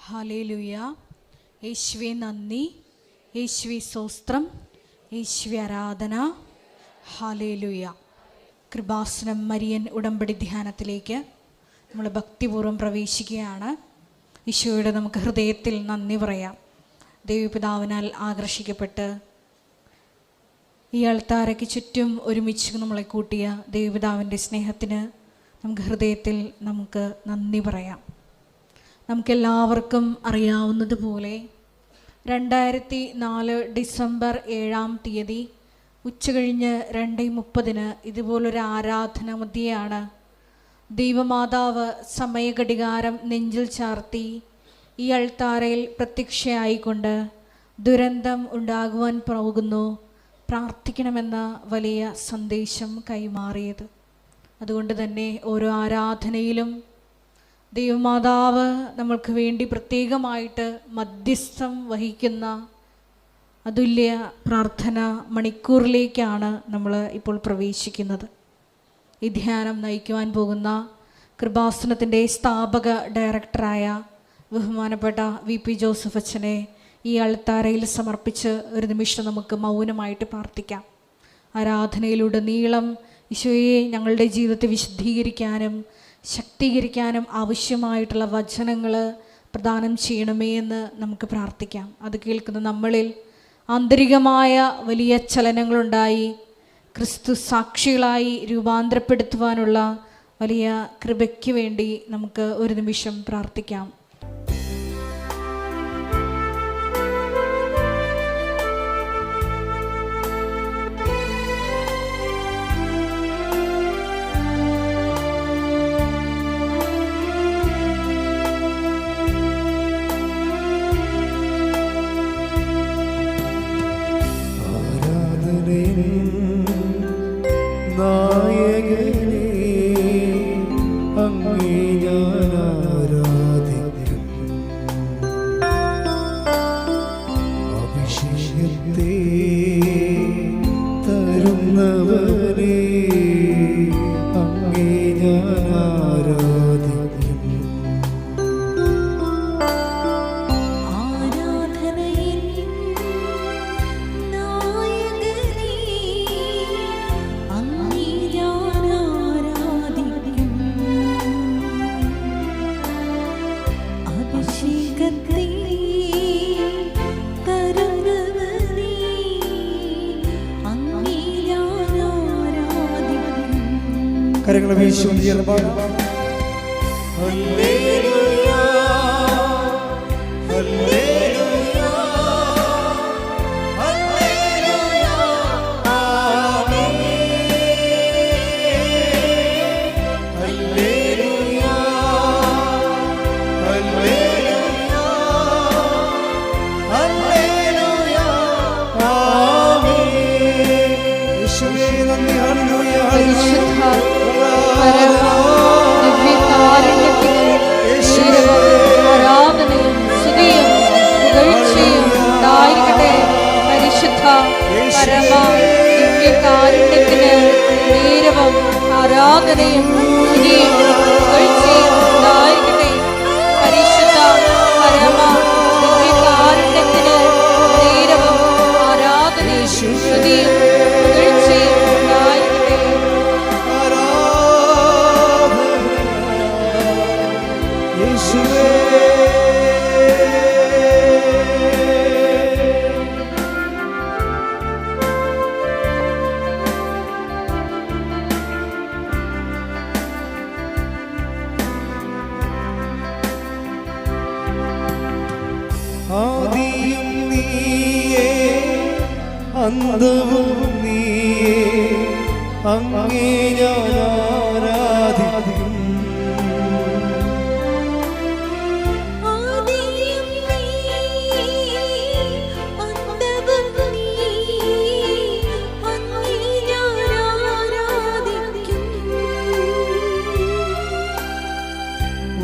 Hallelujah. യേശുവേ നന്ദി, യേശുവേ സ്തോത്രം, യേശുവേ ആരാധന. ഹല്ലേലൂയ. കൃപാസനം മരിയൻ ഉടമ്പടി ധ്യാനത്തിലേക്ക് നമ്മൾ ഭക്തിപൂർവ്വം പ്രവേശിക്കുകയാണ്. ഈശോയുടെ നമുക്ക് ഹൃദയത്തിൽ നന്ദി പറയാം. ദൈവപിതാവിനാൽ ആകർഷിക്കപ്പെട്ട് ഈ അൾത്താരയ്ക്ക് ചുറ്റും ഒരുമിച്ച് നമ്മളെ കൂട്ടിയ ദൈവപിതാവിൻ്റെ സ്നേഹത്തിന് നമുക്ക് ഹൃദയത്തിൽ നമുക്ക് നന്ദി പറയാം. നമുക്കെല്ലാവർക്കും അറിയാവുന്നതുപോലെ 2004 ഡിസംബർ 7 ഉച്ചകഴിഞ്ഞ് 2:30 ഇതുപോലൊരു ആരാധന മധ്യയാണ് ദൈവമാതാവ് സമയഘടികാരം നെഞ്ചിൽ ചാർത്തി ഈ അൾത്താരയിൽ പ്രത്യക്ഷയായിക്കൊണ്ട് ദുരന്തം ഉണ്ടാകുവാൻ പോകുന്നു, പ്രാർത്ഥിക്കണമെന്ന വലിയ സന്ദേശം കൈമാറിയത്. അതുകൊണ്ട് തന്നെ ഓരോ ആരാധനയിലും ദൈവമാതാവ് നമ്മൾക്ക് വേണ്ടി പ്രത്യേകമായിട്ട് മധ്യസ്ഥം വഹിക്കുന്ന അതുല്യ പ്രാർത്ഥന മണിക്കൂറിലേക്കാണ് നമ്മൾ ഇപ്പോൾ പ്രവേശിക്കുന്നത്. ഈ ധ്യാനം നയിക്കുവാൻ പോകുന്ന കൃപാസനത്തിൻ്റെ സ്ഥാപക ഡയറക്ടറായ ബഹുമാനപ്പെട്ട VP ജോസഫ് അച്ഛനെ ഈ അൾത്താരയിൽ സമർപ്പിച്ച് ഒരു നിമിഷം നമുക്ക് മൗനമായിട്ട് പ്രാർത്ഥിക്കാം. ആരാധനയിലുടനീളം ഈശോയെ ഞങ്ങളുടെ ജീവിതത്തെ വിശുദ്ധീകരിക്കാനും ശക്തീകരിക്കാനും ആവശ്യമായിട്ടുള്ള വചനങ്ങൾ പ്രദാനം ചെയ്യണമേ എന്ന് നമുക്ക് പ്രാർത്ഥിക്കാം. അത് കേൾക്കുന്ന നമ്മളിൽ ആന്തരികമായ വലിയ ചലനങ്ങളുണ്ടായി ക്രിസ്തു സാക്ഷികളായി രൂപാന്തരപ്പെടുത്തുവാനുള്ള വലിയ കൃപയ്ക്ക് വേണ്ടി നമുക്ക് ഒരു നിമിഷം പ്രാർത്ഥിക്കാം. കരങ്ങളെ വീശും ഹല്ലേലൂയ ഹല്ലേലൂയ ഹല്ലേലൂയ ആമേൻ ഹല്ലേലൂയ ഹല്ലേലൂയ ഹല്ലേലൂയ ആമേൻ. യേശുവേ നന്ദി. ഹല്ലേലൂയ ആരാധനയും സ്തുതിയും പുകഴ്ചയും ഉണ്ടായിരിക്കട്ടെ. പരിശുദ്ധ പരമ ദിവ്യകാരുണ്യത്തിന് നേരവും ആരാധനയും സ്തുതിയും പുകഴ്ചയും ഉണ്ടായിരിക്കട്ടെ. പരിശുദ്ധ പരമ ദിവ്യകാരുണ്യത്തിന് നേരവും ആരാധനയും സ്തുതിയും പുകഴ്ചയും ഉണ്ടായിരിക്കട്ടെ. ആദിയും നീയേ അന്തവും നീയേ അങ്ങേ ഞാൻ ആരാധിക്കും.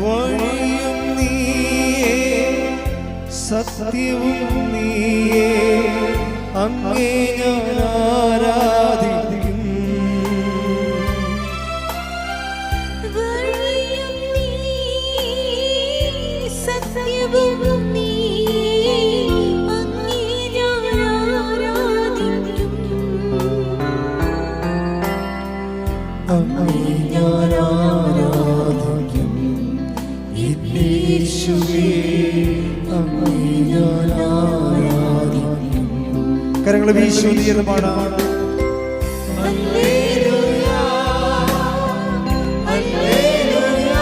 വഴിയും നീയേ സത്യവും നീയേ അങ്ങേ ഞാൻ ആരാധിക്കും. വഴിയും നീ സത്യവും നീയേ, അങ്ങേ ഞാൻ ആരാധിക്കും. അങ്ങേ ഞാൻ ആരാധിക്കും. യേശുവേ, അങ്ങേ ഞാൻ ആരാധിക്കും. കരങ്ങളെ വീശി ഉയർന്ന് പാടാം. ഹല്ലേലൂയ, ഹല്ലേലൂയ,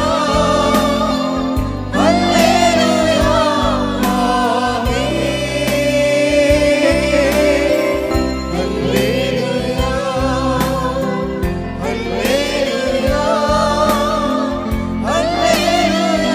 ഹല്ലേലൂയ, ആമേൻ. ഹല്ലേലൂയ, ഹല്ലേലൂയ, ഹല്ലേലൂയ,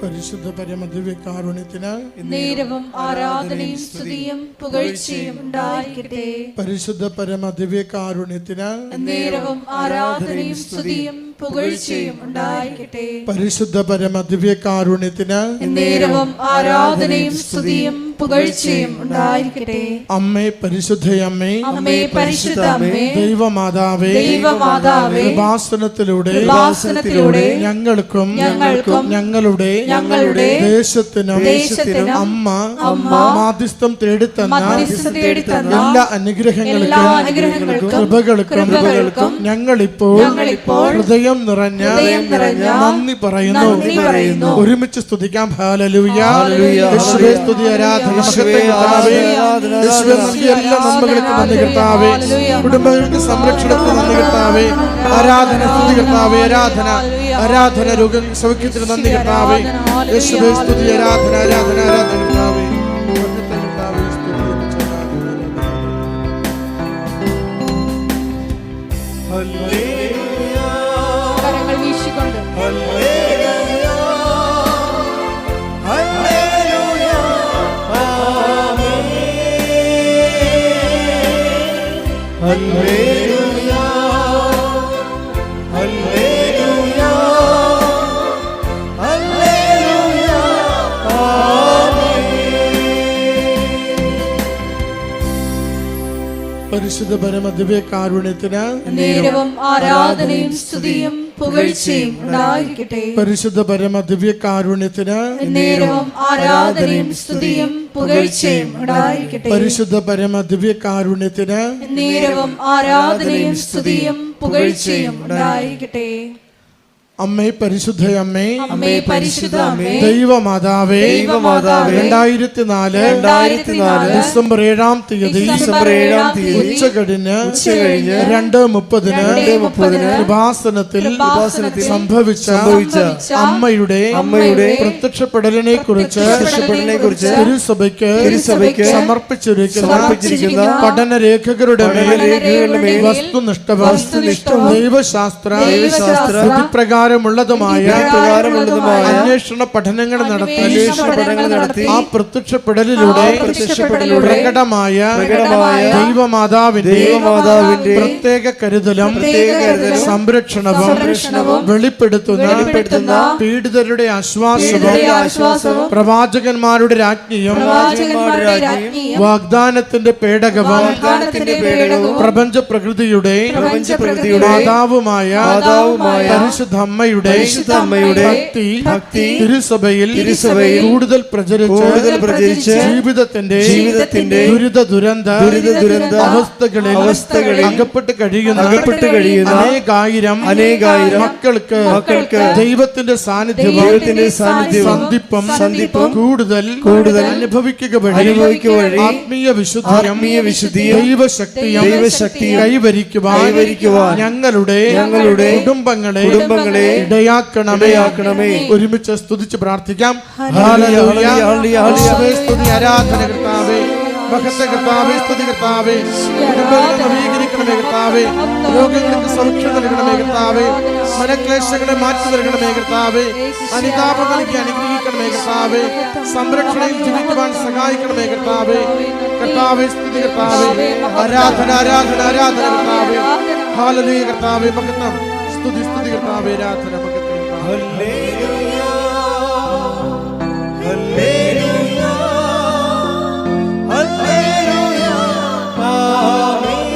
പരിശുദ്ധ പരമദിവ്യകാരുണ്യത്തിന് നേരവും ആരാധനയും സ്തുതിയും പുകഴ്ചയും ഉണ്ടായിരിക്കട്ടെ. പരിശുദ്ധ പരമദിവ്യകാരുണ്യത്തിന് നേരവും ആരാധനയും സ്തുതിയും പുകഴ്ചയും ഉണ്ടായിരിക്കട്ടെ. പരിശുദ്ധ പരമദിവ്യകാരുണ്യത്തിന് നേരവും ആരാധനയും സ്തുതിയും പുകഴ്ചയും ഉണ്ടായിരിക്കട്ടെ. അമ്മേ പരിശുദ്ധയമ്മേ, അമ്മേ പരിശുദ്ധ അമ്മേ, ദൈവമാതാവേ, ദൈവമാതാവേ, കൃപാസനത്തിലൂടെ കൃപാസനത്തിലൂടെ ഞങ്ങൾക്കും ഞങ്ങൾക്കും ഞങ്ങളുടെ ഞങ്ങളുടെ ദേശത്തിനും അമ്മ മാധ്യസ്ഥം തേടിത്തന്ന മധ്യസ്ഥം തേടിത്തന്ന എല്ലാ അനുഗ്രഹങ്ങൾക്കും കൃപകൾക്കും ഞങ്ങളിപ്പോൾ ഹൃദയം നിറഞ്ഞ നന്ദി പറയുന്നു. ഒരുമിച്ച് സ്തുതിക്കാം. ഹല്ലേലൂയ, യേശുവേ സ്തുതി, ആരാധന, മഹത്വം കർത്താവേ. യേശുവേ നൽകിയ എല്ലാ നന്മകൾക്കും നന്ദി കർത്താവേ. കുടുംബങ്ങൾക്ക് സംരക്ഷണത്തിന് നന്ദി കർത്താവേ. ആരാധന, സ്തുതി കർത്താവേ. ആരാധന, ആരാധന, രോഗ സൗഖ്യത്തിന് നന്ദി കർത്താവേ. യേശുവേ സ്തുതി, ആരാധന, ആരാധന, ആരാധന കർത്താവേ. മഹത്വം കർത്താവേ, സ്തുതി എന്ന് ഹല്ലേലൂയ, കരങ്ങൾ വീശിക്കൊണ്ട് ഹല്ലേലൂയ, ഹല്ലേലൂയ, ആമേൻ. ഹല്ലേലൂയ, ഹല്ലേലൂയ, ഹല്ലേലൂയ, ആമേൻ. പരിശുദ്ധ പരമദിവ്യകാരുണ്യത്തിന് നേരവും ആരാധനയും സ്തുതിയും പുകഴ്ചയും ഉണ്ടായിരിക്കട്ടെ. പരിശുദ്ധ പരമദിവ്യകാരുണ്യത്തിന് നേരവും ആരാധനയും സ്തുതിയും പുകഴ്ചയും ഉണ്ടായിരിക്കട്ടെ. പരിശുദ്ധ പരമദിവ്യകാരുണ്യത്തിന് നേരവും ആരാധനയും സ്തുതിയും പുകഴ്ചയും ഉണ്ടായിരിക്കട്ടെ. അമ്മേ പരിശുദ്ധയമ്മേ, അമ്മേ പരിശുദ്ധ അമ്മേ, ദൈവമാതാവേ, 2004 ഡിസംബർ 7-ാം തീയതി ഉച്ചകഴിഞ്ഞ് 2:30 കൃപാസനത്തിൽ സംഭവിച്ച അമ്മയുടെ പ്രത്യക്ഷപ്പെടലിനെ കുറിച്ച് തിരുസഭയ്ക്ക് സമർപ്പിച്ചിരിക്കുന്ന പഠനരേഖകളുടെ വസ്തുനിഷ്ഠവും ദൈവശാസ്ത്ര വിധിപ്രകാരമുള്ളതുമായ അന്വേഷണ പഠനങ്ങൾ നടത്തി ആ പ്രത്യക്ഷപ്പെടലിലൂടെ പ്രകടമായ ദൈവമാതാവിന്റെ പ്രത്യേക കരുതലും സംരക്ഷണവും വെളിപ്പെടുത്തുന്ന പീഡിതരുടെ ആശ്വാസവും പ്രവാചകന്മാരുടെ രാജ്ഞിയും വാഗ്ദാനത്തിന്റെ പേടകവും പ്രപഞ്ച പ്രകൃതിയുടെ മാതാവുമായ പരിശുദ്ധ അമ്മയുടെ ഭക്തി തിരുസഭയിൽ കൂടുതൽ പ്രചരിച്ച് ജീവിതത്തിന്റെ ദുരിത ദുരന്ത അവസ്ഥകളിൽ അകപ്പെട്ട് കഴിയുന്ന അനേകായിരം മക്കൾക്ക് ദൈവത്തിന്റെ സാന്നിധ്യവും സന്ധിപ്പും കൂടുതൽ അനുഭവിക്കുക വഴി ആത്മീയ വിശുദ്ധിയും ദൈവശക്തിയും കൈവരിക്കുവാൻ ഞങ്ങളുടെ കുടുംബങ്ങളെ ഇടയാക്കണമേ. ഒരുമിച്ച് സ്തുതിച്ച് പ്രാർത്ഥിക്കാം. ഹല്ലേലൂയ, യേശുവേ സ്തുതി, ആരാധന കർത്താവേ. മഹത്വ കർത്താവേ, സ്തുതി കർത്താവേ. കുടുംബങ്ങളെ നവീകരിക്കണമേ കർത്താവേ. രോഗങ്ങൾക്ക് സൗഖ്യം നൽകണമേ കർത്താവേ. മനക്ലേശങ്ങളെ മാറ്റി നൽകണമേ കർത്താവേ. അനുതാപം നൽകി അനുഗ്രഹിക്കണമേ കർത്താവേ. സംരക്ഷണയിൽ ജീവിക്കുവാൻ സഹായിക്കണമേ കർത്താവേ. കർത്താവേ സ്തുതി കർത്താവേ. ആരാധന, ആരാധന, ആരാധന കർത്താവേ. ഹല്ലേലൂയ കർത്താവേ. മഹത്വം, സ്തുതി, സ്തുതി കർത്താവേ. ആരാധന, മഹത്വം കർത്താവേ. ഹല്ലേലൂയ, ഹല്ലേലൂയ, ഹല്ലേലൂയ, ആമേൻ.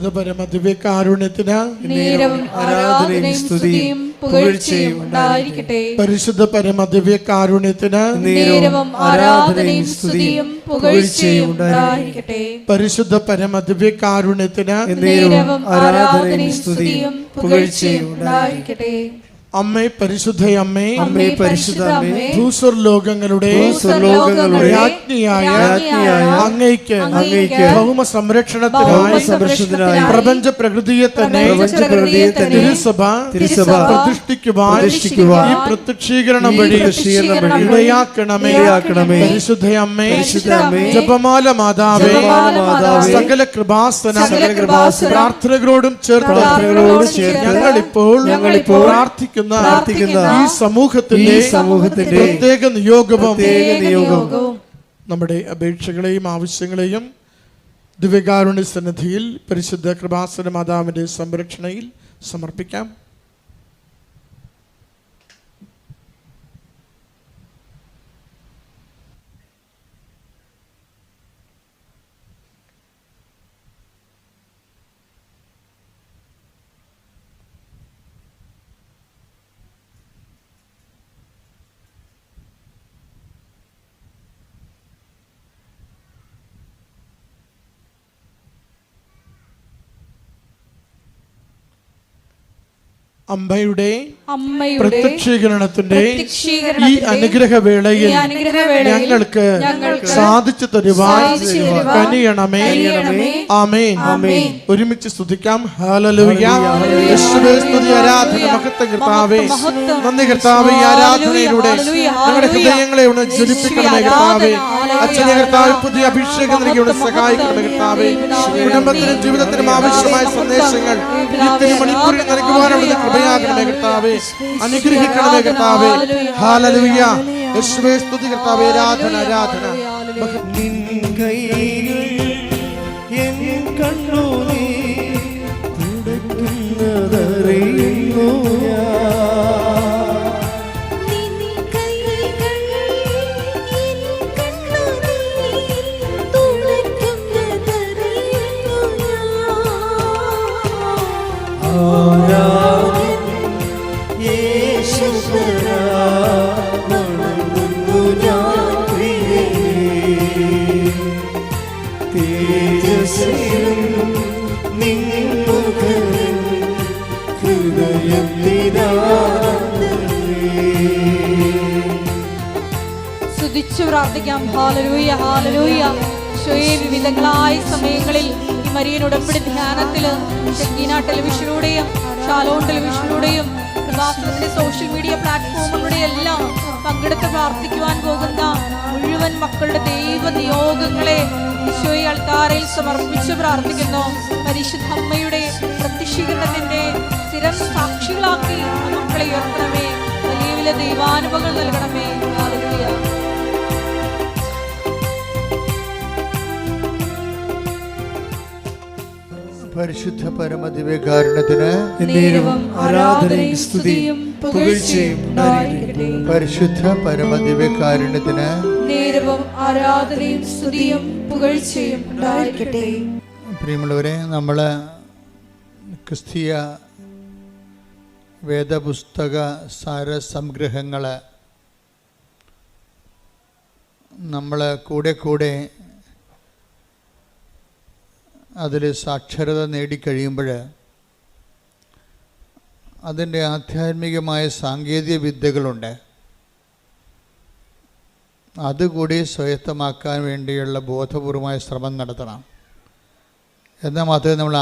പരിശുദ്ധ പരമദിവ്യകാരുണ്യത്തിന് നേരവും ആരാധനയും സ്തുതിയും പുകഴ്ചയും ഉണ്ടായിരിക്കട്ടെ. പരിശുദ്ധ പരമദിവ്യകാരുണ്യത്തിന് നേരവും ആരാധനയും സ്തുതിയും പുകഴ്ചയും ഉണ്ടായിരിക്കട്ടെ. പരിശുദ്ധ പരമദിവ്യകാരുണ്യത്തിന് നേരവും ആരാധനയും സ്തുതിയും പുകഴ്ചയും ഉണ്ടായിരിക്കട്ടെ. അമ്മേ പരിശുദ്ധ അമ്മേ, അമ്മേ പരിശുദ്ധ അമ്മേ, ഭൂസ്വർലോകങ്ങളുടെ ഭൂസ്വർലോകങ്ങളുടെ രാജ്ഞിയായ അങ്ങയ്ക്ക് ഭൗമ സംരക്ഷണത്തിനായി പ്രപഞ്ച പ്രകൃതിയെ തന്നെ തിരുസഭ പ്രതിഷ്ഠിക്കുവാൻ ഈ പ്രത്യക്ഷീകരണം വഴി ഇടയാക്കണമേ. പരിശുദ്ധ അമ്മേ, ജപമാല മാതാവേ, സകല കൃപാസന പ്രാർത്ഥനകളോടും ചേർത്ത് ഞങ്ങളിപ്പോൾ പ്രാർത്ഥിക്കുന്ന ഈ സമൂഹത്തിന്റെ പ്രത്യേക നിയോഗവും നമ്മുടെ അപേക്ഷകളെയും ആവശ്യങ്ങളെയും ദിവ്യകാരുണ്യ സന്നിധിയിൽ പരിശുദ്ധ കൃപാസന മാതാവിന്റെ സംരക്ഷണയിൽ സമർപ്പിക്കാം. അമ്മയുടെ പ്രത്യക്ഷീകരണത്തിന്റെ ഈ അനുഗ്രഹവേളയിൽ ഞങ്ങൾക്ക് സാധിച്ചു തരുവാൻ കനിയണമേ. ആമേൻ. ഒരുമിച്ച് സ്തുതിക്കാം. ഹല്ലേലൂയ. യേശുവേ സ്തുതി, ആരാധന, മഹത്വം കർത്താവേ. നന്ദി കർത്താവേ. ഈ ആരാധനയിലൂടെ ഞങ്ങളുടെ ഹൃദയങ്ങളെ ഒന്ന് ജ്വലിപ്പിക്കണമേ കർത്താവേ. അച്ഛനെ കർത്താവേ, പുതിയ അഭിഷേകം നൽകി ഇവിടെ സഹായിക്കണമേ കർത്താവേ. കുടുംബത്തിനും ജീവിതത്തിനും ആവശ്യമായ സന്ദേശങ്ങൾ ഇത്തിരി മണിക്കൂറിൽ നൽകുവാനുള്ള കൃപയാകണമേ കർത്താവേ. അനുഗ്രഹിക്കണമേ കർത്താവേ. ഹല്ലേലൂയ. യേശുവേ സ്തുതി കർത്താവേ. ആരാധന, ആരാധന. നിൻ കൈകൾ എൻ കണ്ണുനീർ തുടയ്ക്കുന്നതറിയുന്നു ഞാൻ. സ്തുതിച്ചു പ്രാർത്ഥിക്കാം. Hallelujah, hallelujah. ഈശോയെ, വിവിധങ്ങളായ സമയങ്ങളിൽ ഈ മരിയൻ ഉടമ്പടി ധ്യാനത്തില് ഷക്കീന ടെലിവിഷനിലൂടെയും ഷാലോൺ ടെലിവിഷനിലൂടെയും കൃപാസനത്തിന്റെ സോഷ്യൽ മീഡിയ പ്ലാറ്റ്ഫോമുകളുടെ എല്ലാം പങ്കെടുത്ത് പ്രാർത്ഥിക്കുവാൻ പോകുന്ന മുഴുവൻ മക്കളുടെ ദൈവ നിയോഗങ്ങളെ ഈശോയെ അൾത്താരയിൽ സമർപ്പിച്ച് പ്രാർത്ഥിക്കുന്നു. പരിശുദ്ധ അമ്മയുടെ പ്രത്യക്ഷീകരണത്തിന്റെ സ്ഥിരം സാക്ഷികളാക്കി മക്കളെ ഉയർത്തണമേ. വലിയ വലിയ ദൈവാനുഭവങ്ങൾ നൽകണമേ. ഹല്ലേലൂയ. പരിശുദ്ധ പരമദിവ്യകാരുണ്യത്തിന് നേരവും ആരാധനയും സ്തുതിയും പുകഴ്ചയും ഉണ്ടായിരിക്കട്ടെ. പരിശുദ്ധ പരമദിവ്യകാരുണ്യത്തിന് നേരവും ആരാധനയും സ്തുതിയും പുകഴ്ചയും ഉണ്ടായിരിക്കട്ടെ. പ്രിയമുള്ളവരെ, നമ്മൾ ക്രിസ്തീയ വേദപുസ്തക സാരസംഗ്രഹങ്ങൾ നമ്മൾ കൂടെ അതിൽ സാക്ഷരത നേടിക്കഴിയുമ്പോൾ അതിൻ്റെ ആധ്യാത്മികമായ സാങ്കേതിക വിദ്യകളുണ്ട്. അതുകൂടി സ്വായത്തമാക്കാൻ വേണ്ടിയുള്ള ബോധപൂർവമായ ശ്രമം നടത്തണം. എന്നാൽ മാത്രമേ നമ്മൾ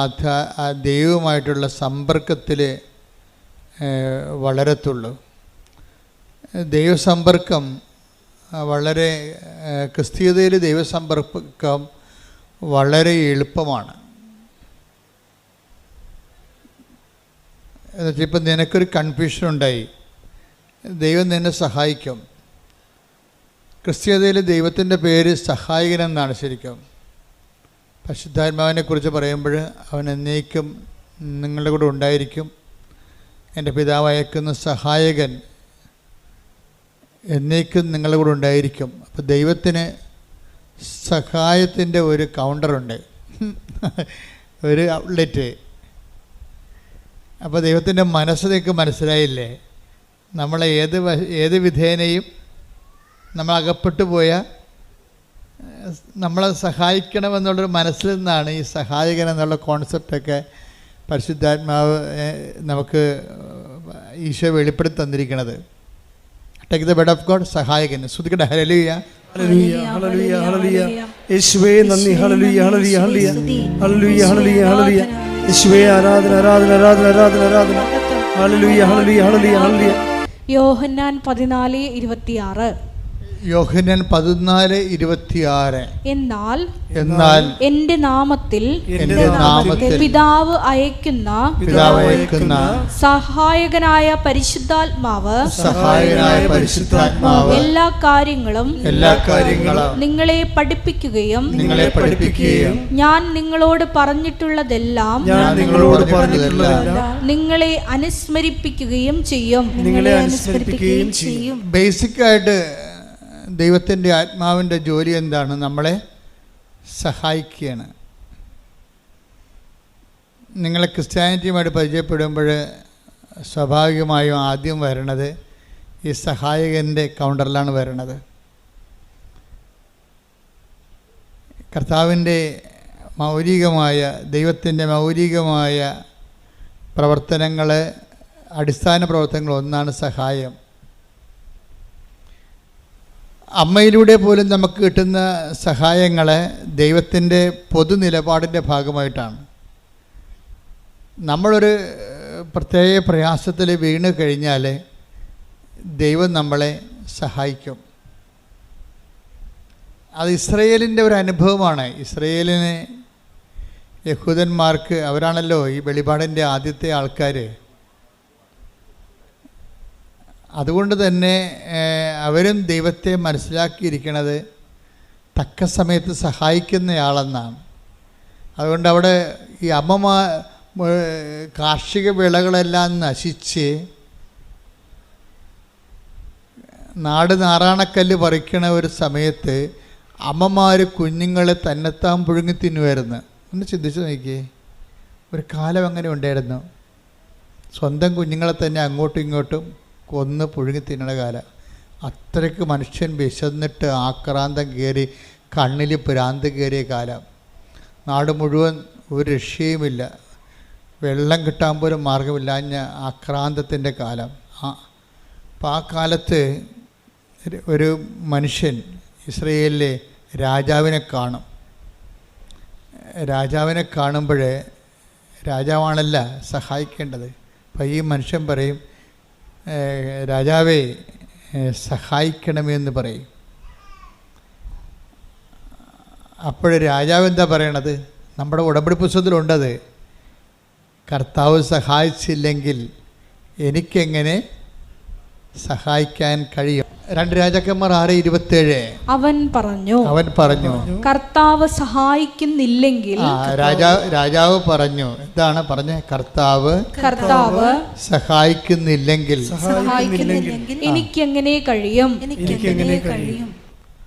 ദൈവവുമായിട്ടുള്ള സമ്പർക്കത്തിൽ വളരത്തുള്ളൂ. ദൈവസമ്പർക്കം വളരെ ക്രിസ്തീയതയിൽ ദൈവസമ്പർക്കം വളരെ എളുപ്പമാണ്. എന്നുവെച്ചാൽ ഇപ്പം നിനക്കൊരു കൺഫ്യൂഷൻ ഉണ്ടായി, ദൈവം നിന്നെ സഹായിക്കും. ക്രിസ്തീയതയിൽ ദൈവത്തിൻ്റെ പേര് സഹായകനെന്നാണ് ശരിക്കും. പരിശുദ്ധാത്മാവിനെ കുറിച്ച് പറയുമ്പോൾ അവൻ എന്നേക്കും നിങ്ങളുടെ കൂടെ ഉണ്ടായിരിക്കും. എൻ്റെ പിതാവ് അയക്കുന്ന സഹായകൻ എന്നേക്കും നിങ്ങളുടെ കൂടെ ഉണ്ടായിരിക്കും. അപ്പോൾ ദൈവത്തിന് സഹായത്തിൻ്റെ ഒരു കൗണ്ടറുണ്ട്. ഒരു ഔട്ട്ലെറ്റ്. അപ്പോൾ ദൈവത്തിൻ്റെ മനസ്സ് നിങ്ങൾക്ക് മനസ്സിലായില്ലേ? നമ്മളെ ഏത് വിധേനയും നമ്മൾ അകപ്പെട്ടു പോയ നമ്മളെ സഹായിക്കണമെന്നുള്ളൊരു മനസ്സിൽ നിന്നാണ് ഈ സഹായകൻ എന്നുള്ള കോൺസെപ്റ്റൊക്കെ പരിശുദ്ധാത്മാവ് നമുക്ക് ഈശോ വെളിപ്പെടുത്തി തന്നിരിക്കുന്നത്. Take the bed of God, സഹായകൻ. ശ്രുതിക്കട്ടെ, ഹല്ലേലൂയ ഹല്ലേലൂയ ഹല്ലേലൂയ ഹല്ലേലൂയ. യേശുവേ നന്ദി. ഹല്ലേലൂയ ഹല്ലേലൂയ ഹല്ലേലൂയ ഹല്ലേലൂയ ഹല്ലേലൂയ ഹല്ലേലൂയ. യേശുവേ ആരാധന ആരാധന ആരാധന ആരാധന ആരാധന. ഹല്ലേലൂയ ഹല്ലേലൂയ ഹല്ലേലൂയ ഹല്ലേലൂയ. യോഹന്നാൻ 14:26. യോഹന്നാൻ 14:26. എന്നാൽ എന്റെ നാമത്തിൽ പിതാവ് അയക്കുന്ന സഹായകനായ പരിശുദ്ധാത്മാവ് എല്ലാ കാര്യങ്ങളും നിങ്ങളെ പഠിപ്പിക്കുകയും ഞാൻ നിങ്ങളോട് പറഞ്ഞിട്ടുള്ളതെല്ലാം നിങ്ങളെ അനുസ്മരിപ്പിക്കുകയും ചെയ്യും. ബേസിക്കായിട്ട് ദൈവത്തിൻ്റെ ആത്മാവിൻ്റെ ജോലി എന്താണ്? നമ്മളെ സഹായിക്കുകയാണ്. നിങ്ങളെ ക്രിസ്ത്യാനിറ്റിയുമായിട്ട് പരിചയപ്പെടുമ്പോൾ സ്വാഭാവികമായും ആദ്യം വരണത് ഈ സഹായകൻ്റെ കൗണ്ടറിലാണ് വരണത്. കർത്താവിൻ്റെ മൗലികമായ ദൈവത്തിൻ്റെ മൗലികമായ പ്രവർത്തനങ്ങൾ, അടിസ്ഥാന പ്രവർത്തനങ്ങൾ ഒന്നാണ് സഹായം. അമ്മയിലൂടെ പോലും നമുക്ക് കിട്ടുന്ന സഹായങ്ങളെ ദൈവത്തിൻ്റെ പൊതു നിലപാടിൻ്റെ ഭാഗമായിട്ടാണ്. നമ്മളൊരു പ്രത്യേക പ്രയാസത്തിൽ വീണ് കഴിഞ്ഞാൽ ദൈവം നമ്മളെ സഹായിക്കും. അത് ഇസ്രയേലിൻ്റെ ഒരു അനുഭവമാണ്. ഇസ്രയേലിന്, യഹൂദന്മാർക്ക്, അവരാണല്ലോ ഈ വെളിപാടിൻ്റെ ആദ്യത്തെ ആൾക്കാർ. അതുകൊണ്ട് തന്നെ അവരും ദൈവത്തെ മനസ്സിലാക്കിയിരിക്കുന്നത് തക്ക സമയത്ത് സഹായിക്കുന്നയാളെന്നാണ്. അതുകൊണ്ട് അവിടെ ഈ കാർഷിക വിളകളെല്ലാം നശിച്ച് നാട് നാറാണക്കല്ല് പറിക്കണ ഒരു സമയത്ത് അമ്മമാർ കുഞ്ഞുങ്ങളെ തന്നെത്താൻ പുഴുങ്ങി തിന്നുമായിരുന്നു. ഒന്ന് ചിന്തിച്ച് നോക്കിയേ, ഒരു കാലം അങ്ങനെ ഉണ്ടായിരുന്നു. സ്വന്തം കുഞ്ഞുങ്ങളെ തന്നെ അങ്ങോട്ടും ഇങ്ങോട്ടും കൊന്ന് പുഴുങ്ങി തിന്നണ കാലം. അത്രയ്ക്ക് മനുഷ്യൻ വിശന്നിട്ട് ആക്രാന്തം കയറി, കണ്ണിൽ ഭ്രാന്ത് കയറിയ കാലം. നാട് മുഴുവൻ ഒരു രക്ഷയുമില്ല, വെള്ളം കിട്ടാൻ പോലും മാർഗമില്ലാഞ്ഞ ആക്രാന്തത്തിൻ്റെ കാലം. അപ്പം ആ കാലത്ത് ഒരു മനുഷ്യൻ ഇസ്രയേലിലെ രാജാവിനെ കാണും. രാജാവിനെ കാണുമ്പോൾ രാജാവാണല്ല സഹായിക്കേണ്ടത്. അപ്പം ഈ മനുഷ്യൻ പറയും, രാജാവേ സഹായിക്കണമെന്ന് പറയും. അപ്പോൾ രാജാവ് എന്താ പറയണത്? നമ്മുടെ ഉടമ്പടി പുസ്തകത്തിലുണ്ടത്. കർത്താവ് സഹായിച്ചില്ലെങ്കിൽ എനിക്കെങ്ങനെ സഹായിക്കാൻ കഴിയും? 2 രാജാക്കന്മാർ 6:27. അവൻ പറഞ്ഞു കർത്താവ് സഹായിക്കുന്നില്ലെങ്കിൽ. രാജാവ് പറഞ്ഞു, എന്താണ് പറഞ്ഞത്? കർത്താവ് സഹായിക്കുന്നില്ലെങ്കിൽ എനിക്കെങ്ങനെ കഴിയും?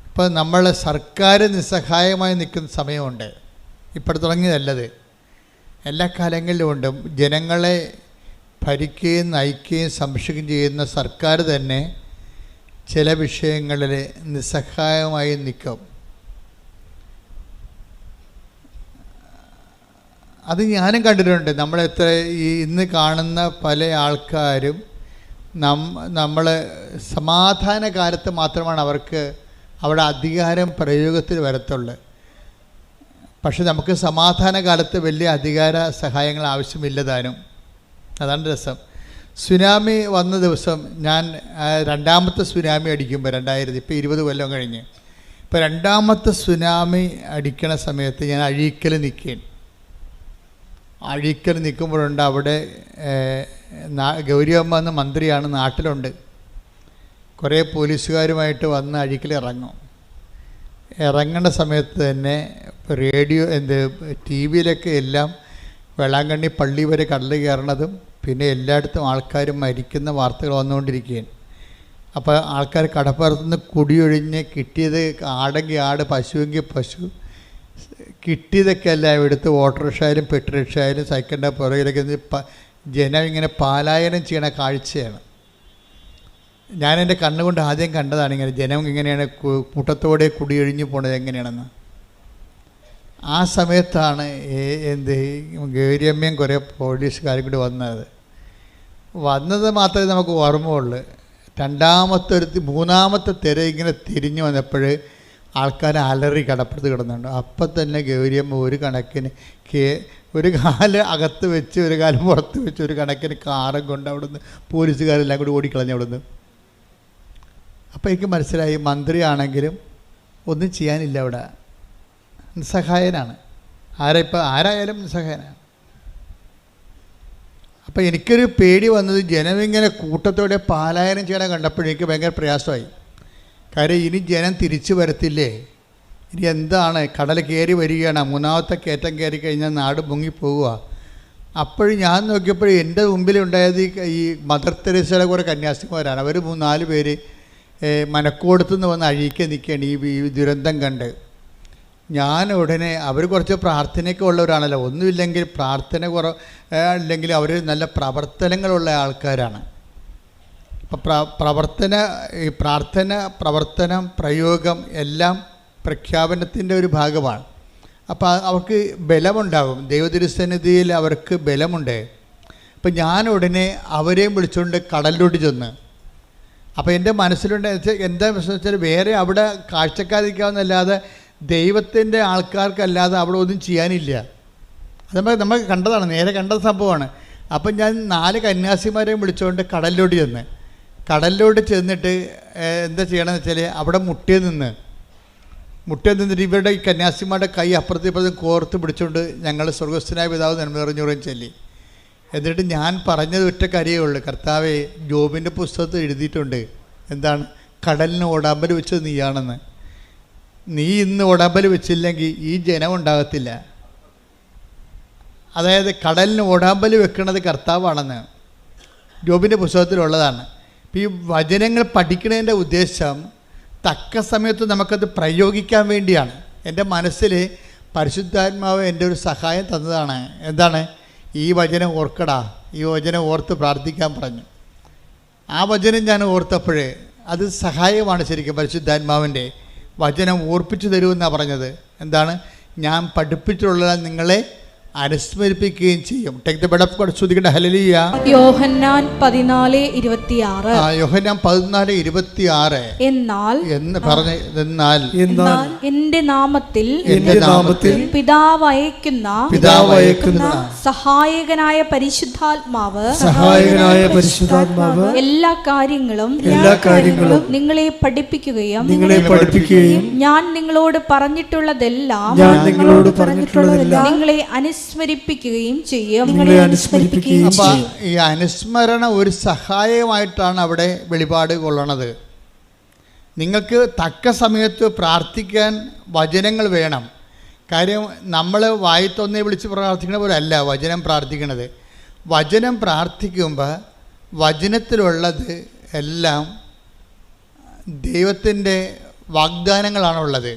ഇപ്പം നമ്മളെ സർക്കാർ നിസ്സഹായമായി നിൽക്കുന്ന സമയമുണ്ട്. ഇപ്പോൾ തുടങ്ങിയതല്ലത്, എല്ലാ കാലങ്ങളിലും ഉണ്ട്. ജനങ്ങളെ ഭരിക്കുകയും നയിക്കുകയും സംരക്ഷിക്കുകയും ചെയ്യുന്ന സർക്കാർ തന്നെ ചില വിഷയങ്ങളിൽ നിസ്സഹായമായി നിൽക്കും. അത് ഞാനും കണ്ടിട്ടുണ്ട്. നമ്മളെത്ര ഇന്ന് കാണുന്ന പല ആൾക്കാരും നമ്മൾ സമാധാന കാലത്ത് മാത്രമാണ് അവർക്ക് അവിടെ അധികാരം പ്രയോഗത്തിൽ വരത്തുള്ളൂ. പക്ഷെ നമുക്ക് സമാധാന കാലത്ത് വലിയ അധികാര സഹായങ്ങൾ ആവശ്യമില്ലതാനും. അതാണ് രസം. സുനാമി വന്ന ദിവസം ഞാൻ രണ്ടാമത്തെ സുനാമി അടിക്കുമ്പോൾ 2000, ഇപ്പോൾ 20 കൊല്ലം കഴിഞ്ഞ്, ഇപ്പോൾ രണ്ടാമത്തെ സുനാമി അടിക്കണ സമയത്ത് ഞാൻ അഴീക്കൽ നിൽക്കുമ്പോഴുണ്ട് അവിടെ ഗൗരിയമ്മ എന്ന മന്ത്രിയാണ്, നാട്ടിലുണ്ട്. കുറേ പോലീസുകാരുമായിട്ട് വന്ന് അഴീക്കൽ ഇറങ്ങുന്ന സമയത്ത് തന്നെ റേഡിയോ ടി വിയിലൊക്കെ എല്ലാം വേളാങ്കണ്ണി പള്ളി വരെ കടൽ കയറണതും പിന്നെ എല്ലായിടത്തും ആൾക്കാർ മരിക്കുന്ന വാർത്തകൾ വന്നുകൊണ്ടിരിക്കുകയാണ്. അപ്പോൾ ആൾക്കാർ കടപ്പുറത്തുനിന്ന് കുടിയൊഴിഞ്ഞ് കിട്ടിയത് ആടെങ്കിൽ ആട്, പശുവെങ്കിൽ പശു, കിട്ടിയതൊക്കെ എല്ലാം എടുത്ത് ഓട്ടോറിക്ഷ ആയാലും പെട്രോറിക്ഷ ആയാലും സൈക്കിളിൻ്റെ പുറകിലൊക്കെ ജനം ഇങ്ങനെ പാലായനം ചെയ്യണ കാഴ്ചയാണ്. ഞാൻ എൻ്റെ കണ്ണുകൊണ്ട് ആദ്യം കണ്ടതാണ് ഇങ്ങനെ ജനം ഇങ്ങനെയാണ് കൂട്ടത്തോടെ കുടിയൊഴിഞ്ഞു പോണത് എങ്ങനെയാണെന്ന്. ആ സമയത്താണ് ഗൗരിയമ്മയും കുറേ പോലീസുകാരും കൂടി വന്നത് മാത്രമേ നമുക്ക് ഓർമ്മയുള്ളൂ. മൂന്നാമത്തെ തിര ഇങ്ങനെ തിരിഞ്ഞു വന്നപ്പോൾ ആൾക്കാർ അലറി കടപ്പുറത്ത് കിടന്നുണ്ട്. അപ്പം തന്നെ ഗൗരിയമ്മ ഒരു കണക്കിന് ഒരു കാല് അകത്ത് വെച്ച് ഒരു കാലം പുറത്ത് വെച്ച് ഒരു കണക്കിന് കാറും കൊണ്ട് അവിടുന്ന് പോലീസുകാരെല്ലാം കൂടി ഓടിക്കളഞ്ഞു അവിടുന്ന്. അപ്പോൾ എനിക്ക് മനസ്സിലായി മന്ത്രിയാണെങ്കിലും ഒന്നും ചെയ്യാനില്ല, അവിടെ നിസ്സഹായനാണ്. ആരായാലും നിസ്സഹായനാണ്. അപ്പോൾ എനിക്കൊരു പേടി വന്നത് ജനമിങ്ങനെ കൂട്ടത്തോടെ പാലായനം ചെയ്യണം കണ്ടപ്പോഴേക്ക് ഭയങ്കര പ്രയാസമായി. കാര്യം ഇനി ജനം തിരിച്ചു വരത്തില്ലേ, ഇനി എന്താണ്, കടൽ കയറി വരികയാണ്, മൂന്നാമത്തെ കയറ്റം കയറി കഴിഞ്ഞാൽ നാട് മുങ്ങിപ്പോവുക. അപ്പോഴും ഞാൻ നോക്കിയപ്പോൾ എൻ്റെ മുമ്പിലുണ്ടായത് ഈ മദർ തെരേസയുടെ കുറേ കന്യാസ്ത്രീമാരാണ്. അവർ 3-4 പേര് മനക്കോടത്തുനിന്ന് വന്ന് അഴിക്കാൻ നിൽക്കുകയാണ് ഈ ദുരന്തം കണ്ട്. ഞാൻ ഉടനെ, അവർ കുറച്ച് പ്രാർത്ഥനയൊക്കെ ഉള്ളവരാണല്ലോ, ഒന്നുമില്ലെങ്കിൽ പ്രാർത്ഥന അല്ലെങ്കിൽ അവർ നല്ല പ്രവർത്തനങ്ങളുള്ള ആൾക്കാരാണ്. അപ്പം പ്രാർത്ഥന, പ്രവർത്തനം, പ്രയോഗം എല്ലാം പ്രഖ്യാപനത്തിൻ്റെ ഒരു ഭാഗമാണ്. അപ്പോൾ അവർക്ക് ബലമുണ്ടാകും, ദൈവതിരുസന്നിധിയിൽ അവർക്ക് ബലമുണ്ട്. അപ്പം ഞാൻ ഉടനെ അവരെയും വിളിച്ചുകൊണ്ട് കടലിലോട്ട് ചെന്ന്. അപ്പോൾ എൻ്റെ മനസ്സിലുണ്ട് എന്താ പ്രശ്നം വെച്ചാൽ വേറെ അവിടെ കാഴ്ചക്കാരിക്കാവുന്നല്ലാതെ ദൈവത്തിൻ്റെ ആൾക്കാർക്കല്ലാതെ അവിടെ ഒന്നും ചെയ്യാനില്ല. അത് നമ്മൾ കണ്ടതാണ്, നേരെ കണ്ട സംഭവമാണ്. അപ്പം ഞാൻ 4 കന്യാസിമാരെയും വിളിച്ചുകൊണ്ട് കടലിലോട്ട് ചെന്നിട്ട് എന്താ ചെയ്യണമെന്ന് വെച്ചാൽ അവിടെ മുട്ടിൽ നിന്നിട്ട് ഇവരുടെ ഈ കന്യാസിമാരുടെ കൈ അപ്പുറത്തും കോർത്ത് പിടിച്ചുകൊണ്ട് ഞങ്ങൾ സ്വർഗസ്ഥനായ പിതാവ് നന്മറിഞ്ഞുറയും ചൊല്ലി. എന്നിട്ട് ഞാൻ പറഞ്ഞത് ഒറ്റ കാര്യമേ ഉള്ളൂ, കർത്താവേ, ജോബിൻ്റെ പുസ്തകത്തിൽ എഴുതിയിട്ടുണ്ട് എന്താണ്, കടലിന് ഓടാമ്പൽ വെച്ചത് നീയാണെന്ന്. നീ ഇന്ന് ഓടാമ്പൽ വെച്ചില്ലെങ്കിൽ ഈ ജനം ഉണ്ടാകത്തില്ല. അതായത് കടലിന് ഓടാമ്പൽ വെക്കുന്നത് കർത്താവാണെന്ന് ജോബിൻ്റെ പുസ്തകത്തിലുള്ളതാണ്. ഈ വചനങ്ങൾ പഠിക്കുന്നതിൻ്റെ ഉദ്ദേശം തക്ക സമയത്ത് നമുക്കത് പ്രയോഗിക്കാൻ വേണ്ടിയാണ്. എൻ്റെ മനസ്സിൽ പരിശുദ്ധാത്മാവ് എൻ്റെ ഒരു സഹായം തന്നതാണ്. എന്താണ്, ഈ വചനം ഓർക്കടാ, ഈ വചനം ഓർത്ത് പ്രാർത്ഥിക്കാൻ പറഞ്ഞു. ആ വചനം ഞാൻ ഓർത്തപ്പോഴേ അത് സഹായമാണ് ശരിക്കും. പരിശുദ്ധാത്മാവിൻ്റെ വചനം ഓർപ്പിച്ചു തരുമെന്നാണ് പറഞ്ഞത്. എന്താണ്, ഞാൻ പഠിപ്പിച്ചിട്ടുള്ളത് നിങ്ങളെ അനുസ്മരിപ്പിക്കുകയും ചെയ്യും. Take the bed of God. സ്തുതിക്കട്ടെ. ഹല്ലേലൂയ. യോഹന്നാൻ 14:26. യോഹന്നാൻ 14:26. എന്നാൽ എന്റെ നാമത്തിൽ പിതാവ് അയക്കുന്ന സഹായകനായ പരിശുദ്ധാത്മാവ് എല്ലാ കാര്യങ്ങളും നിങ്ങളെ പഠിപ്പിക്കുകയും ഞാൻ നിങ്ങളോട് പറഞ്ഞിട്ടുള്ളതെല്ലാം നിങ്ങളെ അനുസ്മരിപ്പിക്കുകയും ചെയ്യും. അപ്പം ഈ അനുസ്മരണ ഒരു സഹായമായിട്ടാണ് അവിടെ വെളിപാട് കൊള്ളണത്. നിങ്ങൾക്ക് തക്ക സമയത്ത് പ്രാർത്ഥിക്കാൻ വചനങ്ങൾ വേണം. കാര്യം നമ്മൾ വായിത്തൊന്നേ വിളിച്ച് പ്രാർത്ഥിക്കണ പോലെ അല്ല വചനം പ്രാർത്ഥിക്കണത്. വചനം പ്രാർത്ഥിക്കുമ്പോൾ വചനത്തിലുള്ളത് എല്ലാം ദൈവത്തിൻ്റെ വാഗ്ദാനങ്ങളാണുള്ളത്.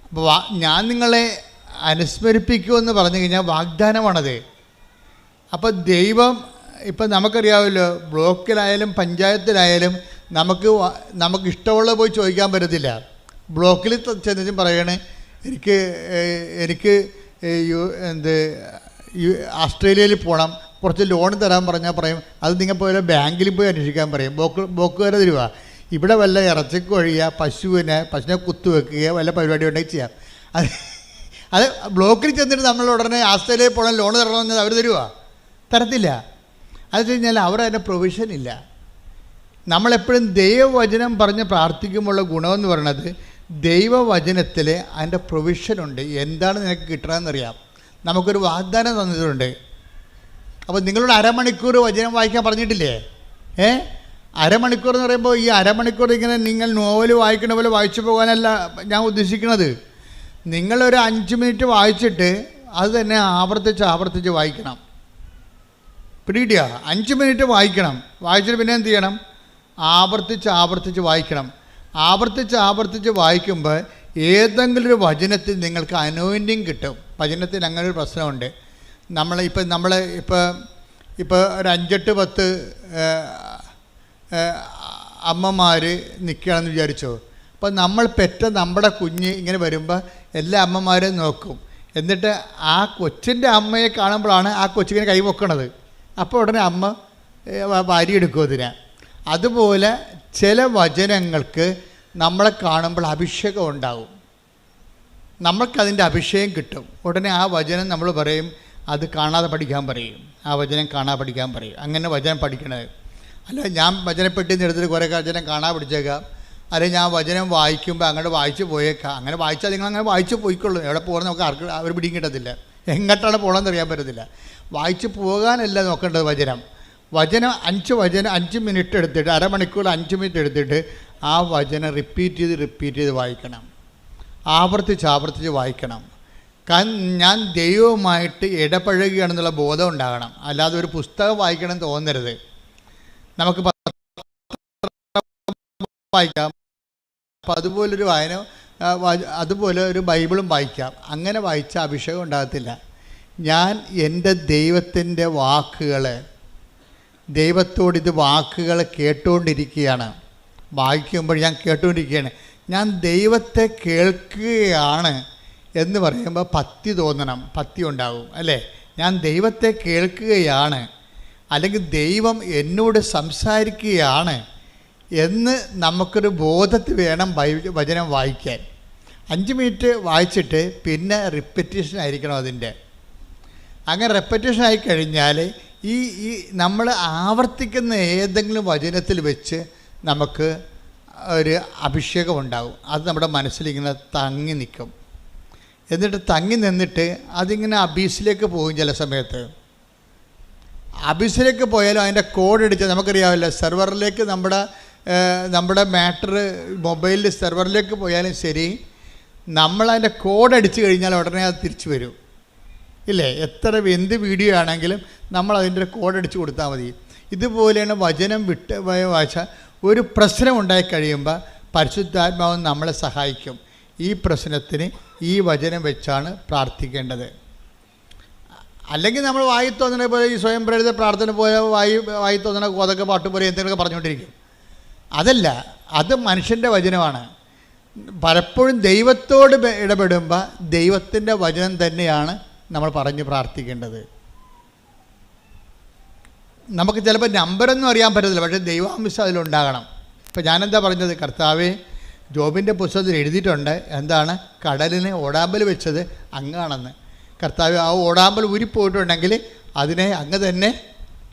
അപ്പോൾ ഞാൻ നിങ്ങളെ അനുസ്മരിപ്പിക്കുമെന്ന് പറഞ്ഞു കഴിഞ്ഞാൽ വാഗ്ദാനമാണത്. അപ്പോൾ ദൈവം, ഇപ്പം നമുക്കറിയാമല്ലോ, ബ്ലോക്കിലായാലും പഞ്ചായത്തിലായാലും നമുക്ക് ഇഷ്ടമുള്ളത് പോയി ചോദിക്കാൻ പറ്റത്തില്ല. ബ്ലോക്കിൽ ചെന്നിട്ടും പറയണേ എനിക്ക് ഓസ്ട്രേലിയയിൽ പോകണം, കുറച്ച് ലോൺ തരാൻ പറഞ്ഞാൽ പറയും അത് നിങ്ങൾ പോയാൽ ബാങ്കിൽ പോയി അന്വേഷിക്കാൻ പറയും. ബ്ലോക്കുകാരെ തരുക. ഇവിടെ വല്ല ഇറച്ചിക്ക് ഒഴിയുക, പശുവിനെ കുത്തുവെക്കുക, വല്ല പരിപാടി ഉണ്ടെങ്കിൽ ചെയ്യാം. അത് ബ്ലോക്കിൽ ചെന്നിട്ട് നമ്മൾ ഉടനെ ഓസ്ട്രേലിയയിൽ പോകണം, ലോൺ തരണമെന്ന് അവർ തരത്തില്ല. അത് വെച്ച് കഴിഞ്ഞാൽ അവിടെ അതിൻ്റെ പ്രൊവിഷൻ ഇല്ല. നമ്മളെപ്പോഴും ദൈവവചനം പറഞ്ഞ് പ്രാർത്ഥിക്കുമ്പോഴുള്ള ഗുണമെന്ന് പറയുന്നത് ദൈവവചനത്തിൽ അതിൻ്റെ പ്രൊവിഷനുണ്ട്. എന്താണ് നിനക്ക് കിട്ടണമെന്നറിയാം. നമുക്കൊരു വാഗ്ദാനം തന്നിട്ടുണ്ട്. അപ്പോൾ നിങ്ങളോട് അരമണിക്കൂർ വചനം വായിക്കാൻ പറഞ്ഞിട്ടില്ലേ? അരമണിക്കൂർ എന്ന് പറയുമ്പോൾ ഈ അരമണിക്കൂർ ഇങ്ങനെ നിങ്ങൾ നോവൽ വായിക്കണ പോലെ വായിച്ചു പോകാനല്ല ഞാൻ ഉദ്ദേശിക്കുന്നത്. നിങ്ങളൊരു 5 മിനിറ്റ് വായിച്ചിട്ട് അത് തന്നെ ആവർത്തിച്ച് വായിക്കണം. പിടികിട്ടിയ 5 മിനിറ്റ് വായിക്കണം. വായിച്ചിട്ട് പിന്നെ എന്ത് ചെയ്യണം? ആവർത്തിച്ച് വായിക്കണം. ആവർത്തിച്ച് വായിക്കുമ്പോൾ ഏതെങ്കിലും ഒരു വചനത്തിൽ നിങ്ങൾക്ക് അനോയിൻറ്റിങ് കിട്ടും. വചനത്തിന് അങ്ങനെ ഒരു പ്രശ്നമുണ്ട്. ഇപ്പോൾ ഒരു 5-8-10 അമ്മമാർ നിൽക്കുകയാണെന്ന് വിചാരിച്ചോ. അപ്പോൾ നമ്മൾ പെറ്റ നമ്മുടെ കുഞ്ഞ് ഇങ്ങനെ വരുമ്പോൾ എല്ലാ അമ്മമാരും നോക്കും. എന്നിട്ട് ആ കൊച്ചിൻ്റെ അമ്മയെ കാണുമ്പോഴാണ് ആ കൊച്ചിങ്ങനെ കൈ പൊക്കണത്. അപ്പോൾ ഉടനെ അമ്മ വാരിയെടുക്കും അതിനെ. അതുപോലെ ചില വചനങ്ങൾക്ക് നമ്മളെ കാണുമ്പോൾ അഭിഷേകം ഉണ്ടാവും. നമ്മൾക്കതിൻ്റെ അഭിഷേകം കിട്ടും. ഉടനെ ആ വചനം നമ്മൾ പറയും അത് കാണാതെ പഠിക്കാൻ പറയും, ആ വചനം കാണാതെ പഠിക്കാൻ പറയും. അങ്ങനെ വചനം പഠിക്കണത്. അല്ല ഞാൻ വചനപ്പെട്ടിന്ന് എടുത്തിട്ട് കുറേ വചനം കാണാതെ പഠിച്ചേക്കാം, അല്ലെങ്കിൽ ഞാൻ വചനം വായിക്കുമ്പോൾ അങ്ങോട്ട് വായിച്ച് പോയേക്കാം. അങ്ങനെ വായിച്ചാൽ നിങ്ങൾ അങ്ങനെ വായിച്ച് പോയിക്കൊള്ളൂ. എവിടെ പോകുന്നത് നമുക്ക് ആർക്ക് അവർ പിടിയും കിട്ടത്തില്ല, എങ്ങോട്ടാണ് പോകണമെന്ന് അറിയാൻ പറ്റത്തില്ല. വായിച്ച് പോകാനല്ല നോക്കേണ്ടത്. വചനം 5 മിനിറ്റ് എടുത്തിട്ട്, അരമണിക്കൂർ 5 മിനിറ്റ് എടുത്തിട്ട് ആ വചനം റിപ്പീറ്റ് ചെയ്ത് വായിക്കണം. ആവർത്തിച്ച് വായിക്കണം. കാരണം ഞാൻ ദൈവവുമായിട്ട് ഇടപഴകുകയാണെന്നുള്ള ബോധം ഉണ്ടാകണം. അല്ലാതെ ഒരു പുസ്തകം വായിക്കണം എന്ന് തോന്നരുത്. നമുക്ക് വായിക്കാം, അപ്പോൾ അതുപോലെ ഒരു ബൈബിളും വായിക്കാം. അങ്ങനെ വായിച്ച അഭിഷേകം ഉണ്ടാകത്തില്ല. ഞാൻ എൻ്റെ ദൈവത്തിൻ്റെ ദൈവത്തോട് ഇത് വാക്കുകൾ കേട്ടുകൊണ്ടിരിക്കുകയാണ്. വായിക്കുമ്പോൾ ഞാൻ കേട്ടുകൊണ്ടിരിക്കുകയാണ്. ഞാൻ ദൈവത്തെ കേൾക്കുകയാണ് എന്ന് പറയുമ്പോൾ ഭക്തി തോന്നണം, ഭക്തി ഉണ്ടാകും അല്ലേ. ഞാൻ ദൈവത്തെ കേൾക്കുകയാണ്, അല്ലെങ്കിൽ ദൈവം എന്നോട് സംസാരിക്കുകയാണ് എന്ന് നമുക്കൊരു ബോധത്തിൽ വേണം വചനം വായിക്കാൻ. 5 മിനിറ്റ് വായിച്ചിട്ട് പിന്നെ റിപ്പറ്റീഷൻ ആയിരിക്കണം അതിൻ്റെ. അങ്ങനെ റിപ്പറ്റീഷൻ ആയിക്കഴിഞ്ഞാൽ ഈ നമ്മൾ ആവർത്തിക്കുന്ന ഏതെങ്കിലും വചനത്തിൽ വെച്ച് നമുക്ക് ഒരു അഭിഷേകം ഉണ്ടാകും. അത് നമ്മുടെ മനസ്സിലിങ്ങനെ തങ്ങി നിൽക്കും. എന്നിട്ട് തങ്ങി നിന്നിട്ട് അതിങ്ങനെ അബീസിലേക്ക് പോകും. ചില സമയത്ത് അബീസിലേക്ക് പോയാലും അതിൻ്റെ കോഡ് അടിച്ചാൽ നമുക്കറിയാമല്ലോ, സെർവറിലേക്ക് നമ്മുടെ മാറ്റർ മൊബൈലിൽ സെർവറിലേക്ക് പോയാലും ശരി, നമ്മളതിൻ്റെ കോഡ് അടിച്ചു കഴിഞ്ഞാൽ ഉടനെ അത് തിരിച്ചു വരും ഇല്ലേ. എന്ത് വീഡിയോ ആണെങ്കിലും നമ്മളതിൻ്റെ കോഡ് അടിച്ച് കൊടുത്താൽ മതി. ഇതുപോലെയാണ് വചനം വായിച്ചാൽ ഒരു പ്രശ്നം ഉണ്ടായിക്കഴിയുമ്പോൾ പരിശുദ്ധാത്മാവ് നമ്മളെ സഹായിക്കും. ഈ പ്രശ്നത്തിന് ഈ വചനം വെച്ചാണ് പ്രാർത്ഥിക്കേണ്ടത്. അല്ലെങ്കിൽ നമ്മൾ വായി തോന്നണ പോലെ ഈ സ്വയം പ്രേരിത പ്രാർത്ഥന പോലെ വായി തോന്നണ കോതൊക്കെ പാട്ട് പോലെ എന്തെങ്കിലുമൊക്കെ പറഞ്ഞുകൊണ്ടിരിക്കും. അതല്ല, അത് മനുഷ്യൻ്റെ വചനമാണ്. പലപ്പോഴും ദൈവത്തോട് ഇടപെടുമ്പോൾ ദൈവത്തിൻ്റെ വചനം തന്നെയാണ് നമ്മൾ പറഞ്ഞ് പ്രാർത്ഥിക്കേണ്ടത്. നമുക്ക് ചിലപ്പോൾ നമ്പറൊന്നും അറിയാൻ പറ്റത്തില്ല, പക്ഷേ ദൈവാംശം അതിലുണ്ടാകണം. ഇപ്പം ഞാനെന്താ പറഞ്ഞത്, കർത്താവേ ജോബിൻ്റെ പുസ്തകത്തിൽ എഴുതിയിട്ടുണ്ട് എന്താണ്, കടലിനെ ഓടാമ്പൽ വെച്ചത് അങ്ങാണെന്ന്. കർത്താവ് ആ ഓടാമ്പൽ ഊരിപ്പോയിട്ടുണ്ടെങ്കിൽ അതിനെ അങ്ങ് തന്നെ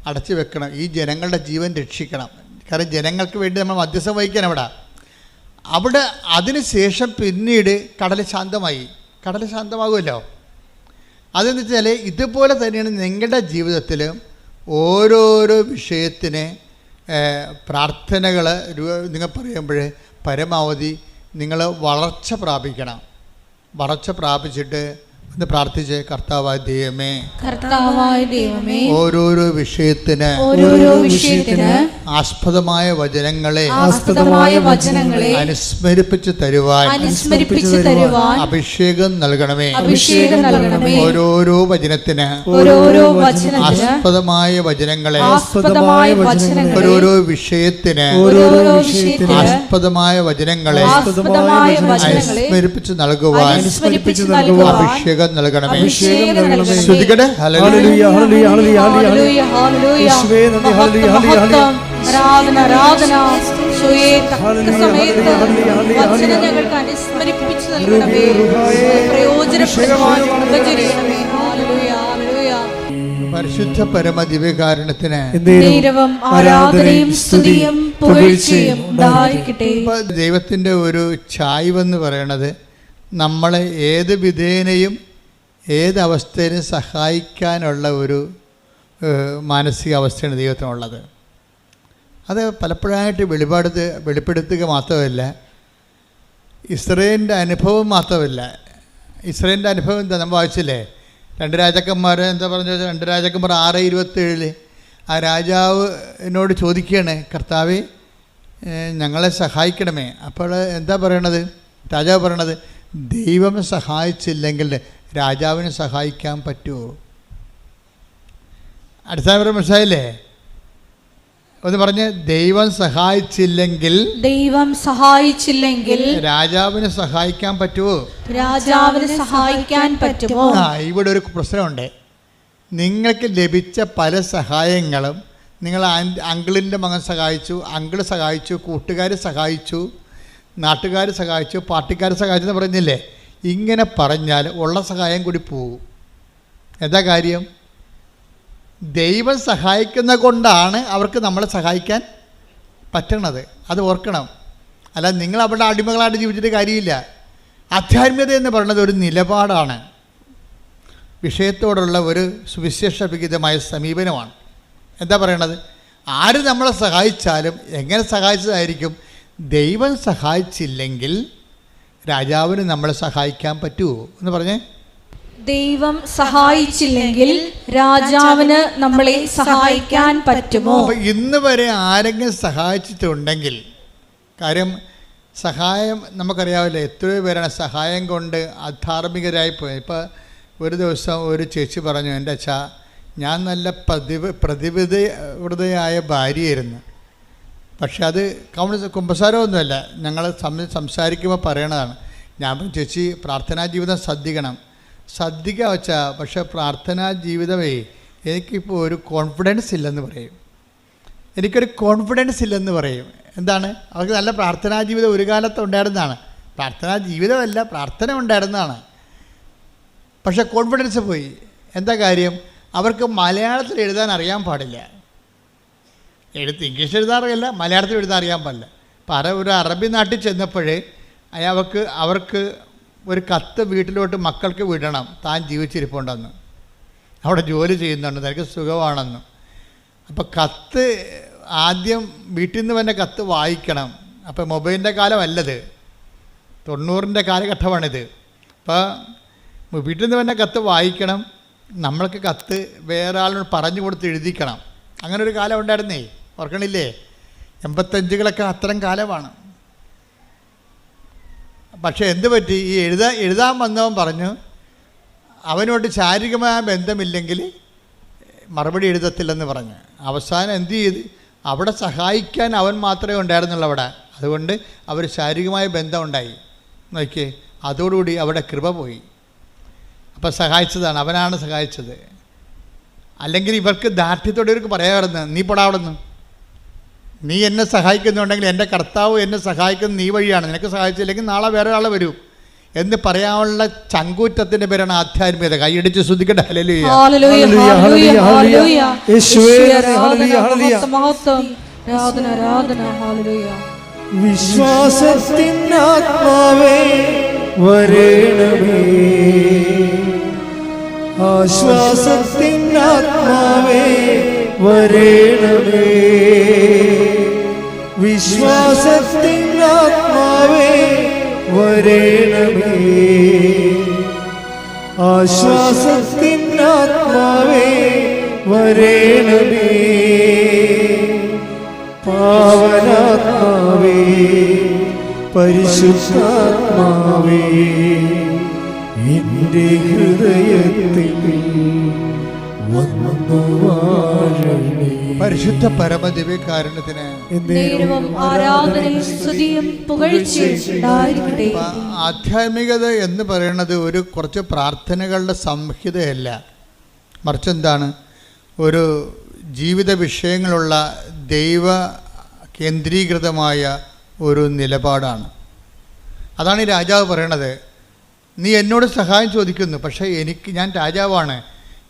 അടച്ചു വെക്കണം. ഈ ജനങ്ങളുടെ ജീവൻ രക്ഷിക്കണം. കാരണം ജനങ്ങൾക്ക് വേണ്ടി നമ്മൾ മധ്യസ്ഥം വഹിക്കാൻ അവിടെ അതിന് ശേഷം പിന്നീട് കടൽ ശാന്തമാകുമല്ലോ. അതെന്ന് വെച്ചാൽ ഇതുപോലെ തന്നെയാണ് നിങ്ങളുടെ ജീവിതത്തിലും ഓരോരോ വിഷയത്തിന് പ്രാർത്ഥനകൾ നിങ്ങൾ പറയുമ്പോൾ പരമാവധി നിങ്ങൾ വളർച്ച പ്രാപിച്ചിട്ട് ഒന്ന് പ്രാർത്ഥിച്ച്, കർത്താവായ ദൈവമേ ഓരോരോ വിഷയത്തിന് ആസ്പദമായ വചനങ്ങളെ അനുസ്മരിപ്പിച്ച് തരുവാൻ അഭിഷേകം നൽകണമേ. ഓരോരോ വചനത്തിന് ആസ്പദമായ വചനങ്ങളെ ഓരോരോ വിഷയത്തിന് ആസ്പദമായ വചനങ്ങളെ അനുസ്മരിപ്പിച്ച് നൽകുവാൻ അഭിഷേകം നൽകണമേ. ശ്രുതികടെ ഹല്ലേലൂയ ഹല്ലേലൂയ ഹല്ലേലൂയ ഹല്ലേലൂയ ഹല്ലേലൂയ യേശുവേ നന്ദി ഹല്ലേലൂയ ഹല്ലേലൂയ ആരാധന സമയത്ത് വചനം ഞങ്ങൾക്ക് അനുസ്മരിപ്പിച്ച് നൽകണമേ, പ്രയോജനപ്പെടുവാൻ ഉപകരിക്കണമേ. Hallelujah hallelujah. പരിശുദ്ധ പരമ ദിവ്യകാരുണ്യത്തിന് ആരാധനയും സ്തുതിയും പുകഴ്ചയും ഉണ്ടായിരിക്കട്ടെ. ദൈവത്തിൻ്റെ ഒരു ചായ്വെന്ന് പറയണത് നമ്മളെ ഏത് വിധേനയും ഏതവസ്ഥയിലും സഹായിക്കാനുള്ള ഒരു മാനസികാവസ്ഥയാണ് ദൈവത്തിനുള്ളത്. അത് പലപ്പോഴായിട്ട് വെളിപ്പെടുത്തുക മാത്രമല്ല, ഇസ്രായേലിൻ്റെ അനുഭവം മാത്രമല്ല. ഇസ്രായേലിൻ്റെ അനുഭവം എന്താ നമ്മൾ വായിച്ചില്ലേ, 2 രാജാക്കന്മാർ എന്താ പറഞ്ഞത്, 2 രാജാക്കന്മാർ 6:27 ആ രാജാവിനോട് ചോദിക്കുകയാണ്, കർത്താവേ ഞങ്ങളെ സഹായിക്കണമേ. അപ്പോൾ എന്താ പറയണത്, രാജാവ് പറയണത് ദൈവം സഹായിച്ചില്ലെങ്കിൽ രാജാവിനെ സഹായിക്കാൻ പറ്റുമോ? അടിസ്ഥാനപരം മനസ്സിലായില്ലേ? ഒന്ന് പറഞ്ഞ്, ദൈവം സഹായിച്ചില്ലെങ്കിൽ രാജാവിനെ സഹായിക്കാൻ പറ്റുമോ? രാജാവിന് സഹായിക്കാൻ പറ്റുമോ? ഇവിടെ ഒരു പ്രശ്നമുണ്ട്. നിങ്ങൾക്ക് ലഭിച്ച പല സഹായങ്ങളും നിങ്ങൾ അങ്കിളിൻ്റെ മകൻ സഹായിച്ചു, അങ്കിള് സഹായിച്ചു, കൂട്ടുകാർ സഹായിച്ചു, നാട്ടുകാർ സഹായിച്ചു, പാർട്ടിക്കാർ സഹായിച്ചു എന്ന് പറഞ്ഞില്ലേ? ഇങ്ങനെ പറഞ്ഞാൽ ഉള്ള സഹായം കൂടി പോകും. എന്താ കാര്യം? ദൈവം സഹായിക്കുന്ന കൊണ്ടാണ് അവർക്ക് നമ്മളെ സഹായിക്കാൻ പറ്റണത്. അത് ഓർക്കണം. അല്ല നിങ്ങൾ അവിടെ അടിമകളായിട്ട് ജീവിച്ചിട്ട് കാര്യമില്ല. ആധ്യാത്മികത എന്ന് പറയുന്നത് ഒരു നിലപാടാണ്, വിഷയത്തോടുള്ള ഒരു സുവിശേഷവിഹിതമായ സമീപനമാണ്. എന്താ പറയണത്? ആര് നമ്മളെ സഹായിച്ചാലും എങ്ങനെ സഹായിച്ചതായിരിക്കും? ദൈവം സഹായിച്ചില്ലെങ്കിൽ രാജാവിന് നമ്മളെ സഹായിക്കാൻ പറ്റുമോ എന്ന് പറഞ്ഞേ? ദൈവം സഹായിച്ചില്ലെങ്കിൽ രാജാവിന് നമ്മളെ സഹായിക്കാൻ പറ്റുമോ? അപ്പോൾ ഇന്ന് വരെ ആരെങ്കിലും സഹായിച്ചിട്ടുണ്ടെങ്കിൽ, കാര്യം സഹായം നമുക്കറിയാവില്ല, എത്രയോ പേരാണ് സഹായം കൊണ്ട് അധാർമികരായി പോയത്. ഇപ്പോൾ ഒരു ദിവസം ഒരു ചേച്ചി പറഞ്ഞു, എൻ്റെ അച്ഛാ, ഞാൻ നല്ല പ്രതിബദ്ധയായ ഭാര്യയായിരുന്നു, പക്ഷെ അത് കുമ്പസാരമൊന്നുമല്ല, ഞങ്ങൾ സംസാരിക്കുമ്പോൾ പറയണതാണ്. ഞാൻ ചേച്ചി പ്രാർത്ഥനാ ജീവിതം ശ്രദ്ധിക്കുക വെച്ചാൽ, പക്ഷേ പ്രാർത്ഥനാ ജീവിതമേ എനിക്കിപ്പോൾ ഒരു കോൺഫിഡൻസ് ഇല്ലെന്ന് പറയും. എന്താണ്? അവർക്ക് നല്ല പ്രാർത്ഥനാ ജീവിതം ഒരു കാലത്ത് ഉണ്ടായിരുന്നതാണ്. പ്രാർത്ഥനാ ജീവിതമല്ല, പ്രാർത്ഥന ഉണ്ടായിരുന്നതാണ്, പക്ഷേ കോൺഫിഡൻസ് പോയി. എന്താ കാര്യം? അവർക്ക് മലയാളത്തിൽ എഴുതാൻ അറിയാൻ പാടില്ല. ഇംഗ്ലീഷ് എഴുതാറില്ല, മലയാളത്തിൽ എഴുതാൻ അറിയാൻ പാടില്ല. അപ്പോൾ ഒരു അറബി നാട്ടിൽ ചെന്നപ്പോഴേ അവർക്ക് ഒരു കത്ത് വീട്ടിലോട്ട് മക്കൾക്ക് വിടണം, താൻ ജീവിച്ചിരിപ്പുണ്ടെന്ന്, അവിടെ ജോലി ചെയ്യുന്നുണ്ട്, തനിക്ക് സുഖമാണെന്ന്. അപ്പോൾ കത്ത് ആദ്യം വീട്ടിൽ നിന്ന് തന്നെ കത്ത് വായിക്കണം. അപ്പോൾ മൊബൈലിൻ്റെ കാലമല്ലത്, 90-ൻ്റെ കാലഘട്ടമാണിത്. അപ്പോൾ വീട്ടിൽ നിന്ന് തന്നെ കത്ത് വായിക്കണം, നമ്മൾക്ക് കത്ത് വേറെ ആളിനോട് പറഞ്ഞു കൊടുത്ത് എഴുതിക്കണം. അങ്ങനെ ഒരു കാലം ഉണ്ടായിരുന്നേ, ഓർക്കണില്ലേ? 85കളൊക്കെ അത്തരം കാലമാണ്. പക്ഷേ എന്ത് പറ്റി? ഈ എഴുതാൻ വന്നവൻ പറഞ്ഞു അവനോട് ശാരീരികമായ ബന്ധമില്ലെങ്കിൽ മറുപടി എഴുതത്തില്ലെന്ന് പറഞ്ഞു. അവസാനം എന്ത് ചെയ്ത്? അവിടെ സഹായിക്കാൻ അവൻ മാത്രമേ ഉണ്ടായിരുന്നുള്ളൂ അവിടെ. അതുകൊണ്ട് അവർ ശാരീരികമായ ബന്ധം ഉണ്ടായി. നോക്കിയേ, അതോടുകൂടി അവിടെ കൃപ പോയി. അപ്പം സഹായിച്ചതാണ്, അവനാണ് സഹായിച്ചത്. അല്ലെങ്കിൽ ഇവർക്ക് ദാർഢ്യത്തോടെ ഇവർക്ക് പറയാമായിരുന്നു, നീ പൊടാവിടുന്നു, നീ എന്നെ സഹായിക്കുന്നുണ്ടെങ്കിൽ എൻ്റെ കർത്താവ് എന്നെ സഹായിക്കുന്ന നീ വഴിയാണ്, നിനക്ക് സഹായിച്ചില്ലെങ്കിൽ നാളെ വേറെ ആൾ വരൂ എന്ന് പറയാനുള്ള ചങ്കൂറ്റത്തിൻ്റെ പേരാണ് ആധ്യാത്മികത. കൈയടിച്ച് ശ്രദ്ധിക്കട്ടെ. ഹല്ലേലൂയ. വിശ്വാസത്തിനാത്മാവേ വരേണമേ, ആശ്വാസത്തിനാത്മാവേ വരേണമേ, വിശ്വാസത്തിനാത്മാവേ വരേണമേ, ആശ്വാസത്തിനാത്മാവേ വരേണമേ, പാവനാത്മാവേ പരിശുദ്ധാത്മാവേ എൻ്റെ ഹൃദയത്തിൽ വന്നു വാഴണേ. പരിശുദ്ധ പരമദിവ്യകാരുണ്യത്തിന് ആരാധനയും സ്തുതിയും പുകഴ്ചയും ഉണ്ടായിരിക്കട്ടെ. ആധ്യാത്മികത എന്ന് പറയുന്നത് ഒരു കുറച്ച് പ്രാർത്ഥനകളുടെ സംഹിതയല്ല, മറിച്ച് എന്താണ്? ഒരു ജീവിത വിഷയങ്ങളുള്ള ദൈവ കേന്ദ്രീകൃതമായ ഒരു നിലപാടാണ്. അതാണ് ഈ രാജാവ് പറയണത്. നീ എന്നോട് സഹായം ചോദിക്കുന്നു, പക്ഷേ ഞാൻ രാജാവാണ്,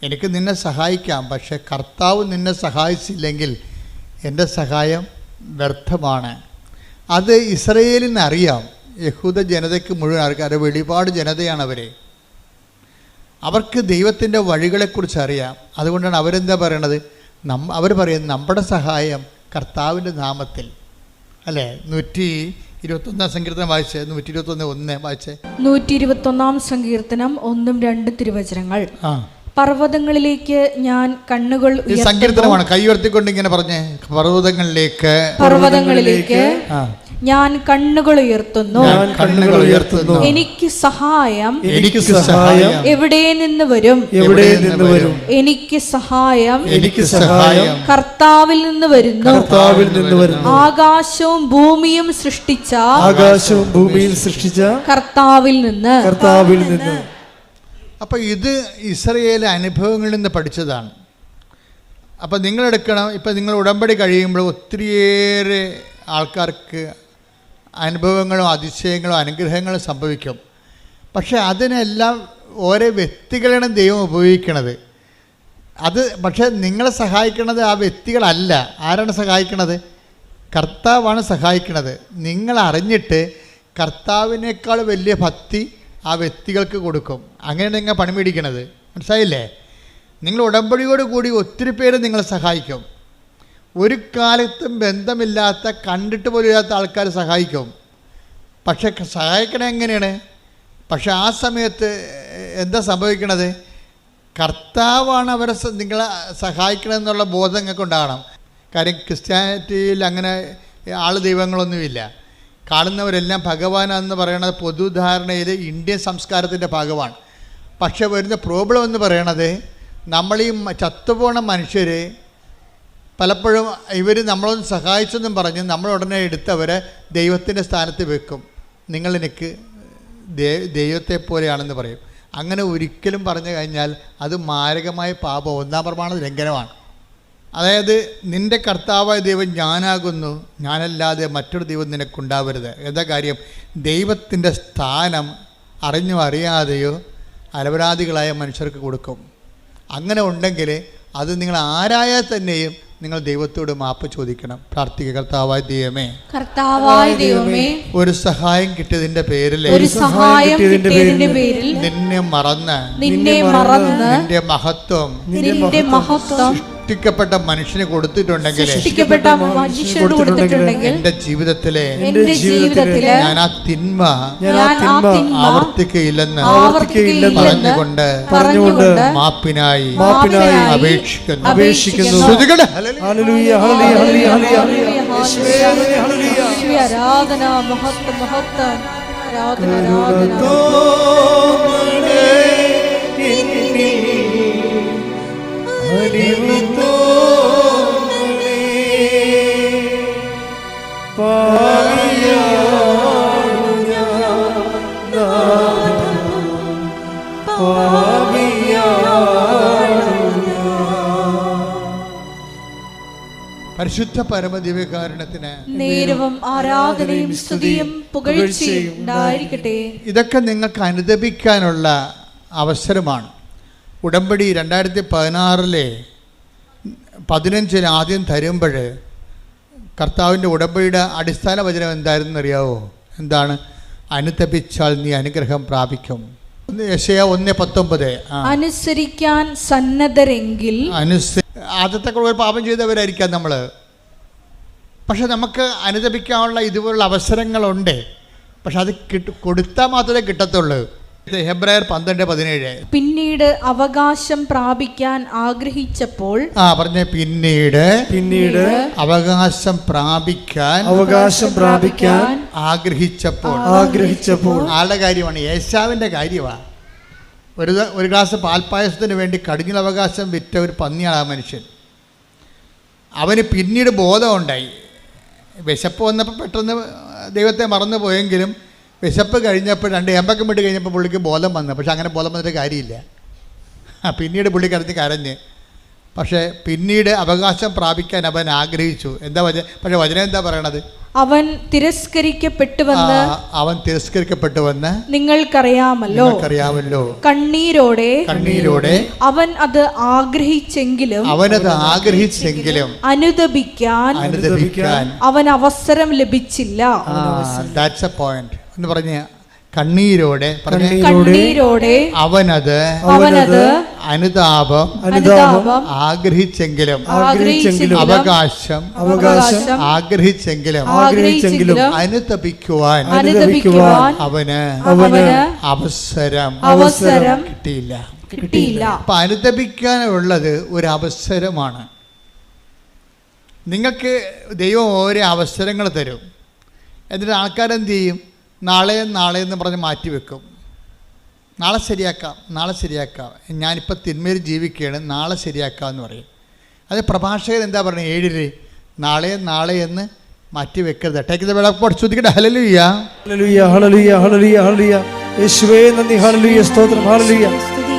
എനിക്ക് നിന്നെ സഹായിക്കാം, പക്ഷേ കർത്താവ് നിന്നെ സഹായിച്ചില്ലെങ്കിൽ എൻ്റെ സഹായം വ്യർത്ഥമാണ്. അത് ഇസ്രയേലിന് അറിയാം, യഹൂദ ജനതയ്ക്ക് മുഴുവൻ ആൾക്കാർ, വെളിപാട് ജനതയാണ് അവർക്ക് ദൈവത്തിൻ്റെ വഴികളെക്കുറിച്ച് അറിയാം. അതുകൊണ്ടാണ് അവരെന്താ പറയണത്? അവർ പറയുന്നത് നമ്മുടെ സഹായം കർത്താവിൻ്റെ നാമത്തിൽ, അല്ലേ? 121 സങ്കീർത്തനം വായിച്ചേ, 121:1 വായിച്ചേ. 121 സങ്കീർത്തനം 1-2 തിരുവചനങ്ങൾ. പർവ്വതങ്ങളിലേക്ക് ഞാൻ കണ്ണുകൾ സങ്കീർത്തനമാണ്, കൈ ഉയർത്തിക്കൊണ്ട് ഇങ്ങനെ പറഞ്ഞേ, പർവ്വതങ്ങളിലേക്ക് ഞാൻ കണ്ണുകൾ ഉയർത്തുന്നു. ഞാൻ കണ്ണുകൾ ഉയർത്തുന്നു. എനിക്ക് സഹായം എനിക്ക് സഹായം എവിടെ നിന്ന് വരും? എവിടെ നിന്ന് വരും? എനിക്ക് സഹായം എനിക്ക് സഹായം കർത്താവിൽ നിന്ന് വരുന്നു. കർത്താവിൽ നിന്ന് വരുന്നു. ആകാശവും ഭൂമിയും സൃഷ്ടിച്ച ആകാശവും ഭൂമിയിൽ സൃഷ്ടിച്ച കർത്താവിൽ നിന്ന്. കർത്താവിൽ നിന്ന്. അപ്പോൾ ഇത് ഇസ്രായേൽ അനുഭവങ്ങളിൽ നിന്ന് പഠിച്ചതാണ്. അപ്പോൾ നിങ്ങളെടുക്കണം, ഇപ്പം നിങ്ങൾ ഉടമ്പടി കഴിയുമ്പോൾ ഒത്തിരിയേറെ ആൾക്കാർക്ക് അനുഭവങ്ങളും അതിശയങ്ങളും അനുഗ്രഹങ്ങളും സംഭവിക്കും. പക്ഷേ അതിനെല്ലാം ഓരോ വ്യക്തികളാണ് ദൈവം ഉപയോഗിക്കണത്. പക്ഷേ നിങ്ങളെ സഹായിക്കണത് ആ വ്യക്തികളല്ല. ആരാണ് സഹായിക്കണത്? കർത്താവാണ് സഹായിക്കണത്. നിങ്ങൾ അറിഞ്ഞിട്ട് കർത്താവിനേക്കാൾ വലിയ ഭക്തി ആ വ്യക്തികൾക്ക് കൊടുക്കും. അങ്ങനെയാണ് നിങ്ങൾ പണി മേടിക്കണത്. മനസ്സിലായില്ലേ? നിങ്ങൾ ഉടമ്പടിയോട് കൂടി ഒത്തിരി പേര് നിങ്ങളെ സഹായിക്കും. ഒരു കാലത്തും ബന്ധമില്ലാത്ത, കണ്ടിട്ട് പോലും ഇല്ലാത്ത ആൾക്കാർ സഹായിക്കും. പക്ഷെ സഹായിക്കണത് എങ്ങനെയാണ്? പക്ഷെ ആ സമയത്ത് എന്താ സംഭവിക്കണത്? കർത്താവാണ് അവരെ നിങ്ങളെ സഹായിക്കണമെന്നുള്ള ബോധം നിങ്ങൾക്ക് ഉണ്ടാകണം. കാര്യം ക്രിസ്ത്യാനിറ്റിയിൽ അങ്ങനെ ദൈവങ്ങളൊന്നുമില്ല. കാണുന്നവരെല്ലാം ഭഗവാനെന്ന് പറയുന്നത് പൊതുധാരണയിൽ ഇന്ത്യൻ സംസ്കാരത്തിൻ്റെ ഭാഗമാണ്. പക്ഷെ വരുന്ന പ്രോബ്ലം എന്ന് പറയണത്, നമ്മൾ ഈ ചത്തുപോണ മനുഷ്യർ പലപ്പോഴും ഇവർ നമ്മളൊന്ന് സഹായിച്ചെന്നും പറഞ്ഞ് നമ്മൾ ഉടനെ എടുത്തവരെ ദൈവത്തിൻ്റെ സ്ഥാനത്ത് വെക്കും. നിങ്ങളെനിക്ക് ദൈവത്തെ പോലെയാണെന്ന് പറയും. അങ്ങനെ ഒരിക്കലും പറഞ്ഞു കഴിഞ്ഞാൽ അത് മാരകമായ പാപം, 1-ാം പ്രമാണ ലംഘനമാണ്. അതായത് നിൻ്റെ കർത്താവായ ദൈവം ഞാനാകുന്നു, ഞാനല്ലാതെ മറ്റൊരു ദൈവം നിനക്കുണ്ടാവരുത്. എന്താ കാര്യം? ദൈവത്തിൻ്റെ സ്ഥാനം അറിഞ്ഞോ അറിയാതെയോ അലപരാധികളായ മനുഷ്യർക്ക് കൊടുക്കും. അങ്ങനെ ഉണ്ടെങ്കിൽ അത് നിങ്ങൾ ആരായാൽ തന്നെയും നിങ്ങൾ ദൈവത്തോട് മാപ്പ് ചോദിക്കണം. പ്രാർത്ഥിക്കുക. കർത്താവായ ദൈവമേ, കർത്താവായ ദൈവമേ, ഒരു സഹായം കിട്ടിയതിന്റെ പേരിൽ നിന്നെ മറന്ന് നിന്റെ മഹത്വം സൃഷ്ടിക്കപ്പെട്ട മനുഷ്യന് കൊടുത്തിട്ടുണ്ടെങ്കിൽ എന്റെ ജീവിതത്തിലെ ഞാൻ ആ തിന്മ ആവർത്തിക്കയില്ലെന്ന് പറഞ്ഞുകൊണ്ട് മാപ്പിനായി അപേക്ഷിക്കുന്നു. ആരാധന, മഹത്വം, മഹത്വം, ആരാധന, ആരാധന. പരിശുദ്ധ പരമദിവ്യകാരുണ്യത്തിന് നേരവും ആരാധനയും സ്തുതിയും പുകഴ്ചയും ഉണ്ടായിരിക്കട്ടെ. ഇതൊക്കെ നിങ്ങൾക്ക് അനുദപിക്കാനുള്ള അവസരമാണ്. ഉടമ്പടി 2016 15 ആദ്യം തരുമ്പോൾ കർത്താവിൻ്റെ ഉടമ്പടിയുടെ അടിസ്ഥാന വചനം എന്തായിരുന്നു അറിയാവോ? എന്താണ്? അനുതപിച്ചാൽ നീ അനുഗ്രഹം പ്രാപിക്കും. യെശയ്യാ 1:19. അനുസരിക്കാൻ സന്നദ്ധരെങ്കിൽ ആദ്യത്തെ ഒരു പാപം ചെയ്തവരായിരിക്കാം നമ്മൾ. പക്ഷെ നമുക്ക് അനുതപിക്കാനുള്ള ഇതുപോലുള്ള അവസരങ്ങളുണ്ട്. പക്ഷെ അത് കൊടുത്താൽ മാത്രമേ കിട്ടത്തുള്ളൂ. ഹെബ്രായർ 12:17. പിന്നീട് അവകാശം പ്രാപിക്കാൻ ആഗ്രഹിച്ചപ്പോൾ പിന്നീട് അവകാശം പ്രാപിക്കാൻ ആഗ്രഹിച്ചപ്പോൾ ആളുടെ കാര്യമാണ്, ഏശാവിൻ്റെ കാര്യമാണ്. ഒരു ഗ്ലാസ് പാൽപ്പായസത്തിന് വേണ്ടി കടിഞ്ഞൽ അവകാശം വിറ്റ ഒരു പന്നിയാണ് ആ മനുഷ്യൻ. അവന് പിന്നീട് ബോധമുണ്ടായി. വിശപ്പ് വന്നപ്പോൾ പെട്ടെന്ന് ദൈവത്തെ മറന്നു പോയെങ്കിലും വിശപ്പ് കഴിഞ്ഞപ്പോൾ 2 ഏമ്പക്കം വിട്ട് കഴിഞ്ഞപ്പോൾ പുള്ളിക്ക് ബോധം വന്നു. പക്ഷെ അങ്ങനെ ബോധം വന്നിട്ട് കാര്യമില്ല. പിന്നീട് പുള്ളി കരഞ്ഞ് പക്ഷേ പിന്നീട് അവകാശം പ്രാപിക്കാൻ അവൻ ആഗ്രഹിച്ചു. എന്താ പക്ഷേ വചനം എന്താ പറയണത്? അവൻ തിരസ്കരിക്കപ്പെട്ടുവെന്ന് നിങ്ങൾക്കറിയാമല്ലോ. കണ്ണീരോടെ അവൻ അത് ആഗ്രഹിച്ചെങ്കിലും അനുദപിക്കാൻ അവൻ അവസരം ലഭിച്ചില്ല. That's a point എന്ന് പറഞ്ഞ കണ്ണീരോടെ അവനത് അനുതാപം ആഗ്രഹിച്ചെങ്കിലും അവകാശം ആഗ്രഹിച്ചെങ്കിലും അനുതപിക്കുവാൻ അവന് അവസരം കിട്ടിയില്ല. അപ്പൊ അനുതപിക്കാനുള്ളത് ഒരു അവസരമാണ്. നിങ്ങൾക്ക് ദൈവം ഓരോ അവസരങ്ങൾ തരും. എന്നിട്ട് ആൾക്കാരെന്ത് ചെയ്യും? നാളെ എന്ന് പറഞ്ഞ് മാറ്റി വെക്കും. നാളെ ശരിയാക്കാം, ഞാനിപ്പോൾ തിന്മയിൽ ജീവിക്കുകയാണ്, നാളെ ശരിയാക്കാം എന്ന് പറയും. അത് പ്രഭാഷകൻ എന്താ പറയുന്നത്? 7 നാളെ എന്ന് മാറ്റി വെക്കരുത്. ടേക്ക് ദ വിളക്ക് ശ്രദ്ധിക്കട്ടെ. ഹല്ലേലൂയ, ഹല്ലേലൂയ, ഹല്ലേലൂയ, ഹല്ലേലൂയ, ഹല്ലേലൂയ. യേശുവേ നന്ദി, ഹല്ലേലൂയ, സ്തോത്രം, ഹല്ലേലൂയ.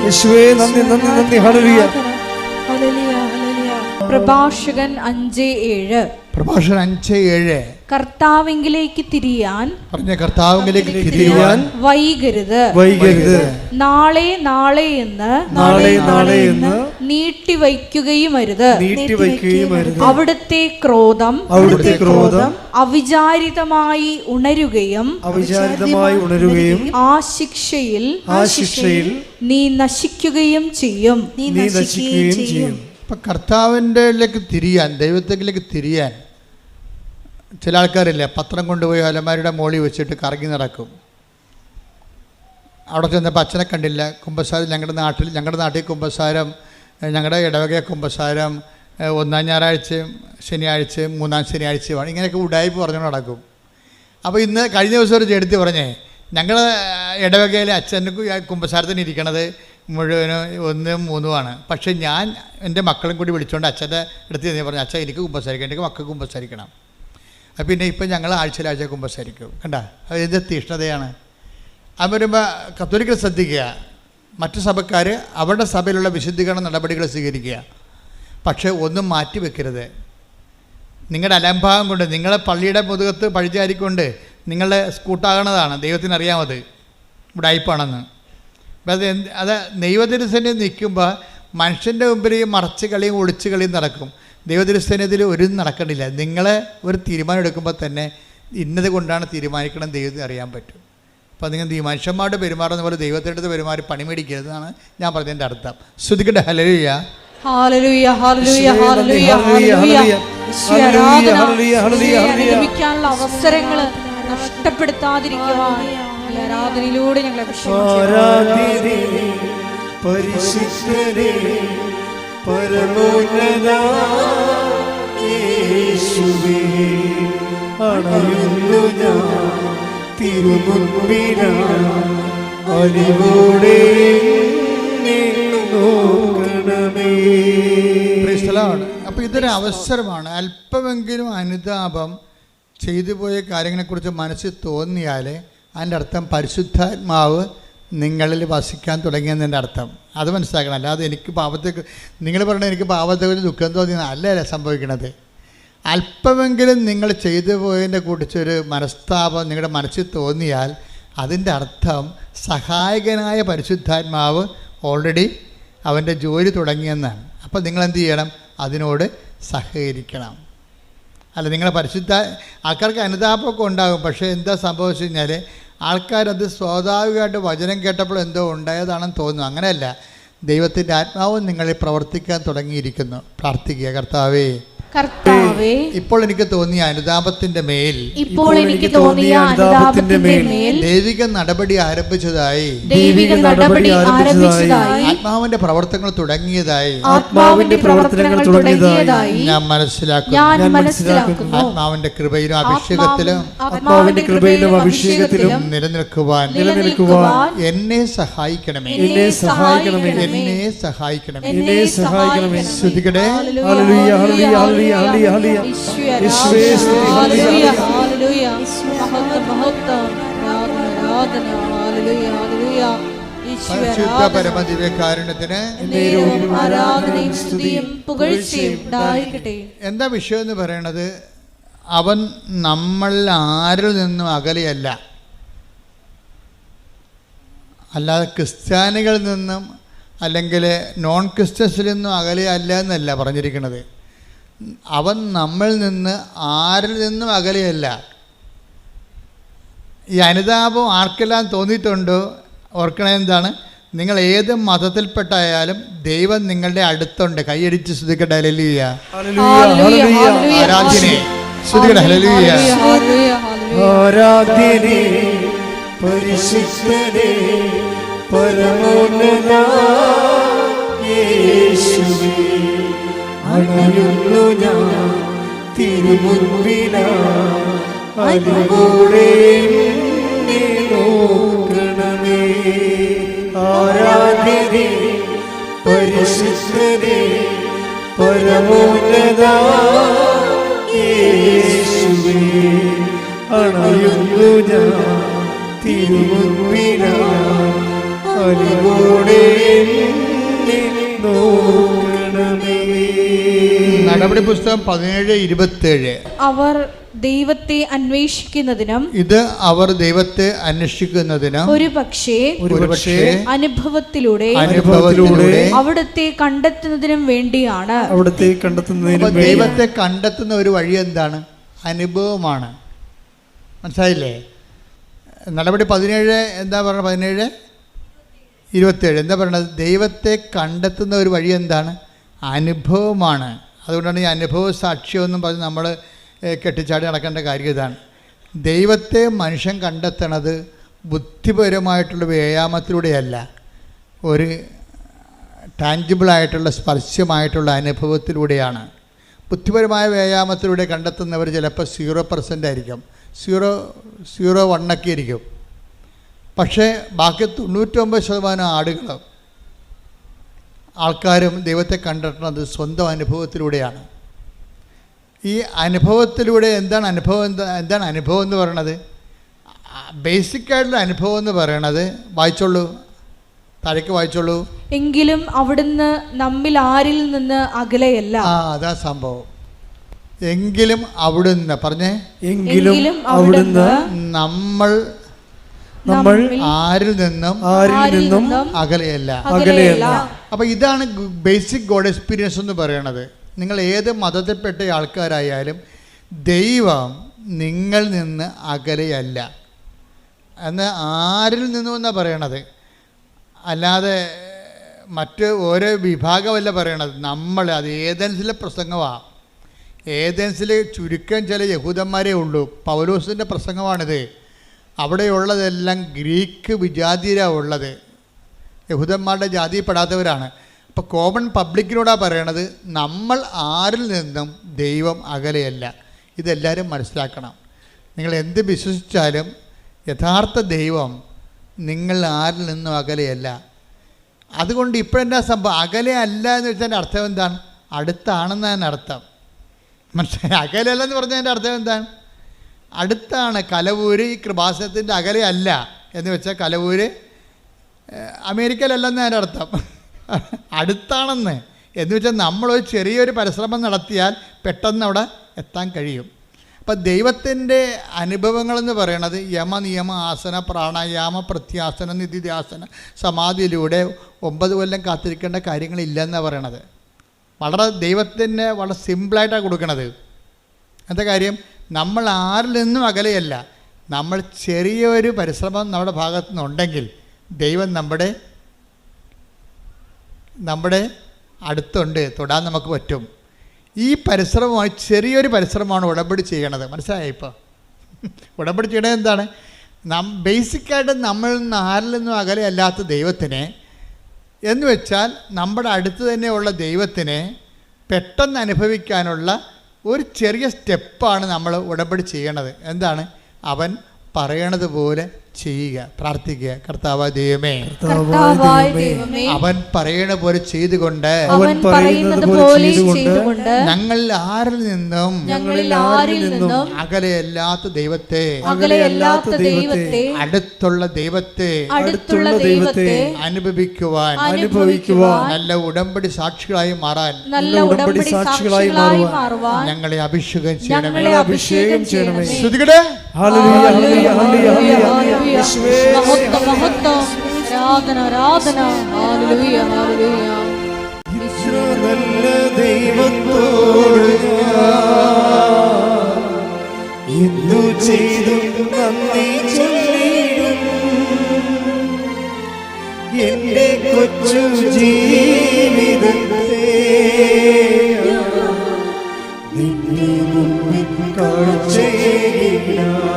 യേശുവേ നന്ദി, ഹല്ലേലൂയ. പ്രഭാഷകൻ 5:7. പ്രഭാഷകൻ 5:7. കർത്താവിങ്കിലേക്ക് തിരിയാൻ വൈകരുത്. നാളെ എന്ന് നീട്ടിവയ്ക്കുകയും അരുത്. അവിടുത്തെ ക്രോധം അവിചാരിതമായി ഉണരുകയും ആ ശിക്ഷയിൽ നീ നശിക്കുകയും ചെയ്യും. ഇപ്പം കർത്താവിൻ്റെലേക്ക് തിരിയാൻ, ദൈവത്തിലേക്ക് തിരിയാൻ ചില ആൾക്കാരില്ലേ, പത്രം കൊണ്ടുപോയി അലമാരിയുടെ മോളിൽ വെച്ചിട്ട് കറങ്ങി നടക്കും. അവിടെ ചെന്നപ്പോൾ അച്ഛനെ കണ്ടില്ല. കുമ്പസാരം ഞങ്ങളുടെ നാട്ടിൽ കുമ്പസാരം, ഞങ്ങളുടെ ഇടവക കുമ്പസാരം 1-ാം ഞായറാഴ്ചയും ശനിയാഴ്ചയും 3-ാം ശനിയാഴ്ചയുമാണ്. ഇങ്ങനെയൊക്കെ ഉടായ്പ പറഞ്ഞു നടക്കും. അപ്പോൾ ഇന്ന് കഴിഞ്ഞ ദിവസം ഒരു ചേട്ടത്തി പറഞ്ഞേ, ഞങ്ങളുടെ ഇടവകയിലെ അച്ഛനും കുമ്പസാരത്തിന് ഇരിക്കണത് മുഴുവനും 1-3 പക്ഷേ ഞാൻ എൻ്റെ മക്കളും കൂടി വിളിച്ചുകൊണ്ട് അച്ഛൻ്റെ അടുത്ത് ചെന്ന് പറഞ്ഞു, അച്ഛൻ എനിക്ക് കുമ്പസാരിക്കണം, എനിക്ക് മക്കൾക്ക് കുമ്പസാരിക്കണം. പിന്നെ ഇപ്പം ഞങ്ങൾ ആഴ്ച കുമ്പസാരിക്കും. കണ്ട, അത് എന്ത് തീഷ്ണതയാണ്. അത് വരുമ്പോൾ കത്തോലിക്കൽ ശ്രദ്ധിക്കുക, മറ്റു സഭക്കാർ അവരുടെ സഭയിലുള്ള വിശുദ്ധീകരണ നടപടികൾ സ്വീകരിക്കുക, പക്ഷേ ഒന്നും മാറ്റി വെക്കരുത്. നിങ്ങളുടെ അലംഭാവം കൊണ്ട്, നിങ്ങളെ പള്ളിയുടെ മുതുകത്ത് പഴിചാരിക്കൊണ്ട് നിങ്ങളുടെ സ്കൂട്ടാകണതാണ്. ദൈവത്തിനറിയാമത് ഉടായിപ്പാണെന്ന്. അത് ദൈവത്തിരുസന്നിധിയിൽ നിൽക്കുമ്പോൾ മനുഷ്യൻ്റെ മുമ്പിൽ ഈ മറച്ച് കളിയും ഒളിച്ച് കളിയും നടക്കും. ദൈവത്തിരുസന്നിധിയിൽ ഒരു നടക്കണില്ല. നിങ്ങളെ ഒരു തീരുമാനം എടുക്കുമ്പോൾ തന്നെ ഇന്നത് കൊണ്ടാണ് തീരുമാനിക്കണം ദൈവത്തിന് അറിയാൻ പറ്റും. അപ്പോൾ നിങ്ങൾ മനുഷ്യന്മാരുടെ പെരുമാറുന്ന പോലെ ദൈവത്തിൻ്റെ അടുത്ത് പെരുമാറി പണി മേടിക്കരുതെന്നാണ് ഞാൻ പറഞ്ഞതിൻ്റെ അർത്ഥം. ശ്രുതിക്കട്ടെ. ഹല്ലേലൂയ, ഹല്ലേലൂയ, ഹല്ലേലൂയ, ഹല്ലേലൂയ, ഹല്ലേലൂയ. അവസരങ്ങൾ നഷ്ടപ്പെടുത്താതിരിക്കുവാൻ ആരാധനയിലൂടെ ഞങ്ങളെ പരിശുദ്ധനേ പരമോന്നത യേശുവേ, അണയുന്നു ഞാൻ തിരുമുൻപിനായി, അലിവോടെ നോക്കണമേ. അപ്പോൾ ഇതൊരു അവസരമാണ്. അല്പമെങ്കിലും അനുതാപം ചെയ്തു പോയ കാര്യങ്ങളെക്കുറിച്ച് മനസ്സിൽ തോന്നിയാൽ അതിൻ്റെ അർത്ഥം പരിശുദ്ധാത്മാവ് നിങ്ങളിൽ വസിക്കാൻ തുടങ്ങിയെന്നതിൻ്റെ അർത്ഥം. അത് മനസ്സിലാക്കണം. അല്ലാതെ എനിക്ക് പാപത്തെ, നിങ്ങൾ പറഞ്ഞാൽ എനിക്ക് പാപത്തെക്കുറിച്ച് ദുഃഖം തോന്നിയെന്ന് അല്ല സംഭവിക്കണത്. അല്പമെങ്കിലും നിങ്ങൾ ചെയ്തു പോയതിനെ കുറിച്ചൊരു മനസ്താപം നിങ്ങളുടെ മനസ്സിൽ തോന്നിയാൽ അതിൻ്റെ അർത്ഥം സഹായകനായ പരിശുദ്ധാത്മാവ് ഓൾറെഡി അവൻ്റെ ജോലി തുടങ്ങിയെന്നാണ്. അപ്പോൾ നിങ്ങളെന്ത് ചെയ്യണം? അതിനോട് സഹകരിക്കണം. അല്ല, നിങ്ങളെ ആൾക്കാർക്ക് അനുതാപമൊക്കെ ഉണ്ടാകും. പക്ഷേ എന്താ സംഭവിച്ചു കഴിഞ്ഞാൽ ആൾക്കാരത് സ്വാഭാവികമായിട്ട് വചനം കേട്ടപ്പോൾ എന്തോ ഉണ്ടായതാണെന്ന് തോന്നുന്നു. അങ്ങനെയല്ല, ദൈവത്തിൻ്റെ ആത്മാവും നിങ്ങളിൽ പ്രവർത്തിക്കാൻ തുടങ്ങിയിരിക്കുന്നു. പ്രാർത്ഥിക്കുക. കർത്താവേ, ഇപ്പോൾ എനിക്ക് തോന്നിയ അനുതാപത്തിന്റെ മേൽ ദൈവിക നടപടി ആരംഭിച്ചതായി, ആത്മാവിന്റെ പ്രവർത്തനങ്ങൾ തുടങ്ങിയതായി ഞാൻ മനസ്സിലാക്കുന്നു. ആത്മാവിന്റെ കൃപയിലും അഭിഷേകത്തിലും നിലനിൽക്കുവാൻ എന്നെ സഹായിക്കണമേ. ശ്രുതിക്കട്ടെ. പരിശുദ്ധ പരമദിവ്യകാരുണ്യത്തിന് എന്താ വിഷയം എന്ന് പറയണത്? അവൻ നമ്മൾ ആരിൽ നിന്നും അകലെയല്ല. അല്ലാതെ ക്രിസ്ത്യാനികളിൽ നിന്നും അല്ലെങ്കിൽ നോൺ ക്രിസ്ത്യൻസിൽ നിന്നും അകലെയല്ല എന്നല്ല പറഞ്ഞിരിക്കുന്നത്. അവൻ നമ്മളിൽ നിന്ന് ആരിൽ നിന്നും അകലെയല്ല. ഈ അനുതാപം ആർക്കെല്ലാം തോന്നിയിട്ടുണ്ടോ ഓർക്കണേ എന്താണ്? നിങ്ങൾ ഏത് മതത്തിൽപ്പെട്ടായാലും ദൈവം നിങ്ങളുടെ അടുത്തുണ്ട്. കൈയടിച്ച് ശ്രുതിക്കട്ടെ. ഹല്ലേലൂയ, ആരാധ്യനേ ശ്രുതിക്കട്ടെ. ഹല്ലേലൂയ, ആരാധ്യനേ പരിശുദ്ധനേ പരമോന്നത യേശുവേ, അണയുന്നു ഞാൻ തിരുമുൻപിനായി, അലിവോടെ എന്നെ നോക്കണമേ. ആരാധ്യനേ പരിശുദ്ധനേ പരമോന്നത യേശുവേ, അണയുന്നു ഞാൻ തിരുമുൻപിലായി. അലിവോടെ എന്നെ നോക്കണമേ. നടപടി പുസ്തകം 17:27. അവർ ദൈവത്തെ അന്വേഷിക്കുന്നതിനും ഇത് അവർ ദൈവത്തെ അന്വേഷിക്കുന്നതിനും ഒരുപക്ഷേ അനുഭവത്തിലൂടെ അവിടുത്തെ കണ്ടെത്തുന്നതിനും വേണ്ടിയാണ്. അവിടുത്തെ കണ്ടെത്തുന്നതിനും ദൈവത്തെ കണ്ടെത്തുന്ന ഒരു വഴി എന്താണ്? അനുഭവമാണ്. മനസ്സിലായില്ലേ? നടപടി 17 എന്താ പറയുന്നത്? 17:27 എന്താ പറയുന്നത്? ദൈവത്തെ കണ്ടെത്തുന്ന ഒരു വഴി എന്താണ്? അനുഭവമാണ്. അതുകൊണ്ടാണ് ഈ അനുഭവ സാക്ഷ്യമെന്നും പറഞ്ഞ് നമ്മൾ കെട്ടിച്ചാടി നടക്കേണ്ട കാര്യം ഇതാണ്. ദൈവത്തെ മനുഷ്യൻ കണ്ടെത്തണത് ബുദ്ധിപരമായിട്ടുള്ള വ്യായാമത്തിലൂടെയല്ല, ഒരു ടാഞ്ചിബിളായിട്ടുള്ള സ്പർശ്യമായിട്ടുള്ള അനുഭവത്തിലൂടെയാണ്. ബുദ്ധിപരമായ വ്യായാമത്തിലൂടെ കണ്ടെത്തുന്നവർ ചിലപ്പോൾ 0% ആയിരിക്കും, 0.1 ഇരിക്കും. പക്ഷേ ബാക്കി 99% ആൾക്കാരും ദൈവത്തെ കണ്ടെത്തുന്നത് സ്വന്തം അനുഭവത്തിലൂടെയാണ്. ഈ അനുഭവത്തിലൂടെ എന്താണ് അനുഭവം എന്ന് പറയണത്? ബേസിക്കായിട്ടുള്ള അനുഭവം എന്ന് പറയണത്, വായിച്ചോളൂ, താഴേക്ക് വായിച്ചോളൂ. എങ്കിലും അവിടുന്ന് നമ്മിൽ ആരിൽ നിന്ന് അകലെയല്ല. അതാ സംഭവം. എങ്കിലും അവിടുന്ന് പറഞ്ഞേ, എങ്കിലും അവിടുന്ന് നമ്മൾ ആരിൽ നിന്നും അകലെയല്ല. അപ്പൊ ഇതാണ് ബേസിക് ഗോഡ് എക്സ്പീരിയൻസ് എന്ന് പറയണത്. നിങ്ങൾ ഏത് മതത്തിൽപ്പെട്ട ആൾക്കാരായാലും ദൈവം നിങ്ങൾ നിന്ന് അകലെയല്ല എന്ന് ആരിൽ നിന്നും എന്നാണ് പറയണത്. അല്ലാതെ മറ്റ് ഓരോ വിഭാഗമല്ല പറയണത്. നമ്മൾ അത് ഏതൻസിലെ പ്രസംഗമാണ്. ഏതൻസിൽ ചുരുക്കം ചില യഹൂദന്മാരേ ഉള്ളൂ. പൗലോസിൻ്റെ പ്രസംഗമാണിത്. അവിടെയുള്ളതെല്ലാം ഗ്രീക്ക് വിജാതിയരാണ് ഉള്ളത്, യഹൂദന്മാരുടെ ജാതിയിൽപ്പെടാത്തവരാണ്. അപ്പോൾ കോമൺ പബ്ലിക്കിനോടാണ് പറയണത്, നമ്മൾ ആരിൽ നിന്നും ദൈവം അകലെയല്ല. ഇതെല്ലാവരും മനസ്സിലാക്കണം. നിങ്ങൾ എന്ത് വിശ്വസിച്ചാലും യഥാർത്ഥ ദൈവം നിങ്ങൾ ആരിൽ നിന്നും അകലെയല്ല. അതുകൊണ്ട് ഇപ്പോഴെന്താ സംഭവം? അകലെ അല്ല എന്ന് വെച്ചാൽ അർത്ഥം എന്താണ്? അടുത്താണെന്നതിന് അർത്ഥം. മനസ്സിലായി? അകലെയല്ല എന്ന് പറഞ്ഞതിൻ്റെ അർത്ഥം എന്താണ്? അടുത്താണ്. കലവൂര് ഈ കൃപാസനത്തിൻ്റെ അകലെ അല്ല എന്ന് വെച്ചാൽ കലവൂര് അമേരിക്കയിലല്ലെന്ന് അതിൻ്റെ അർത്ഥം. അടുത്താണെന്ന് എന്ന് വെച്ചാൽ നമ്മളൊരു ചെറിയൊരു പരിശ്രമം നടത്തിയാൽ പെട്ടെന്ന് അവിടെ എത്താൻ കഴിയും. അപ്പം ദൈവത്തിൻ്റെ അനുഭവങ്ങളെന്ന് പറയണത് യമ നിയമ ആസന പ്രാണായാമ പ്രത്യാസന നിധിധ്യാസന സമാധിയിലൂടെ 9 കൊല്ലം കാത്തിരിക്കേണ്ട കാര്യങ്ങളില്ലെന്നാണ് പറയണത്. വളരെ ദൈവത്തിന് വളരെ സിമ്പിളായിട്ടാണ് കൊടുക്കണത്. എന്താ കാര്യം? നമ്മൾ ആരിൽ നിന്നും അകലെയല്ല. നമ്മൾ ചെറിയൊരു പരിശ്രമം നമ്മുടെ ഭാഗത്തു നിന്നുണ്ടെങ്കിൽ ദൈവം നമ്മുടെ അടുത്തുണ്ട്, തൊടാൻ നമുക്ക് പറ്റും. ഈ പരിശ്രമമാണ്, ചെറിയൊരു പരിശ്രമമാണ് ഉടമ്പടി ചെയ്യണത്. മനസ്സിലായി? ഇപ്പോൾ ഉടമ്പടി ചെയ്യണത് എന്താണ്? ബേസിക്കായിട്ട് നമ്മൾ ആരിൽ നിന്നും അകലെ അല്ലാത്ത ദൈവത്തിനെ എന്ന് വെച്ചാൽ നമ്മുടെ അടുത്ത് തന്നെയുള്ള ദൈവത്തിനെ പെട്ടെന്ന് അനുഭവിക്കാനുള്ള ഒരു ചെറിയ സ്റ്റെപ്പാണ് നമ്മൾ ഉടമ്പടി ചെയ്യണത്. എന്താണ്? അവൻ പറയണത് പോലെ ചെയ്യുക, പ്രാർത്ഥിക്കുക. കർത്താവായ ദൈവമേ, അവൻ പറയണ പോലെ ചെയ്തുകൊണ്ട് ഞങ്ങൾ ആരിൽ നിന്നും അകലെയല്ലാത്ത ദൈവത്തെ അടുത്തുള്ള ദൈവത്തെ അനുഭവിക്കുവാൻ നല്ല ഉടമ്പടി സാക്ഷികളായി മാറാൻ ഞങ്ങളെ അഭിഷേകം ചെയ്യണമേ. ശ്രുതികടേ നല്ല ദൈവത്തോട് എന്തു ചെയ്തും നന്ദി ചൊല്ലിടും. എന്റെ കൊച്ചു ജീവിതത്തെ നിന്റെ മുമ്പിൽ കാഴ്ചയേകിടാം.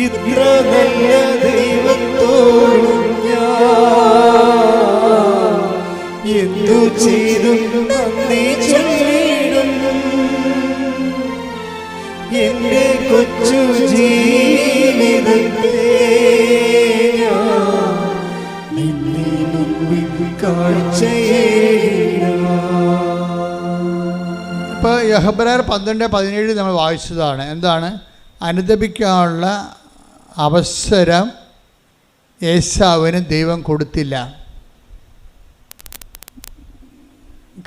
ഇത്ര നല്ല ദൈവത്തോടും ഞാൻ എന്തു ചെയ്തും നന്ദി ചൊല്ലിടും. എന്റെ ഇപ്പോൾ യഹബ്രായർ 12:17 നമ്മൾ വായിച്ചതാണ്. എന്താണ്? അനുദപിക്കാനുള്ള അവസരം ഏശാവിന് ദൈവം കൊടുത്തില്ല.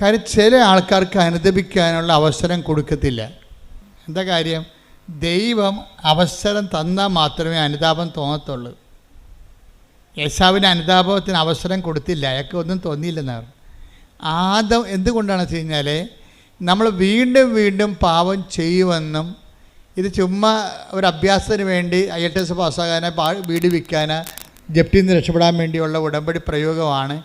കാര്യം ചില ആൾക്കാർക്ക് അനുദപിക്കാനുള്ള അവസരം കൊടുക്കത്തില്ല. എന്താ കാര്യം? ദൈവം അവസരം തന്നാൽ മാത്രമേ അനുതാപം തോന്നത്തുള്ളൂ. ഏശാവിന് അനുതാപത്തിന് അവസരം കൊടുത്തില്ല, അയാൾക്ക് ഒന്നും തോന്നിയില്ലെന്നാണ്. എന്തുകൊണ്ടാണെന്ന് വെച്ച് കഴിഞ്ഞാൽ നമ്മൾ വീണ്ടും വീണ്ടും പാപം ചെയ്യുമെന്നും ഇത് ചുമ്മാ ഒരു അഭ്യാസത്തിന് വേണ്ടി IELTS പാസ്സാകാനോ വീട് വിൽക്കാനോ ജപ്തിയിൽ നിന്ന് രക്ഷപ്പെടാൻ വേണ്ടിയുള്ള ഉടമ്പടി പ്രയോഗമാണ്.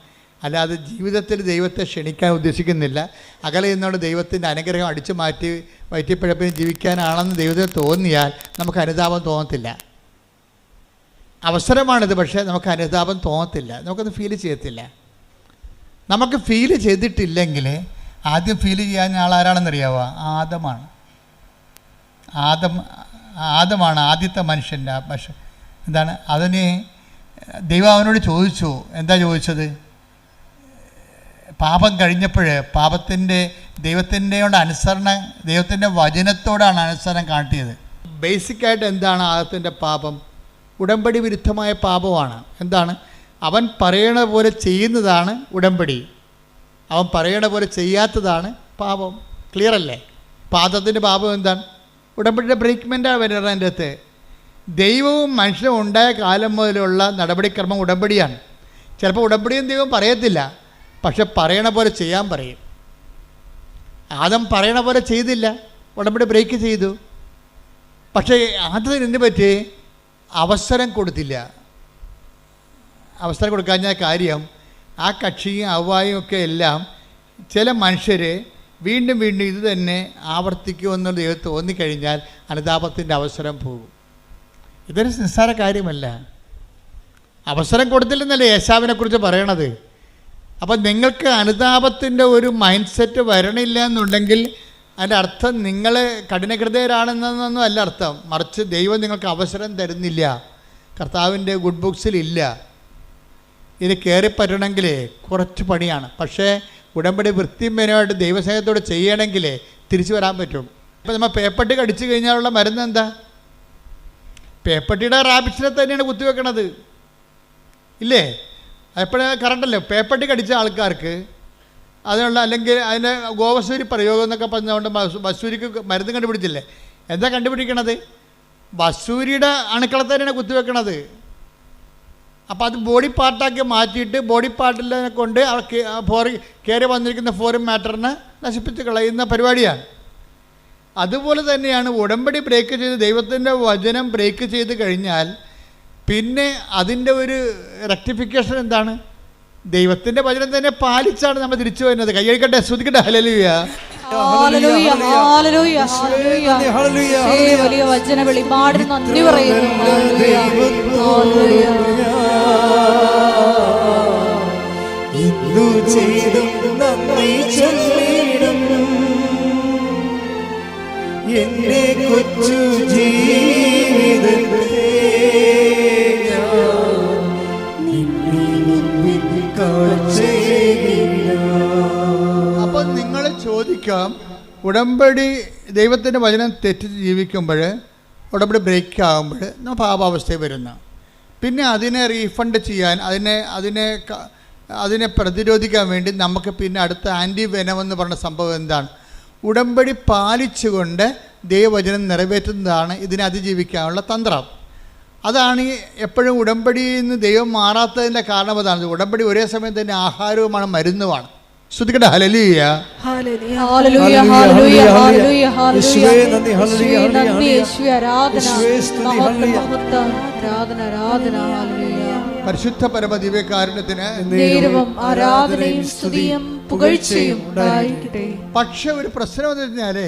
അല്ലാതെ ജീവിതത്തിൽ ദൈവത്തെ ക്ഷണിക്കാൻ ഉദ്ദേശിക്കുന്നില്ല. അകലെ നിന്നോട് ദൈവത്തിൻ്റെ അനുഗ്രഹം അടിച്ചു മാറ്റി വയറ്റിപ്പഴപ്പിന് ജീവിക്കാനാണെന്ന് ദൈവത്തിന് തോന്നിയാൽ നമുക്ക് അനുതാപം തോന്നത്തില്ല. അവസരമാണിത്, പക്ഷേ നമുക്ക് അനുതാപം തോന്നത്തില്ല, നമുക്കത് ഫീൽ ചെയ്യത്തില്ല. നമുക്ക് ഫീൽ ചെയ്തിട്ടില്ലെങ്കിൽ ആദ്യം ഫീൽ ചെയ്യാൻ ആളാരാണെന്നറിയാവോ? ആദമാണ് ആദ്യത്തെ മനുഷ്യൻ്റെ എന്താണ് അതിന് ദൈവം അവനോട് ചോദിച്ചു. എന്താ ചോദിച്ചത്? പാപം കഴിഞ്ഞപ്പോൾ ദൈവത്തിൻ്റെ അനുസരണം, ദൈവത്തിൻ്റെ വചനത്തോടാണ് അനുസരണം കാട്ടിയത്. ബേസിക്കായിട്ട് എന്താണ് ആദത്തിൻ്റെ പാപം? ഉടമ്പടി വിരുദ്ധമായ പാപമാണ്. എന്താണ്? അവൻ പറയണ പോലെ ചെയ്യുന്നതാണ് ഉടമ്പടി, അവൻ പറയണ പോലെ ചെയ്യാത്തതാണ് പാപം. ക്ലിയർ അല്ലേ? പാദത്തിൻ്റെ പാപം എന്താണ്? ഉടമ്പടിയുടെ ബ്രേക്ക്മെൻറ്റാണ് വരുന്നത്. അതിൻ്റെ അകത്ത് ദൈവവും മനുഷ്യനും ഉണ്ടായ കാലം മുതലുള്ള നടപടിക്രമം ഉടമ്പടിയാണ്. ചിലപ്പോൾ ഉടമ്പടിയും ദൈവം പറയത്തില്ല, പക്ഷെ പറയണ പോലെ ചെയ്യാൻ പറയും. ആദം പറയണ പോലെ ചെയ്തില്ല, ഉടമ്പടി ബ്രേക്ക് ചെയ്തു. പക്ഷേ ആദ്യത്തിന് എന്ത് പറ്റി? അവസരം കൊടുത്തില്ല. അവസരം കൊടുക്കാഞ്ഞ കാര്യം ആ കക്ഷിയും അവ്വായും ഒക്കെ എല്ലാം ചില മനുഷ്യർ വീണ്ടും വീണ്ടും ഇത് തന്നെ ആവർത്തിക്കുമെന്നുള്ള ദൈവം തോന്നിക്കഴിഞ്ഞാൽ അനുതാപത്തിൻ്റെ അവസരം പോകും. ഇതൊരു നിസ്സാര കാര്യമല്ല. അവസരം കൊടുത്തില്ലെന്നല്ലേ ഏശാവിനെക്കുറിച്ച് പറയണത്. അപ്പം നിങ്ങൾക്ക് അനുതാപത്തിൻ്റെ ഒരു മൈൻഡ് സെറ്റ് വരണില്ല എന്നുണ്ടെങ്കിൽ അതിൻ്റെ അർത്ഥം നിങ്ങൾ കഠിനഹൃദയരാണെന്നൊന്നും അല്ല അർത്ഥം. മറിച്ച് ദൈവം നിങ്ങൾക്ക് അവസരം തരുന്നില്ല, കർത്താവിൻ്റെ ഗുഡ് ബുക്സിലില്ല. ഇത് കയറിപ്പറ്റണമെങ്കിൽ കുറച്ച് പണിയാണ്. പക്ഷേ ഉടമ്പടി വൃത്തിമേനമായിട്ട് ദൈവസ്നേഹത്തോടെ ചെയ്യണമെങ്കിൽ തിരിച്ചു വരാൻ പറ്റും. ഇപ്പം നമ്മൾ പേപ്പട്ടി കടിച്ചു കഴിഞ്ഞാലുള്ള മരുന്ന് എന്താ? പേപ്പട്ടിയുടെ റാബിറ്റ്സിനെ തന്നെയാണ് കുത്തിവെക്കണത്, ഇല്ലേ? എപ്പോഴും കറണ്ടല്ലോ. പേപ്പട്ടി കടിച്ച ആൾക്കാർക്ക് അതിനുള്ള, അല്ലെങ്കിൽ അതിൻ്റെ ഗോവസൂരി പ്രയോഗം എന്നൊക്കെ പറഞ്ഞുകൊണ്ട് വസൂരിക്ക് മരുന്ന് കണ്ടുപിടിച്ചില്ലേ? എന്താ കണ്ടുപിടിക്കണത്? വസൂരിയുടെ അണുക്കളെ തന്നെയാണ് കുത്തിവെക്കണത്. അപ്പോൾ അത് ബോഡി പാർട്ടാക്കി മാറ്റിയിട്ട് ബോഡി പാർട്ടിനെ കൊണ്ട് കയറി വന്നിരിക്കുന്ന ഫോറിൻ മാറ്ററിനെ നശിപ്പിച്ച് കളയുന്ന പരിപാടിയാണ്. അതുപോലെ തന്നെയാണ് ഉടമ്പടി ബ്രേക്ക് ചെയ്ത് ദൈവത്തിൻ്റെ വചനം ബ്രേക്ക് ചെയ്ത് കഴിഞ്ഞാൽ പിന്നെ അതിൻ്റെ ഒരു റെക്ടിഫിക്കേഷൻ എന്താണ്? ദൈവത്തിൻ്റെ വചനം തന്നെ പാലിച്ചാണ് നമ്മൾ തിരിച്ചു വരുന്നത്. കൈയടിക്കട്ടെ, സ്തുതിക്കട്ടെ, ഹല്ലേലൂയ. വലിയ വചന വെളിപാടിന് നന്ദി പറയുന്നു. എന്റെ കൊച്ചു ജീവിതത്തെ അപ്പം നിങ്ങൾ ചോദിക്കാം, ഉടമ്പടി ദൈവത്തിൻ്റെ വചനം തെറ്റിച്ച് ജീവിക്കുമ്പോൾ, ഉടമ്പടി ബ്രേക്ക് ആകുമ്പോൾ നമ്മൾ പാപാവസ്ഥയിൽ വരുന്ന, പിന്നെ അതിനെ റീഫണ്ട് ചെയ്യാൻ, അതിനെ പ്രതിരോധിക്കാൻ വേണ്ടി നമുക്ക് പിന്നെ അടുത്ത ആൻറ്റി വെനമെന്ന് പറഞ്ഞ സംഭവം എന്താണ്? ഉടമ്പടി പാലിച്ചുകൊണ്ട് ദൈവവചനം നിറവേറ്റുന്നതാണ് ഇതിനെ അതിജീവിക്കാനുള്ള തന്ത്രം. അതാണ് എപ്പോഴും ഉടമ്പടിയിൽ നിന്ന് ദൈവം മാറാത്തതിൻ്റെ കാരണം അതാണ്. ഉടമ്പടി ഒരേ സമയം തന്നെ ആഹാരവുമാണ്, മരുന്നുമാണ്. ശ്രുതിക്കട്ടെ, ഹല്ലേലൂയ. പരിശുദ്ധ പരമ ദിവ്യകാരുണ്യത്തിന് ആരാധനയും സ്തുതിയും പുകഴ്ചയും ഉണ്ടായിരിക്കട്ടെ. പക്ഷെ ഒരു പ്രശ്നം എന്ന് പറഞ്ഞാൽ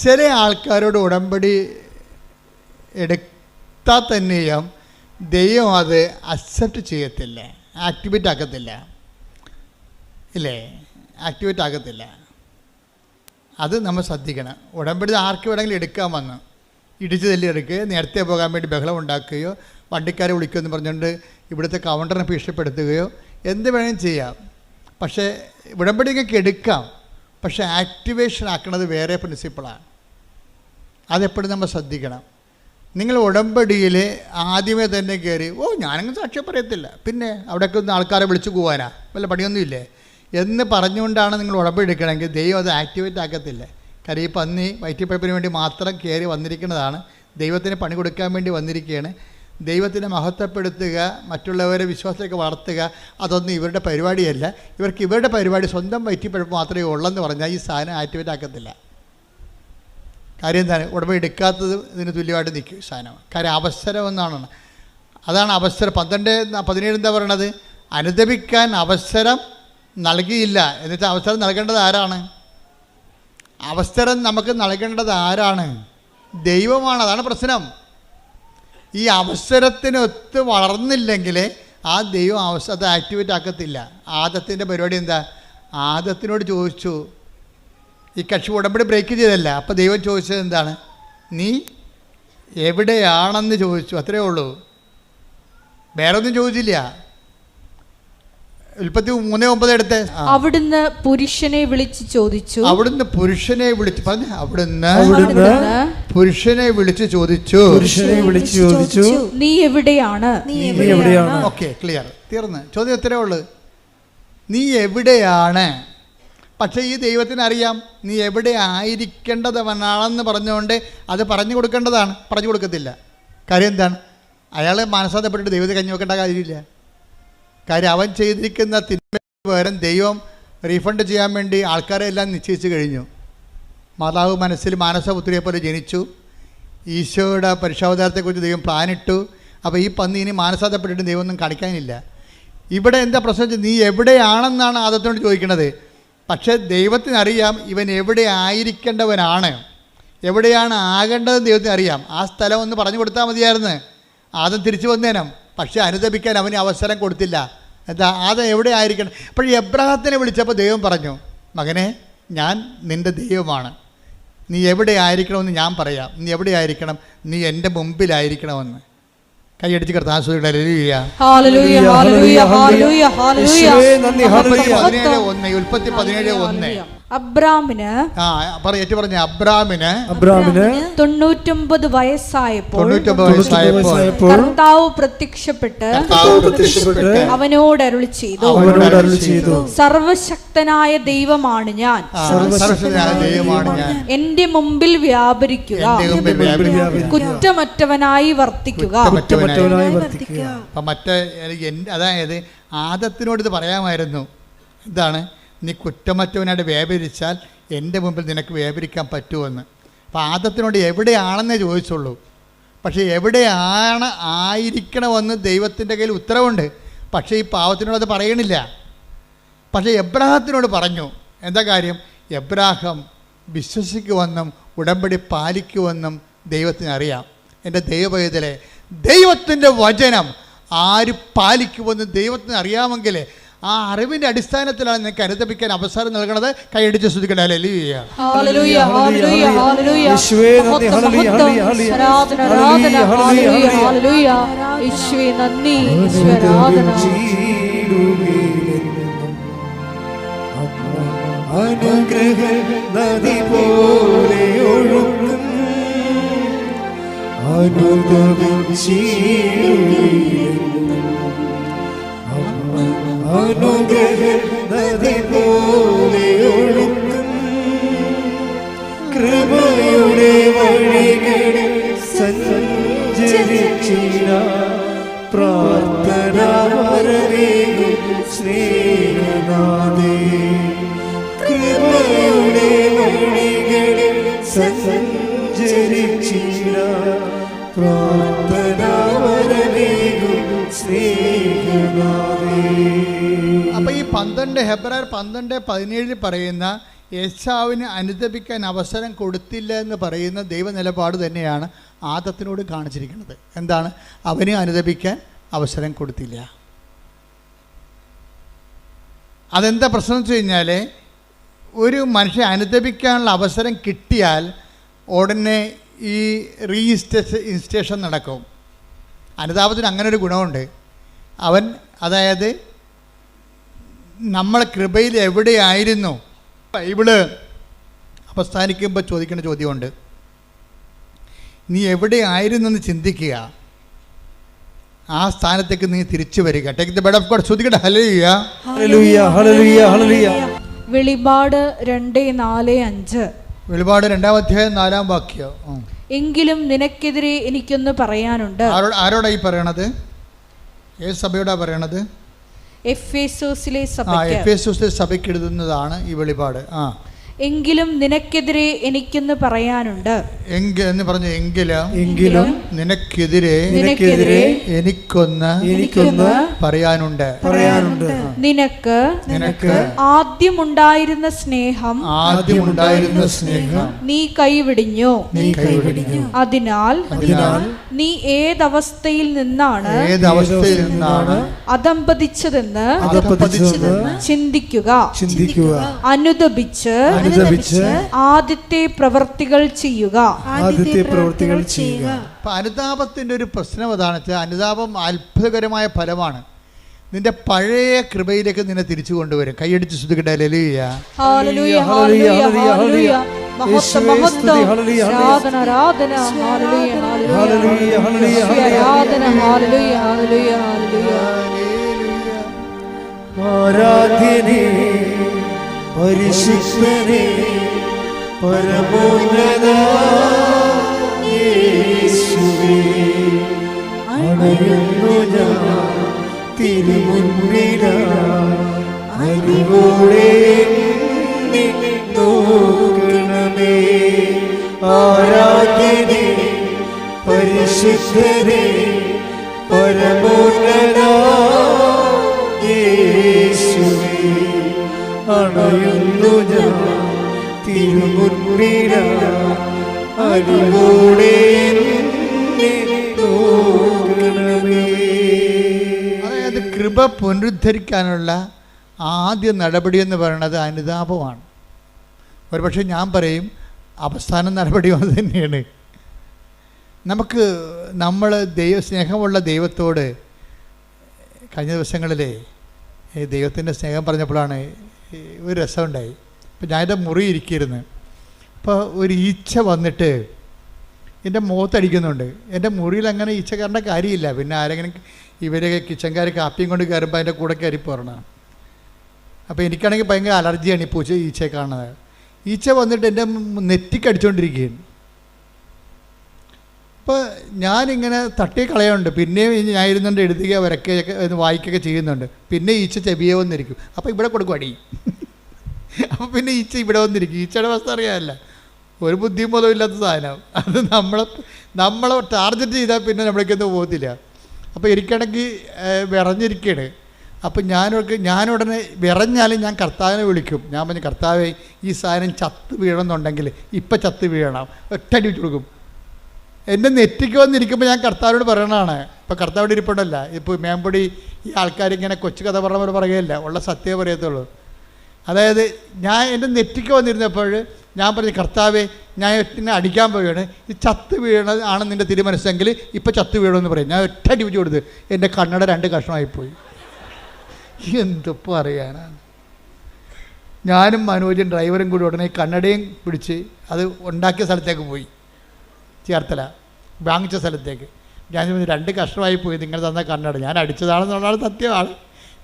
ചില ആൾക്കാരോട് ഉടമ്പടി എടുത്താൽ തന്നെയും ദൈവം അത് അക്സെപ്റ്റ് ചെയ്യത്തില്ല, ആക്ടിവേറ്റ് ആക്കത്തില്ല, ഇല്ലേ? ആക്ടിവേറ്റ് ആക്കത്തില്ല. അത് നമ്മൾ ശ്രദ്ധിക്കണം. ഉടമ്പടി ആർക്ക് വേണമെങ്കിലും എടുക്കാൻ വന്ന് ഇടിച്ചു തല്ലി എടുക്കുക, നേരത്തെ പോകാൻ വേണ്ടി ബഹളം ഉണ്ടാക്കുകയോ വണ്ടിക്കാരെ വിളിക്കുമെന്ന് പറഞ്ഞുകൊണ്ട് ഇവിടുത്തെ കൗണ്ടറിനെ ഭീഷണിപ്പെടുത്തുകയോ എന്ത് വേണമെങ്കിലും ചെയ്യാം. പക്ഷേ ഉടമ്പടി നിങ്ങൾക്ക് എടുക്കാം. പക്ഷേ ആക്ടിവേഷൻ ആക്കുന്നത് വേറെ പ്രിൻസിപ്പിളാണ്. അതെപ്പോഴും നമ്മൾ ശ്രദ്ധിക്കണം. നിങ്ങൾ ഉടമ്പടിയിൽ ആദ്യമേ തന്നെ കയറി ഞാനങ്ങ് സാക്ഷ്യം പറയത്തില്ല, പിന്നെ അവിടെയൊക്കെ ഒന്ന് ആൾക്കാരെ വിളിച്ചു പോകാനാ, വല്ല പണിയൊന്നുമില്ലേ എന്ന് പറഞ്ഞുകൊണ്ടാണ് നിങ്ങൾ ഉടമ്പടി എടുക്കണമെങ്കിൽ ദൈവം അത് ആക്ടിവേറ്റ് ആക്കത്തില്ല. കാര്യം ഈ പന്നി വയറ്റിപ്പഴപ്പിന് വേണ്ടി മാത്രം കയറി വന്നിരിക്കുന്നതാണ്, ദൈവത്തിന് പണി കൊടുക്കാൻ വേണ്ടി വന്നിരിക്കുകയാണ്. ദൈവത്തിനെ മഹത്വപ്പെടുത്തുക, മറ്റുള്ളവരെ വിശ്വാസത്തിലേക്ക് വളർത്തുക, അതൊന്നും ഇവരുടെ പരിപാടിയല്ല. ഇവരുടെ പരിപാടി സ്വന്തം വയറ്റിപ്പഴപ്പ് മാത്രമേ ഉള്ളെന്ന് പറഞ്ഞാൽ ഈ സാധനം ആക്ടിവേറ്റ് ആക്കത്തില്ല. കാര്യം എന്താണ്? ഉടമ്പടി എടുക്കാത്തത് ഇതിന് തുല്യമായിട്ട് നിൽക്കും സാധനം. കാര്യം അവസരം എന്നാണ്. അതാണ് അവസരം. 12:17 എന്താ പറയണത്? അനുദപിക്കാൻ അവസരം നൽകിയില്ല. എന്നുവെച്ചാൽ അവസരം നൽകേണ്ടത് ആരാണ്? അവസരം നമുക്ക് നൽകേണ്ടത് ആരാണ്? ദൈവമാണ്. അതാണ് പ്രശ്നം. ഈ അവസരത്തിനൊത്ത് വളർന്നില്ലെങ്കിൽ ആ ദൈവം അത് ആക്ടിവേറ്റ് ആക്കത്തില്ല. ആദത്തിൻ്റെ പരിപാടി എന്താ? ആദത്തിനോട് ചോദിച്ചു, ഈ കക്ഷി ഉടമ്പടി ബ്രേക്ക് ചെയ്തല്ല. അപ്പോൾ ദൈവം ചോദിച്ചത് എന്താണ്? നീ എവിടെയാണെന്ന് ചോദിച്ചു. അത്രയേ ഉള്ളൂ, വേറെ ഒന്നും ചോദിച്ചില്ല. ഉൽപ്പത്തി 3:9 എടുത്തേ. അവിടുന്ന് പുരുഷനെ വിളിച്ച് ചോദിച്ചു. അവിടുന്ന് പുരുഷനെ വിളിച്ച് പറഞ്ഞു. അവിടുന്ന് പുരുഷനെ വിളിച്ച് ചോദിച്ചു. നീ എവിടെയാണ്? ഓക്കെ, ക്ലിയർ, തീർന്ന്. ചോദ്യം എത്രയേ ഉള്ളൂ, നീ എവിടെയാണ്? പക്ഷേ ഈ ദൈവത്തിന് അറിയാം നീ എവിടെ ആയിരിക്കേണ്ടവനാണെന്ന് പറഞ്ഞുകൊണ്ട് അത് പറഞ്ഞു കൊടുക്കേണ്ടതാണ്. പറഞ്ഞു കൊടുക്കത്തില്ല. കാര്യം എന്താണ്? അയാൾ മനസ്സാന്തപ്പെട്ടിട്ട് ദൈവത്തെ കഞ്ഞി വെക്കേണ്ട കാര്യമില്ല. കാര്യം അവൻ ചെയ്തിരിക്കുന്ന തിന്മയ്ക്ക് പകരം ദൈവം റീഫണ്ട് ചെയ്യാൻ വേണ്ടി ആൾക്കാരെ എല്ലാം നിശ്ചയിച്ച് കഴിഞ്ഞു. മാതാവ് മനസ്സിൽ മാനസപുത്രിയെ പോലെ ജനിച്ചു. ഈശോയുടെ പരിശോധനത്തെക്കുറിച്ച് ദൈവം പ്ലാനിട്ടു. അപ്പോൾ ഈ പന്നി ഇനി മാനസാന്തപ്പെട്ടിട്ട് ദൈവം ഒന്നും കാണിക്കാനില്ല. ഇവിടെ എന്താ പ്രശ്നം വെച്ചാൽ നീ എവിടെയാണെന്നാണ് ആദത്തിനോട് ചോദിക്കുന്നത്. പക്ഷേ ദൈവത്തിനറിയാം ഇവൻ എവിടെ ആയിരിക്കേണ്ടവനാണ്, എവിടെയാണ് ആകേണ്ടതെന്ന് ദൈവത്തിന് അറിയാം. ആ സ്ഥലം ഒന്ന് പറഞ്ഞു കൊടുത്താൽ മതിയായിരുന്നു, ആദം തിരിച്ചു വന്നേനം. പക്ഷേ അനുദപിക്കാൻ അവന് അവസരം കൊടുത്തില്ല. എന്താ? ആദം എവിടെ ആയിരിക്കണം? അപ്പോൾ എബ്രാഹത്തിനെ വിളിച്ചപ്പോൾ ദൈവം പറഞ്ഞു, മകനെ, ഞാൻ നിൻ്റെ ദൈവമാണ്, നീ എവിടെ ആയിരിക്കണമെന്ന് ഞാൻ പറയാം. നീ എവിടെ ആയിരിക്കണം? നീ എൻ്റെ മുമ്പിലായിരിക്കണമെന്ന്. കൈയടിച്ച് കർത്താവ് ഉൽപ്പത്തി 17:1. അബ്രാമിന് 99 വയസ്സായപ്പോൾ കർത്താവ് പ്രത്യക്ഷപ്പെട്ട് അവനോട് അരുളി ചെയ്തു, സർവശക്തനായ ദൈവമാണ് ഞാൻ, എന്റെ മുമ്പിൽ വ്യാപരിക്കുക, കുറ്റമറ്റവനായി വർത്തിക്കുക. അതായത് ആദത്തിനോട് ഇത് പറയാമായിരുന്നു. എന്താണ്? നീ കുറ്റമറ്റവനായിട്ട് വ്യാപരിച്ചാൽ എൻ്റെ മുമ്പിൽ നിനക്ക് വ്യാപരിക്കാൻ പറ്റുമെന്ന്. അപ്പോൾ ആദത്തിനോട് എവിടെയാണെന്നേ ചോദിച്ചുള്ളൂ. പക്ഷേ എവിടെയാണ് ആയിരിക്കണമെന്ന് ദൈവത്തിൻ്റെ കയ്യിൽ ഉത്തരവുണ്ട്. പക്ഷേ ഈ പാവത്തിനോട് അത് പറയണില്ല. പക്ഷേ എബ്രാഹത്തിനോട് പറഞ്ഞു. എന്താ കാര്യം? എബ്രാഹം വിശ്വസിക്കുമെന്നും ഉടമ്പടി പാലിക്കുമെന്നും ദൈവത്തിന് അറിയാം. എൻ്റെ ദൈവപൈതലെ, ദൈവത്തിൻ്റെ വചനം ആര് പാലിക്കുമെന്ന് ദൈവത്തിന് അറിയാമെങ്കിൽ ആ അറിവിൻ്റെ അടിസ്ഥാനത്തിലാണ് നിനക്ക് അനുദപിക്കാൻ അവസരം നൽകണത്. കൈയടിച്ച് ശ്രദ്ധിക്കട്ടെ. അനുഗ്രഹ നദി പോലെ ഒഴുകും അനുഗ്രഹ നദി പോലെ ഒഴുകും കൃപയുടെ വഴികളിൽ സഞ്ചരിച്ചിട പ്രാർത്ഥന വരവേകും സ്നേഹനാഥേ. കൃപയുടെ വഴികളിൽ സഞ്ചരിച്ചിട പ്രാർത്ഥന വരവേകും സ്നേഹനാഥേ. അപ്പോൾ ഈ 12 ഹെബ്രായർ 12:17 പറയുന്ന ഏശാവിന് അനുദപിക്കാൻ അവസരം കൊടുത്തില്ല എന്ന് പറയുന്ന ദൈവ നിലപാട് തന്നെയാണ് ആദത്തിനോട് കാണിച്ചിരിക്കുന്നത്. എന്താണ്? അവന് അനുദപിക്കാൻ അവസരം കൊടുത്തില്ല. അതെന്താ പ്രശ്നം എന്ന് വെച്ച് കഴിഞ്ഞാൽ, ഒരു മനുഷ്യൻ അനുദപിക്കാനുള്ള അവസരം കിട്ടിയാൽ ഉടനെ ഈ ഇൻസ്റ്റേഷൻ നടക്കും. അനുതാപത്തിന് അങ്ങനെ ഒരു ഗുണമുണ്ട്. അതായത് നമ്മൾ കൃപയിൽ എവിടെയായിരുന്നു ബൈബിള് അവസാനിക്കുമ്പോൾ ചോദിക്കേണ്ട ചോദ്യമുണ്ട്. നീ എവിടെ ആയിരുന്നെന്ന് ചിന്തിക്കുക, ആ സ്ഥാനത്തേക്ക് നീ തിരിച്ചു വരിക. Take the bed of God. ശ്രദ്ധിക്കട്ടെ. ഹല്ലേലൂയ, ഹല്ലേലൂയ, ഹല്ലേലൂയ, ഹല്ലേലൂയ. വെളിപാട് 2:4-5. വെളിപാട് 2-ാം അധ്യായം 4-ാം വാക്യം. എങ്കിലും നിനക്കെതിരെ എനിക്കൊന്ന് പറയാനുണ്ട്. ആരോടാ ഈ പറയണത്? ഏത് സഭയോടാ പറയണത്? എഫേസോസിലെ സഭയ്ക്ക്. എഫേസോസിലെ സഭയ്ക്ക് എഴുതുന്നതാണ് ഈ വെളിപാട്. എങ്കിലും നിനക്കെതിരെ എനിക്കൊന്ന് പറയാനുണ്ട്. എന്ന് പറഞ്ഞു. എങ്കിലും നിനക്കെതിരെ എനിക്കൊന്ന് പറയാനുണ്ട്. നിനക്ക് ആദ്യമുണ്ടായിരുന്ന സ്നേഹം നീ കൈവിടിഞ്ഞു. അതിനാൽ നീ ഏതവസ്ഥയിൽ നിന്നാണ് അധംപതിച്ചതെന്ന് ചിന്തിക്കുക. അനുദപിച്ച് ആദ്യത്തെ പ്രവൃത്തികൾ ചെയ്യുക. അനുതാപത്തിന്റെ ഒരു പ്രശ്നം അതാണ്. അനുതാപം അത്ഭുതകരമായ ഫലമാണ്. നിന്റെ പഴയ കൃപയിലേക്ക് നിന്നെ തിരിച്ചു കൊണ്ടുവരും. കൈയടിച്ച് ശ്രദ്ധിക്കട്ടെ. ഹല്ലേലൂയ, ഹല്ലേലൂയ, ഹല്ലേലൂയ, ഹല്ലേലൂയ. മഹത്വം, മഹത്വം, ആരാധന, ആരാധന, ഹല്ലേലൂയ, ഹല്ലേലൂയ, ഹല്ലേലൂയ, ആരാധന, ഹല്ലേലൂയ, ഹല്ലേലൂയ, ഹല്ലേലൂയ. ആരാധ്യനേ, പരിശുദ്ധനേ, പരമോന്നത യേശുവേ, അണയുന്നു ഞാൻ തിരുമുൻപിലായി, അറിവോടെ എന്നെ നോക്കണമേ. ആരാധ്യനേ, പരിശുദ്ധനേ, പരമോന്നത യേശുവേ, അണയുന്നു ഞാൻ തിരുമുൻപിലായി, അറിവോടെ എന്നെ നോക്കണമേ. അതായത് കൃപ പുനരുദ്ധരിക്കാനുള്ള ആദ്യ നടപടി എന്ന് പറയുന്നത് അനുതാപമാണ്. ഒരുപക്ഷെ ഞാൻ പറയും അവസാന നടപടി അത് തന്നെയാണ്. നമ്മൾ സ്നേഹമുള്ള ദൈവത്തോട് കഴിഞ്ഞ ദിവസങ്ങളിലെ ദൈവത്തിൻ്റെ സ്നേഹം പറഞ്ഞപ്പോഴാണ് ഒരു രസമുണ്ടായി. ഇപ്പം ഞാനെൻ്റെ മുറി ഇരിക്കുന്നു. അപ്പോൾ ഒരു ഈച്ച വന്നിട്ട് എൻ്റെ മുഖത്തടിക്കുന്നുണ്ട്. എൻ്റെ മുറിയിൽ അങ്ങനെ ഈച്ച കയറേണ്ട കാര്യമില്ല. പിന്നെ ആരെങ്കിലും ഇവരൊക്കെ കിച്ചൻകാർ കാപ്പിയും കൊണ്ട് കയറുമ്പോൾ അതിൻ്റെ കൂടെ കയറി പോരണം. അപ്പോൾ എനിക്കാണെങ്കിൽ ഭയങ്കര അലർജിയാണ് ഈ ഈച്ചയെ കാണുന്നത്. ഈച്ച വന്നിട്ട് എൻ്റെ നെറ്റിക്കടിച്ചുകൊണ്ടിരിക്കുകയാണ്. അപ്പോൾ ഞാനിങ്ങനെ തട്ടി കളയുന്നുണ്ട്. പിന്നെയും ഞാൻ ഇരുന്നുകൊണ്ട് എഴുതുക, വരയ്ക്കുകയൊക്കെ വായിക്കുകയൊക്കെ ചെയ്യുന്നുണ്ട്. പിന്നെ ഈച്ച ചെവിയെ വന്നിരിക്കും. അപ്പോൾ ഇവിടെ കൊടുക്കും അടി. അപ്പോൾ പിന്നെ ഈച്ച ഇവിടെ വന്നിരിക്കും. ഈച്ചയുടെ അവസ്ഥ അറിയാമല്ല, ഒരു ബുദ്ധിയും പോലും ഇല്ലാത്ത സാധനം. അത് നമ്മളെ ടാർഗറ്റ് ചെയ്താൽ പിന്നെ നമ്മളേക്കൊന്നും പോകത്തില്ല. അപ്പോൾ എനിക്കാണെങ്കിൽ വിറഞ്ഞിരിക്കുകയാണ്. അപ്പം ഞാനുടനെ വിറഞ്ഞാലും ഞാൻ കർത്താവിനെ വിളിക്കും. ഞാൻ പറഞ്ഞു, കർത്താവേ, ഈ സാധനം ചത്ത് വീഴണമെന്നുണ്ടെങ്കിൽ ഇപ്പം ചത്ത് വീഴണം, ഒറ്റടി വെച്ച് കൊടുക്കും. എൻ്റെ നെറ്റിക്ക് വന്നിരിക്കുമ്പോൾ ഞാൻ കർത്താവിനോട് പറയണതാണ്. ഇപ്പോൾ കർത്താവിടെ ഇരിപ്പുണ്ടല്ല. ഇപ്പോൾ മേമ്പൊടി ഈ ആൾക്കാരിങ്ങനെ കൊച്ചു കഥ പറഞ്ഞ പോലെ പറയുകയല്ല, ഉള്ള സത്യമേ പറയത്തുള്ളൂ. അതായത് ഞാൻ എൻ്റെ നെറ്റിക്ക് വന്നിരുന്നപ്പോൾ ഞാൻ പറഞ്ഞു, കർത്താവേ, ഞാൻ എന്നെ അടിക്കാൻ പോവുകയാണ്, ഈ ചത്ത് വീഴണത് ആണ് നിൻ്റെ തിരുമനസ്സെങ്കിൽ ഇപ്പം ചത്ത് വീഴണമെന്ന് പറയും. ഞാൻ ഒറ്റ അടി വെച്ച് കൊടുത്ത് എൻ്റെ കണ്ണട 2 കഷ്ണമായിപ്പോയി. എന്തിപ്പോൾ അറിയാനാണ്. ഞാനും മനോജും ഡ്രൈവറും കൂടി ഉടനെ കണ്ണടയും പിടിച്ച് അത് ഉണ്ടാക്കിയ സ്ഥലത്തേക്ക് പോയി. ചേർത്തല വാങ്ങിച്ച സ്ഥലത്തേക്ക്. ഞാൻ 2 കഷ്ണമായി പോയി നിങ്ങൾ തന്ന കണ്ണട. ഞാൻ അടിച്ചതാണെന്നുള്ളതാണ് സത്യമാണ്.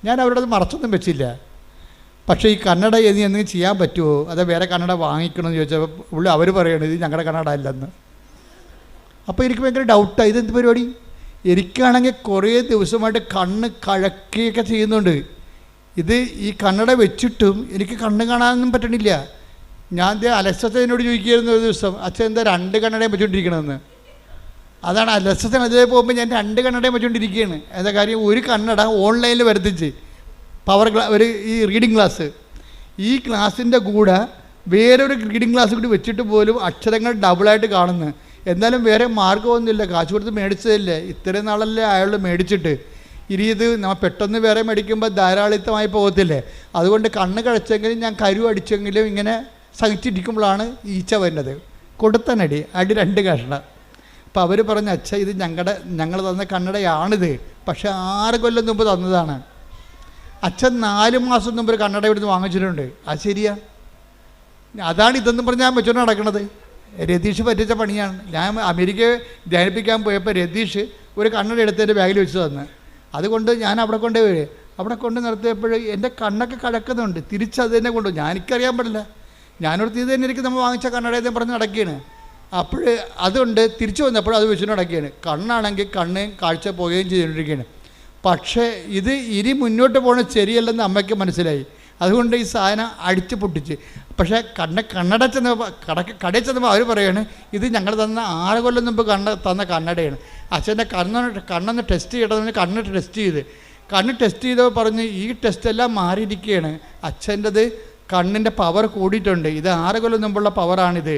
ഞാൻ അവരോട് അത് മറച്ചൊന്നും വെച്ചില്ല. പക്ഷേ ഈ കണ്ണട എന്തെങ്കിലും ചെയ്യാൻ പറ്റുമോ, അതോ വേറെ കണ്ണട വാങ്ങിക്കണമെന്ന് ചോദിച്ചപ്പോൾ അവർ പറയണത് ഇത് ഞങ്ങളുടെ കണ്ണട അല്ലെന്ന്. അപ്പോൾ എനിക്ക് ഭയങ്കര ഡൗട്ടാണ്, ഇതെന്ത് പരിപാടി. എനിക്കാണെങ്കിൽ കുറേ ദിവസമായിട്ട് കണ്ണ് കഴക്കുകയൊക്കെ ചെയ്യുന്നുണ്ട്. ഈ കണ്ണട വെച്ചിട്ടും എനിക്ക് കണ്ണ് കാണാനൊന്നും പറ്റണില്ല. ഞാൻ അലസത്തേനോട് ചോദിക്കുകയായിരുന്നു ഒരു ദിവസം, അച്ഛൻ എന്താ 2 കണ്ണടയും വെച്ചുകൊണ്ടിരിക്കണമെന്ന്. അതാണ് അലസത്തേൻ. അതേ പോകുമ്പോൾ ഞാൻ 2 കണ്ണടയും വെച്ചുകൊണ്ടിരിക്കുകയാണ്. എന്താ കാര്യം, ഒരു കണ്ണട ഓൺലൈനിൽ വരുത്തിച്ച് ഈ റീഡിങ് ക്ലാസ്, ഈ ക്ലാസ്സിൻ്റെ കൂടെ വേറൊരു റീഡിങ് ക്ലാസ് കൂടി വെച്ചിട്ട് പോലും അക്ഷരങ്ങൾ ഡബിളായിട്ട് കാണുന്നു. എന്നാലും വേറെ മാർഗ്ഗമൊന്നുമില്ല, കാശ് കൊടുത്ത് മേടിച്ചതല്ലേ, ഇത്രയും നാളല്ലേ അയാൾ മേടിച്ചിട്ട്. ഇനി ഇത് നമ്മൾ പെട്ടെന്ന് വേറെ മേടിക്കുമ്പോൾ ധാരാളിത്തമായി പോകത്തില്ലേ. അതുകൊണ്ട് കണ്ണ് കഴിച്ചെങ്കിലും ഞാൻ കരു അടിച്ചെങ്കിലും ഇങ്ങനെ സഹിച്ചിരിക്കുമ്പോഴാണ് ഈച്ച വരുന്നത്. കൊടുത്തനടി 2 കഷ്ണം. അപ്പോൾ അവർ പറഞ്ഞു, അച്ഛ ഇത് ഞങ്ങൾ തന്ന കണ്ണടയാണിത്, പക്ഷേ 6 കൊല്ലം മുമ്പ് തന്നതാണ്. അച്ഛൻ 4 മാസം മുമ്പ് ഒരു കണ്ണട ഇവിടുന്ന് വാങ്ങിച്ചിട്ടുണ്ട്. അത് ശരിയാ. അതാണ് ഇതെന്ന് പറഞ്ഞാൽ ഞാൻ വെച്ചോണ്ട് നടക്കുന്നത്. രതീഷ് പറ്റിച്ച പണിയാണ്. ഞാൻ അമേരിക്കയെ ധ്യാനിപ്പിക്കാൻ പോയപ്പോൾ രതീഷ് ഒരു കണ്ണട എടുത്ത് എൻ്റെ ബാഗിൽ വെച്ച് തന്ന്. അതുകൊണ്ട് ഞാൻ അവിടെ കൊണ്ട് നിർത്തിയപ്പോൾ എൻ്റെ കണ്ണൊക്കെ കഴക്കുന്നുണ്ട്. തിരിച്ചത് തന്നെ കൊണ്ടുപോകും. എനിക്കറിയാൻ പാടില്ല. ഞാനോർത്ത് ഇത് തന്നെ എനിക്ക് നമ്മൾ വാങ്ങിച്ച കണ്ണടയെന്ന് പറഞ്ഞ് നടക്കുകയാണ്. അപ്പോൾ അതുകൊണ്ട് തിരിച്ചു വന്നപ്പോൾ അത് വെച്ചിട്ട് നടക്കുകയാണ്. കണ്ണാണെങ്കിൽ കണ്ണ് കാഴ്ച പോവുകയും ചെയ്തുകൊണ്ടിരിക്കുകയാണ്. പക്ഷേ ഇത് ഇനി മുന്നോട്ട് പോകുന്നത് ശരിയല്ലെന്ന് അമ്മയ്ക്ക് മനസ്സിലായി. അതുകൊണ്ട് ഈ സാധനം അടിച്ച് പൊട്ടിച്ച്. പക്ഷേ കണ്ണട ചെന്നപ്പോൾ കടയിൽ ചെന്നപ്പോൾ അവർ പറയുകയാണ് ഇത് ഞങ്ങൾ തന്ന 6 കൊല്ലം മുമ്പ് തന്ന കണ്ണടയാണ്. അച്ഛൻ്റെ കണ്ണൊന്ന് ടെസ്റ്റ് ചെയ്യണമെന്ന് കണ്ണ് ടെസ്റ്റ് ചെയ്തപ്പോൾ പറഞ്ഞ് ഈ ടെസ്റ്റെല്ലാം മാറിയിരിക്കുകയാണ്. അച്ഛൻ്റെത് കണ്ണിൻ്റെ പവർ കൂടിയിട്ടുണ്ട്. ഇത് 6 കൊല്ലം മുമ്പുള്ള പവറാണിത്.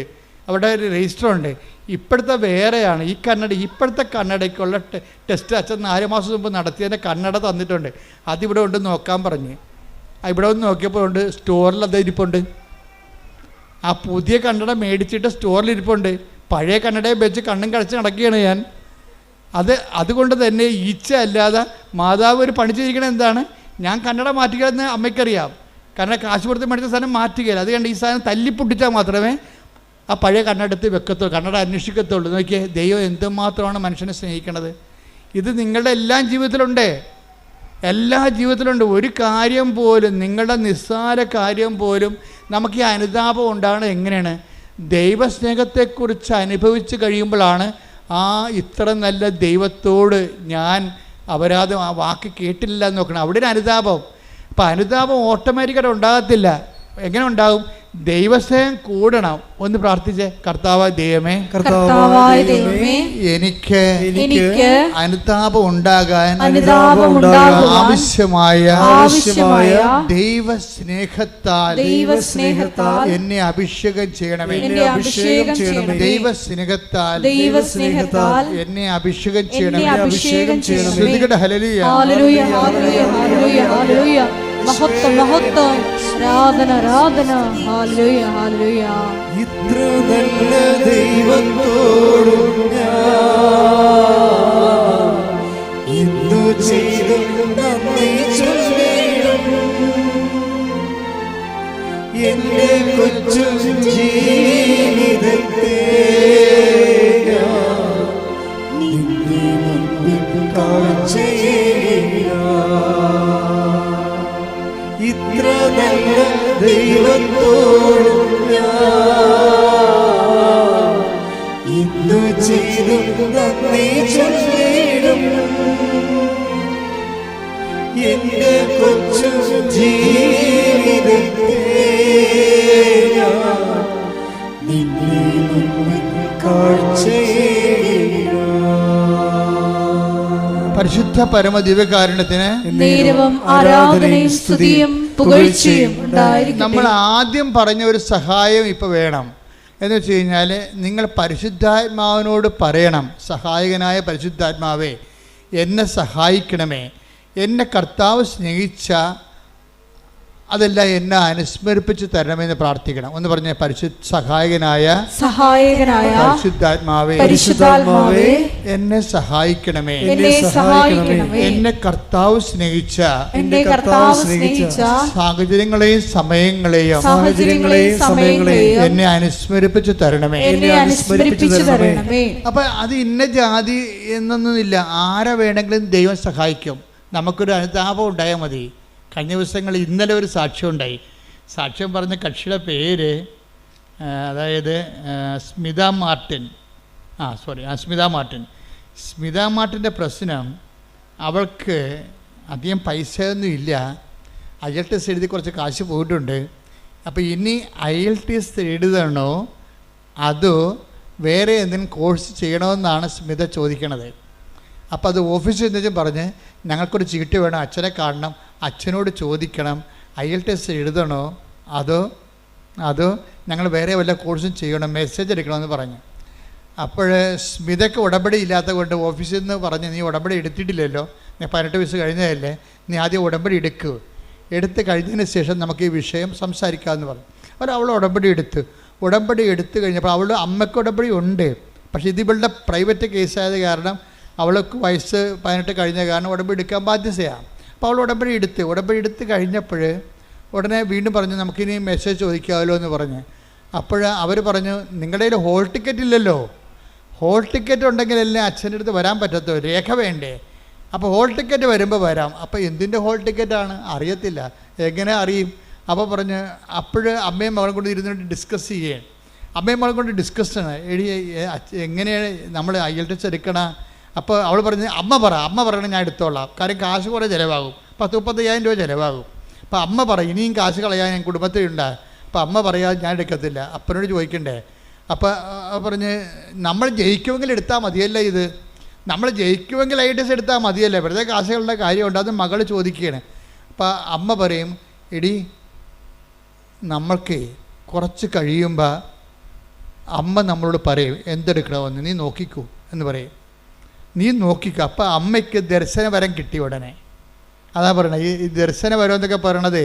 അവിടെ ഒരു രജിസ്റ്റർ ഉണ്ട്. ഇപ്പോഴത്തെ വേറെയാണ്. ഇപ്പോഴത്തെ കണ്ണടയ്ക്കുള്ള ടെസ്റ്റ് അച്ഛൻ 4 മാസം മുമ്പ് നടത്തിയതിൻ്റെ കണ്ണട തന്നിട്ടുണ്ട്. അതിവിടെ ഉണ്ട് നോക്കാൻ പറഞ്ഞ്. ഇവിടെ ഒന്ന് നോക്കിയപ്പോൾ ഉണ്ട് സ്റ്റോറിൽ അത് ഇരിപ്പുണ്ട്. ആ പുതിയ കണ്ണട മേടിച്ചിട്ട് സ്റ്റോറിൽ ഇരിപ്പുണ്ട്. പഴയ കണ്ണടയെ വെച്ച് കണ്ണും കടച്ച് നടക്കുകയാണ് ഞാൻ. അതുകൊണ്ട് തന്നെ ഈച്ച അല്ലാതെ മാതാവ് ഒരു പണി ചെയ്തിരിക്കണത് എന്താണ്? ഞാൻ കണ്ണട മാറ്റുകയെന്ന് അമ്മയ്ക്കറിയാം. കാരണം കാശ് കൊടുത്ത് മേടിച്ച സാധനം മാറ്റുകയില്ല. അത് കണ്ട് ഈ സാധനം തല്ലിപ്പൊട്ടിച്ചാൽ മാത്രമേ ആ പഴയ കണ്ണടത്ത് വെക്കത്തുള്ളൂ, കണ്ണട അന്വേഷിക്കത്തുള്ളൂ. നോക്കിയേ, ദൈവം എന്തുമാത്രമാണ് മനുഷ്യനെ സ്നേഹിക്കണത്. ഇത് നിങ്ങളുടെ എല്ലാ ജീവിതത്തിലുണ്ട്. ഒരു കാര്യം പോലും, നിങ്ങളുടെ നിസ്സാര കാര്യം പോലും നമുക്ക് ഈ അനുതാപം ഉണ്ടാകുന്നത് എങ്ങനെയാണ്? ദൈവസ്നേഹത്തെക്കുറിച്ച് അനുഭവിച്ച് കഴിയുമ്പോഴാണ് ഇത്ര നല്ല ദൈവത്തോട് ഞാൻ അപരാധം ആ വാക്ക് കേട്ടില്ല എന്ന് നോക്കണം. അവിടെ ഒരു അനുതാപം. അപ്പം അനുതാപം ഓട്ടോമാറ്റിക്കായിട്ട് ഉണ്ടാകത്തില്ല. എങ്ങനെ ഉണ്ടാകും? ദൈവസ്നേഹം കൂടണം. ഒന്ന് പ്രാർത്ഥിച്ചേ. കർത്താവായ ദൈവമേ, എനിക്ക് അനുതാപം ഉണ്ടാകാൻ ആവശ്യമായ ദൈവസ്നേഹത്താൽ എന്നെ അഭിഷേകം ചെയ്യണമേ. ദൈവസ്നേഹത്താൽ എന്നെ അഭിഷേകം ചെയ്യണമേ. ശ്രുതികട ഹല്ലേലൂയ. മഹത്വം ആരാധന ഹല്ലേലൂയ ഹല്ലേലൂയ. ഇത്ര നല്ല ദൈവത്തോടും എന്തു ചെയ്തു നന്ദി ചൊല്ലിടും. എന്റെ കൊച്ചു ജീവിതത്തെ നിന്നെ മുൻപിൽ കാഴ്ചയേകില്ല. ഇത്ര നല്ല ദൈവത്തോടും എന്തു ചെയ്തു നന്ദി ചൊല്ലിടും. എന്റെ കൊച്ചു ജീവിതത്തെ നിന്നെ മുൻപിൽ കാഴ്ചയേകില്ല. പരിശുദ്ധ പരമദിവ്യകാരുണ്യത്തിന് നേരവും ആരാധനയും സ്തുതിയും പുകഴ്ചയും ഉണ്ടായിരിക്കട്ടെ. നമ്മൾ ആദ്യം പറഞ്ഞ ഒരു സഹായം ഇപ്പോൾ വേണം. എന്ന് വെച്ച് കഴിഞ്ഞാൽ നിങ്ങൾ പരിശുദ്ധാത്മാവിനോട് പറയണം, സഹായകനായ പരിശുദ്ധാത്മാവേ എന്നെ സഹായിക്കണമേ. എന്നെ കർത്താവ് സ്നേഹിച്ച അതെല്ലാം എന്നെ അനുസ്മരിപ്പിച്ച് തരണമെന്ന് പ്രാർത്ഥിക്കണം. ഒന്ന് പറഞ്ഞ സഹായകനായ പരിശുദ്ധാത്മാവേ എന്നെ സഹായിക്കണമേ. എന്നെ കർത്താവ് സ്നേഹിച്ച സാഹചര്യങ്ങളെയും സമയങ്ങളെയും എന്നെ അനുസ്മരിപ്പിച്ച് തരണമേ. അപ്പൊ അത് ഇന്ന ജാതി എന്നൊന്നുമില്ല. ആരെ വേണമെങ്കിലും ദൈവം സഹായിക്കും. നമുക്കൊരു അനുതാപം ഉണ്ടായാൽ മതി. കഴിഞ്ഞ ദിവസങ്ങളിൽ ഇന്നലെ ഒരു സാക്ഷ്യം ഉണ്ടായി. സാക്ഷ്യം പറഞ്ഞ കക്ഷിയുടെ പേര് അതായത് സ്മിത മാർട്ടിൻ. സ്മിത മാർട്ടിൻ്റെ പ്രശ്നം, അവൾക്ക് അധികം പൈസയൊന്നും ഇല്ല. IELTS എഴുതി കുറച്ച് കാശ് പോയിട്ടുണ്ട്. അപ്പോൾ ഇനി IELTS എഴുതണോ അതോ വേറെ എന്തെങ്കിലും കോഴ്സ് ചെയ്യണമെന്നാണ് സ്മിത ചോദിക്കണത്. അപ്പോൾ അത് ഓഫീസിൽ നിന്ന് പറഞ്ഞ് ഞങ്ങൾക്കൊരു ചീട്ട് വേണം, അച്ഛനെ കാണണം, അച്ഛനോട് ചോദിക്കണം IELTS എഴുതണോ അതോ ഞങ്ങൾ വേറെ വല്ല കോഴ്സും ചെയ്യണം, മെസ്സേജ് എടുക്കണമെന്ന് പറഞ്ഞു. അപ്പോൾ സ്മിതയ്ക്ക് ഉടമ്പടി ഇല്ലാത്ത കൊണ്ട് ഓഫീസിൽ നിന്ന് പറഞ്ഞ് നീ ഉടമ്പടി എടുത്തിട്ടില്ലല്ലോ, നീ 18 വയസ്സ് കഴിഞ്ഞതല്ലേ, നീ ആദ്യം ഉടമ്പടി എടുത്ത് കഴിഞ്ഞതിന് ശേഷം നമുക്ക് ഈ വിഷയം സംസാരിക്കാമെന്ന് പറഞ്ഞു. അവൾ ഉടമ്പടി എടുത്തു കഴിഞ്ഞപ്പോൾ അവളുടെ അമ്മയ്ക്ക് ഉടമ്പടി ഉണ്ട്. പക്ഷേ ഇത് ഇവളുടെ പ്രൈവറ്റ് കേസായത് കാരണം അവൾക്ക് വയസ്സ് 18 കഴിഞ്ഞ കാരണം ഉടമ്പടി എടുക്കാൻ ബാധ്യതയാണ്. അപ്പോൾ അവൾ ഉടമ്പടി എടുത്ത് കഴിഞ്ഞപ്പോൾ ഉടനെ വീണ്ടും പറഞ്ഞു നമുക്കിനി മെസ്സേജ് ചോദിക്കാമല്ലോ എന്ന് പറഞ്ഞ് അപ്പോൾ അവർ പറഞ്ഞു, നിങ്ങളുടെ കയ്യിൽ ഹോൾ ടിക്കറ്റ് ഇല്ലല്ലോ, ഹോൾ ടിക്കറ്റ് ഉണ്ടെങ്കിലല്ലേ അച്ഛൻ്റെ അടുത്ത് വരാൻ പറ്റത്തോ, രേഖ വേണ്ടേ? അപ്പോൾ ഹോൾ ടിക്കറ്റ് വരുമ്പോൾ വരാം. അപ്പോൾ എന്തിൻ്റെ ഹോൾ ടിക്കറ്റാണ് അറിയത്തില്ല, എങ്ങനെ അറിയും? അപ്പോൾ പറഞ്ഞ് അപ്പോൾ അമ്മയും മകളും കൊണ്ട് ഇരുന്നിട്ട് ഡിസ്കസ് ചെയ്യുകയാണ്. അമ്മയും മകളും കൊണ്ട് ഡിസ്കസ്സാണ്, എങ്ങനെയാണ് നമ്മൾ IELTS എടുക്കണ? അപ്പോൾ അവൾ പറഞ്ഞ് അമ്മ പറയണം, ഞാൻ എടുത്തോളാം, കാര്യം കാശ് കുറേ ചിലവാകും, 10-35,000 രൂപ ചിലവാകും. അപ്പോൾ അമ്മ പറയും, ഇനിയും കാശ് കളയാൻ ഞാൻ കുടുംബത്തിലുണ്ട്. അപ്പോൾ അമ്മ പറയാതെ ഞാൻ എടുക്കത്തില്ല, അപ്പനോട് ചോദിക്കണ്ടേ? അപ്പോൾ പറഞ്ഞ് നമ്മൾ ജയിക്കുമെങ്കിൽ എടുത്താൽ മതിയല്ലേ, ഇത് നമ്മൾ ജയിക്കുമെങ്കിൽ IELTS എടുത്താൽ മതിയല്ലേ, വെറുതെ കാശുകളുടെ കാര്യമുണ്ട്. അത് മകൾ ചോദിക്കുകയാണ്. അപ്പോൾ അമ്മ പറയും, എടി നമ്മൾക്ക് കുറച്ച് കഴിയുമ്പോൾ അമ്മ നമ്മളോട് പറയും എന്തെടുക്കണമെന്ന്, നീ നോക്കിക്കൂ എന്ന് പറയും, നീ നോക്കിക്കോ. അപ്പോൾ അമ്മയ്ക്ക് ദർശനവരം കിട്ടി ഉടനെ. അതാ പറയണത്, ഈ ദർശനവരം എന്നൊക്കെ പറയണത്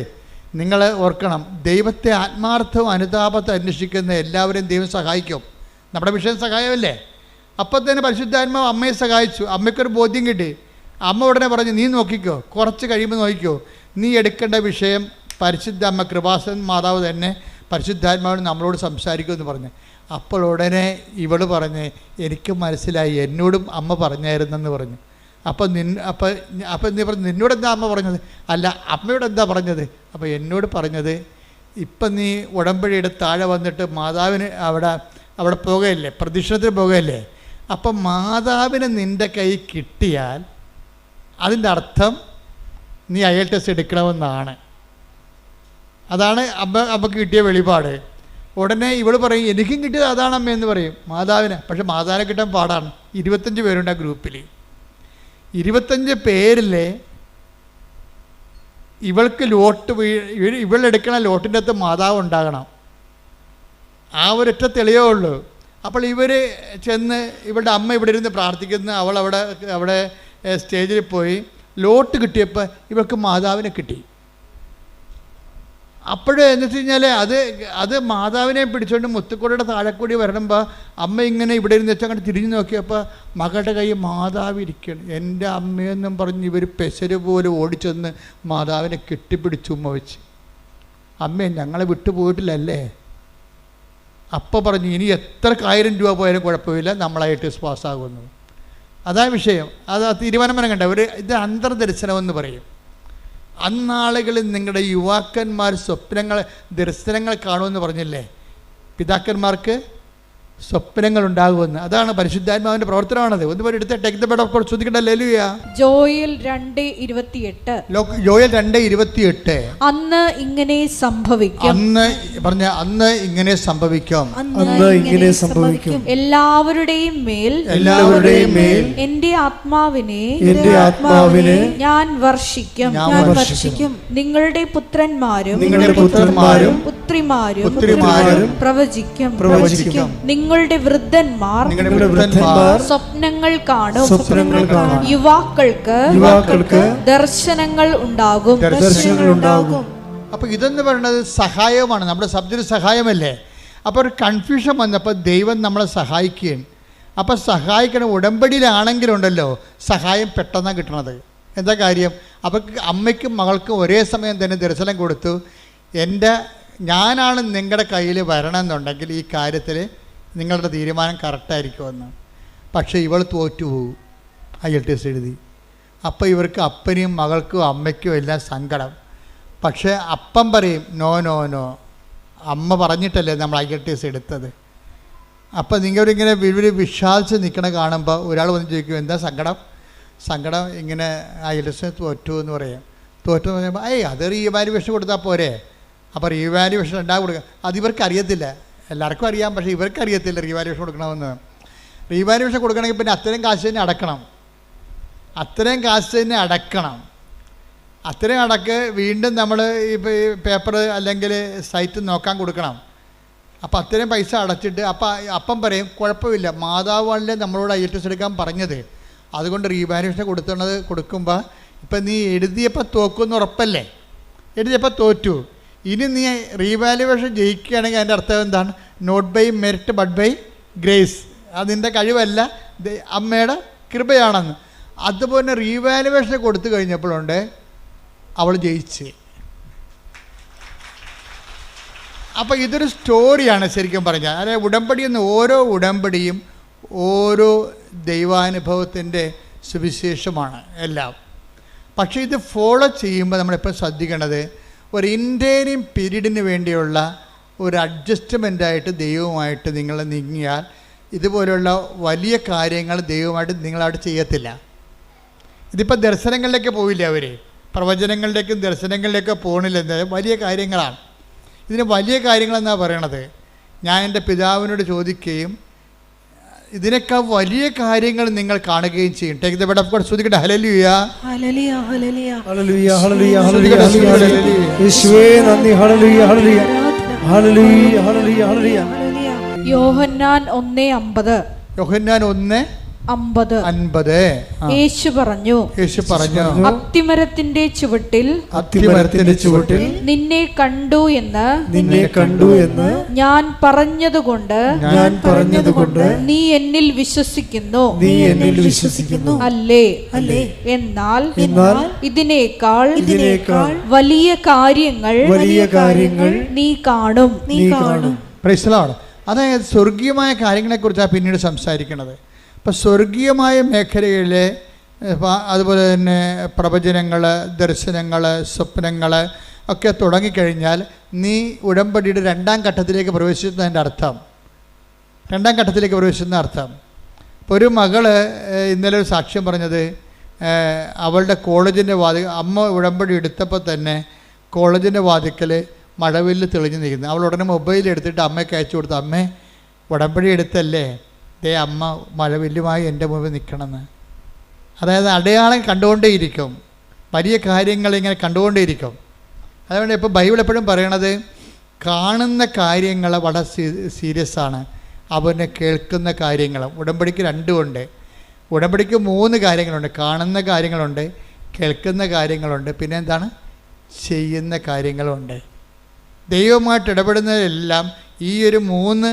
നിങ്ങൾ ഓർക്കണം, ദൈവത്തെ ആത്മാർത്ഥവും അനുതാപത്തെ അന്വേഷിക്കുന്ന എല്ലാവരെയും ദൈവം സഹായിക്കും. നമ്മുടെ വിഷയം സഹായമല്ലേ? അപ്പം തന്നെ പരിശുദ്ധാത്മാവ് അമ്മയെ സഹായിച്ചു, അമ്മയ്ക്കൊരു ബോധ്യം കിട്ടി. അമ്മ ഉടനെ പറഞ്ഞു, നീ നോക്കിക്കോ, കുറച്ച് കഴിയുമ്പോൾ നോക്കിക്കോ, നീ എടുക്കേണ്ട വിഷയം പരിശുദ്ധ അമ്മ കൃപാസൻ മാതാവ് തന്നെ പരിശുദ്ധാത്മാവിന് നമ്മളോട് സംസാരിക്കുമെന്ന് പറഞ്ഞു. അപ്പോൾ ഉടനെ ഇവൾ പറഞ്ഞ്, എനിക്ക് മനസ്സിലായി, എന്നോടും അമ്മ പറഞ്ഞായിരുന്നെന്ന് പറഞ്ഞു. അപ്പം നീ പറഞ്ഞു, നിന്നോട് എന്താ അമ്മ പറഞ്ഞത്? അല്ല, അമ്മയോട് എന്താ പറഞ്ഞത്? അപ്പോൾ എന്നോട് പറഞ്ഞത്, ഇപ്പം നീ ഉടമ്പടിയുടെ താഴെ വന്നിട്ട് മാതാവിന് അവിടെ പോകുകയല്ലേ, പ്രദക്ഷിണത്തിന് പോകുകയല്ലേ, അപ്പം മാതാവിന് നിൻ്റെ കൈ കിട്ടിയാൽ അതിൻ്റെ അർത്ഥം നീ IELTS എടുക്കണമെന്നാണ്. അതാണ് അമ്മക്ക് കിട്ടിയ വെളിപാട്. ഉടനെ ഇവൾ പറയും, എനിക്കും കിട്ടിയത് അതാണ് അമ്മ എന്ന് പറയും മാതാവിന്. പക്ഷെ മാതാവിനെ കിട്ടാൻ പാടാണ്. 25 പേരുണ്ട് ആ ഗ്രൂപ്പിൽ. 25 പേരിൽ ഇവൾക്ക് ഇവളെടുക്കണ ലോട്ടിൻ്റെ അകത്ത് മാതാവ് ഉണ്ടാകണം. ആ ഒരൊറ്റ തെളിവേ ഉള്ളൂ. അപ്പോൾ ഇവർ ചെന്ന്, ഇവളുടെ അമ്മ ഇവിടെ ഇരുന്ന് പ്രാർത്ഥിക്കുന്ന, അവൾ അവിടെ സ്റ്റേജിൽ പോയി ലോട്ട് കിട്ടിയപ്പോൾ ഇവൾക്ക് മാതാവിനെ കിട്ടി. അപ്പോഴേ എന്ന് വെച്ച് കഴിഞ്ഞാൽ അത് മാതാവിനെ പിടിച്ചുകൊണ്ട് മുത്തുക്കോടയുടെ താഴെക്കൂടി വരണമ്പോൾ അമ്മ ഇങ്ങനെ ഇവിടെ ഇരുന്ന് വെച്ചാൽ അങ്ങോട്ട് തിരിഞ്ഞു നോക്കിയപ്പോൾ മകളുടെ കൈ മാതാവ് ഇരിക്കണം. എൻ്റെ അമ്മയെന്നും പറഞ്ഞ് ഇവർ പെസര് പോലെ ഓടിച്ചെന്ന് മാതാവിനെ കെട്ടിപ്പിടിച്ചു ഉമ്മ വെച്ച്, അമ്മേ ഞങ്ങളെ വിട്ടുപോയിട്ടില്ലല്ലേ? അപ്പോൾ പറഞ്ഞു, ഇനി എത്ര 1000 രൂപ പോയാലും കുഴപ്പമില്ല, നമ്മൾ IELTS പാസ്സാകുന്നു. അതാ വിഷയം. അത് തീരുമാനം കണ്ട ഇത് അന്തർദർശനമെന്ന് പറയും. അന്നാളുകളിൽ നിങ്ങളുടെ യുവാക്കന്മാർ ദർശനങ്ങൾ കാണുമെന്ന് പറഞ്ഞില്ലേ? പിതാക്കന്മാർക്ക് സ്വപ്നങ്ങൾ ഉണ്ടാകുമെന്ന്. അതാണ് പരിശുദ്ധാത്മാവിന്റെ പ്രവർത്തനമാണത്. ഒന്ന് എടുത്ത് take the bed of God ശ്രദ്ധിക്കട്ടെ. ഹല്ലേലൂയ. ജോയൽ 2:28. ജോയൽ 2:28. അന്ന് ഇങ്ങനെ സംഭവിക്കും. അന്ന് ഇങ്ങനെ സംഭവിക്കും. എല്ലാവരുടെയും മേൽ എന്റെ ആത്മാവിനെ ഞാൻ വർഷിക്കും. നിങ്ങളുടെ പുത്രന്മാരും പുത്രിമാരും പ്രവചിക്കും. നിങ്ങളുടെ വൃദ്ധന്മാർ സ്വപ്നങ്ങൾ കാണും. യുവാക്കൾക്ക് ദർശനങ്ങൾ ഉണ്ടാകും. അപ്പൊ ഇതെന്ന് പറയുന്നത് സഹായമാണ്. നമ്മുടെ സബ്ജക്റ്റ് സഹായമല്ലേ? അപ്പോൾ ഒരു കൺഫ്യൂഷൻ വന്നപ്പോൾ ദൈവം നമ്മളെ സഹായിക്കുകയാണ്. അപ്പം സഹായിക്കണം. ഉടമ്പടിയിലാണെങ്കിലുണ്ടല്ലോ സഹായം പെട്ടെന്നാണ് കിട്ടണത്. എന്താ കാര്യം? അപ്പം അമ്മയ്ക്കും മകൾക്കും ഒരേ സമയം തന്നെ ദർശനം കൊടുത്തു. ഞാനാണ് നിങ്ങളുടെ കയ്യിൽ വരണമെന്നുണ്ടെങ്കിൽ ഈ കാര്യത്തിൽ നിങ്ങളുടെ തീരുമാനം കറക്റ്റായിരിക്കുമെന്ന്. പക്ഷേ ഇവൾ തോറ്റുപോകും IELTS എഴുതി. അപ്പോൾ ഇവർക്ക് അപ്പനെയും മകൾക്കും അമ്മയ്ക്കും എല്ലാം സങ്കടം. പക്ഷേ അപ്പം പറയും, നോ അമ്മ പറഞ്ഞിട്ടല്ലേ നമ്മൾ IELTS എടുത്തത്. അപ്പം നിങ്ങളിങ്ങനെ വിശ്വാസിച്ച് നിൽക്കണ കാണുമ്പോൾ ഒരാൾ വന്ന് ചോദിക്കും, എന്താ സങ്കടം ഇങ്ങനെ IELTS തോറ്റു എന്ന് പറയാം. തോറ്റു എന്ന് പറയുമ്പോൾ അത് റീവാലുവേഷൻ കൊടുത്താൽ പോരെ. അപ്പോൾ റീവാലുവേഷൻ ഉണ്ടാകും കൊടുക്കുക. അതിവർക്ക് അറിയത്തില്ല. എല്ലാവർക്കും അറിയാം, പക്ഷേ ഇവർക്ക് അറിയത്തില്ല റീവാലുവേഷൻ കൊടുക്കണമെന്ന്. റീവാലുവേഷൻ കൊടുക്കണമെങ്കിൽ പിന്നെ അത്രയും കാശ് തന്നെ അടക്കണം. അത്രയും അടക്ക് വീണ്ടും നമ്മൾ ഈ പേപ്പർ അല്ലെങ്കിൽ സൈറ്റ് നോക്കാൻ കൊടുക്കണം. അപ്പോൾ അത്രയും പൈസ അടച്ചിട്ട് അപ്പം പറയും, കുഴപ്പമില്ല, മാതാവാണല്ലേ നമ്മളോട് IELTS എടുക്കാൻ പറഞ്ഞത്, അതുകൊണ്ട് റീവാലുവേഷൻ കൊടുക്കുമ്പോൾ ഇപ്പം നീ എഴുതിയപ്പോൾ തോക്കുമെന്ന് ഉറപ്പല്ലേ? എഴുതിയപ്പോൾ തോറ്റു. ഇനി നീ റീവാലുവേഷൻ ജയിക്കുകയാണെങ്കിൽ അതിൻ്റെ അർത്ഥം എന്താണ്? Not by merit but by grace. അതിൻ്റെ കഴിവല്ല, അമ്മയുടെ കൃപയാണെന്ന്. അതുപോലെ റീവാലുവേഷൻ കൊടുത്തു കഴിഞ്ഞപ്പോഴുണ്ട് അവൾ ജയിച്ച്. അപ്പോൾ ഇതൊരു സ്റ്റോറിയാണ് ശരിക്കും പറഞ്ഞാൽ. അതായത് ഉടമ്പടി എന്ന ഓരോ ഉടമ്പടിയും ഓരോ ദൈവാനുഭവത്തിൻ്റെ സുവിശേഷമാണ് എല്ലാം. പക്ഷേ ഇത് ഫോളോ ചെയ്യുമ്പോൾ നമ്മളെപ്പോഴും ശ്രദ്ധിക്കേണ്ടത് ഒരു ഇൻറ്റേരിയം പീരീഡിന് വേണ്ടിയുള്ള ഒരു അഡ്ജസ്റ്റ്മെൻറ്റായിട്ട് ദൈവവുമായിട്ട് നിങ്ങൾ നീങ്ങിയാൽ ഇതുപോലുള്ള വലിയ കാര്യങ്ങൾ ദൈവമായിട്ട് നിങ്ങളായിട്ട് ചെയ്യത്തില്ല. ഇതിപ്പോൾ ദർശനങ്ങളിലേക്ക് പോയില്ല, അവർ പ്രവചനങ്ങളിലേക്കും ദർശനങ്ങളിലേക്കും പോകണില്ല. വലിയ കാര്യങ്ങളാണ്. ഇതിന് വലിയ കാര്യങ്ങളെന്നാണ് പറയണത്. ഞാൻ എൻ്റെ പിതാവിനോട് ചോദിക്കുകയും ഇതിനേക്കാൾ വലിയ കാര്യങ്ങൾ നിങ്ങൾ കാണുകയും ചെയ്യും. Take the bed of God. സ്തുതിക്കട്ടെ. ഹല്ലേലൂയ ഹല്ലേലൂയ ഹല്ലേലൂയ ഹല്ലേലൂയ ഹല്ലേലൂയ. യേശുവേ നന്ദി. ഹല്ലേലൂയ ഹല്ലേലൂയ ഹല്ലേലൂയ ഹല്ലേലൂയ ഹല്ലേലൂയ. യോഹന്നാൻ 1:50. യോഹന്നാൻ 1:50. യേശു പറഞ്ഞു അത്തിമരത്തിന്റെ ചുവട്ടിൽ നിന്നെ കണ്ടു എന്ന് ഞാൻ പറഞ്ഞതുകൊണ്ട് നീ എന്നിൽ വിശ്വസിക്കുന്നു. അല്ലേ? എന്നാൽ ഇതിനേക്കാൾ വലിയ കാര്യങ്ങൾ നീ കാണും. Praise the Lord. അതായത് സ്വർഗീയമായ കാര്യങ്ങളെക്കുറിച്ചാണ് പിന്നീട് സംസാരിക്കുന്നത്. അപ്പോൾ സ്വർഗീയമായ മേഖലയിലെ അതുപോലെ തന്നെ പ്രവചനങ്ങൾ, ദർശനങ്ങൾ, സ്വപ്നങ്ങൾ ഒക്കെ തുടങ്ങിക്കഴിഞ്ഞാൽ നീ ഉടമ്പടിയുടെ രണ്ടാം ഘട്ടത്തിലേക്ക് പ്രവേശിക്കുന്നതിൻ്റെ അർത്ഥം, ഇപ്പോൾ ഒരു മകള് ഇന്നലെ ഒരു സാക്ഷ്യം പറഞ്ഞത്, അവളുടെ കോളേജിൻ്റെ അമ്മ ഉടമ്പടി എടുത്തപ്പോൾ തന്നെ കോളേജിൻ്റെ വാതിക്കൽ മഴവില്ല് തെളിഞ്ഞു നിൽക്കുന്നു. അവൾ ഉടനെ മൊബൈൽ എടുത്തിട്ട് അമ്മയ്ക്ക് അയച്ചു കൊടുത്തു, അമ്മേ ഉടമ്പടി എടുത്തല്ലേ, ദേ അമ്മ മഴവില്ലുമായി എൻ്റെ മുമ്പിൽ നിൽക്കണമെന്ന്. അതായത് അടയാളം കണ്ടുകൊണ്ടേയിരിക്കും, വലിയ കാര്യങ്ങൾ ഇങ്ങനെ കണ്ടുകൊണ്ടേയിരിക്കും. അതുകൊണ്ട് ഇപ്പോൾ ബൈബിൾ എപ്പോഴും പറയണത് കാണുന്ന കാര്യങ്ങൾ വളരെ സീരിയസ് ആണ്, അവനെ കേൾക്കുന്ന കാര്യങ്ങളും. ഉടമ്പടിക്ക് രണ്ടുമുണ്ട്. ഉടമ്പടിക്ക് 3 കാര്യങ്ങളുണ്ട്. കാണുന്ന കാര്യങ്ങളുണ്ട്, കേൾക്കുന്ന കാര്യങ്ങളുണ്ട്, പിന്നെ എന്താണ്, ചെയ്യുന്ന കാര്യങ്ങളുണ്ട്. ദൈവമായിട്ട് ഇടപെടുന്നതിലെല്ലാം ഈ ഒരു 3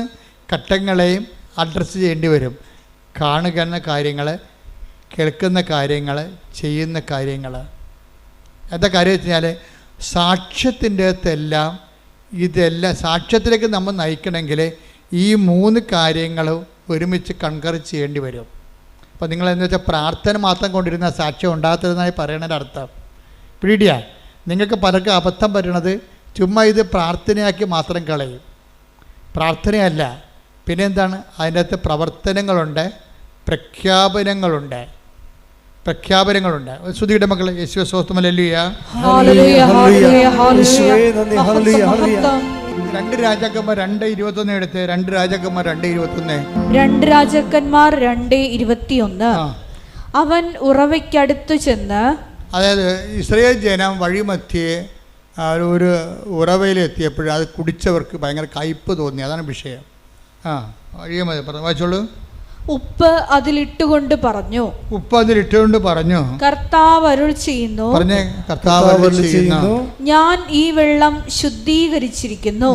ഘട്ടങ്ങളെയും അഡ്രസ്സ് ചെയ്യേണ്ടി വരും. കാണുന്ന കാര്യങ്ങൾ, കേൾക്കുന്ന കാര്യങ്ങൾ, ചെയ്യുന്ന കാര്യങ്ങൾ. എന്താ കാര്യം വെച്ച് കഴിഞ്ഞാൽ സാക്ഷ്യത്തിൻ്റെ അകത്തെല്ലാം ഇതെല്ലാം സാക്ഷ്യത്തിലേക്ക് നമ്മൾ നയിക്കണമെങ്കിൽ ഈ 3 കാര്യങ്ങളും ഒരുമിച്ച് കൺകർ ചെയ്യേണ്ടി വരും. അപ്പോൾ നിങ്ങളെന്ന് വെച്ചാൽ പ്രാർത്ഥന മാത്രം കൊണ്ടിരുന്ന സാക്ഷ്യം ഉണ്ടാകത്തതെന്നായി പറയണതിൻ്റെ അർത്ഥം പിടിയാ. നിങ്ങൾക്ക് പലർക്കും അബദ്ധം പറ്റണത് ചുമ്മാ ഇത് പ്രാർത്ഥനയാക്കി മാത്രം കളയും. പ്രാർത്ഥനയല്ല, പിന്നെ എന്താണ്, അതിൻ്റെ അകത്ത് പ്രവർത്തനങ്ങളുണ്ട്, പ്രഖ്യാപനങ്ങളുണ്ട്. ശ്രുതിയുടെ മക്കളെ യേശുവേ സ്തോത്രം. ഹല്ലേലൂയ. 2 രാജാക്കന്മാർ 2:21 എടുത്ത്. 2 രാജാക്കന്മാർ 2:21. അവൻ ഉറവയ്ക്കടുത്തു ചെന്ന്, അതായത് ഇസ്രായേൽ ജനം വഴിമധ്യേ ഒരു ഉറവയിലെത്തിയപ്പോൾ അത് കുടിച്ചവർക്ക് ഭയങ്കര കയ്പ് തോന്നി. അതാണ് വിഷയം. വായിച്ചോളൂ. ഉപ്പ് അതിലിട്ടുകൊണ്ട് പറഞ്ഞു, കർത്താവ് അരുൾ ചെയ്യുന്നു, ഞാൻ ഈ വെള്ളം ശുദ്ധീകരിച്ചിരിക്കുന്നു.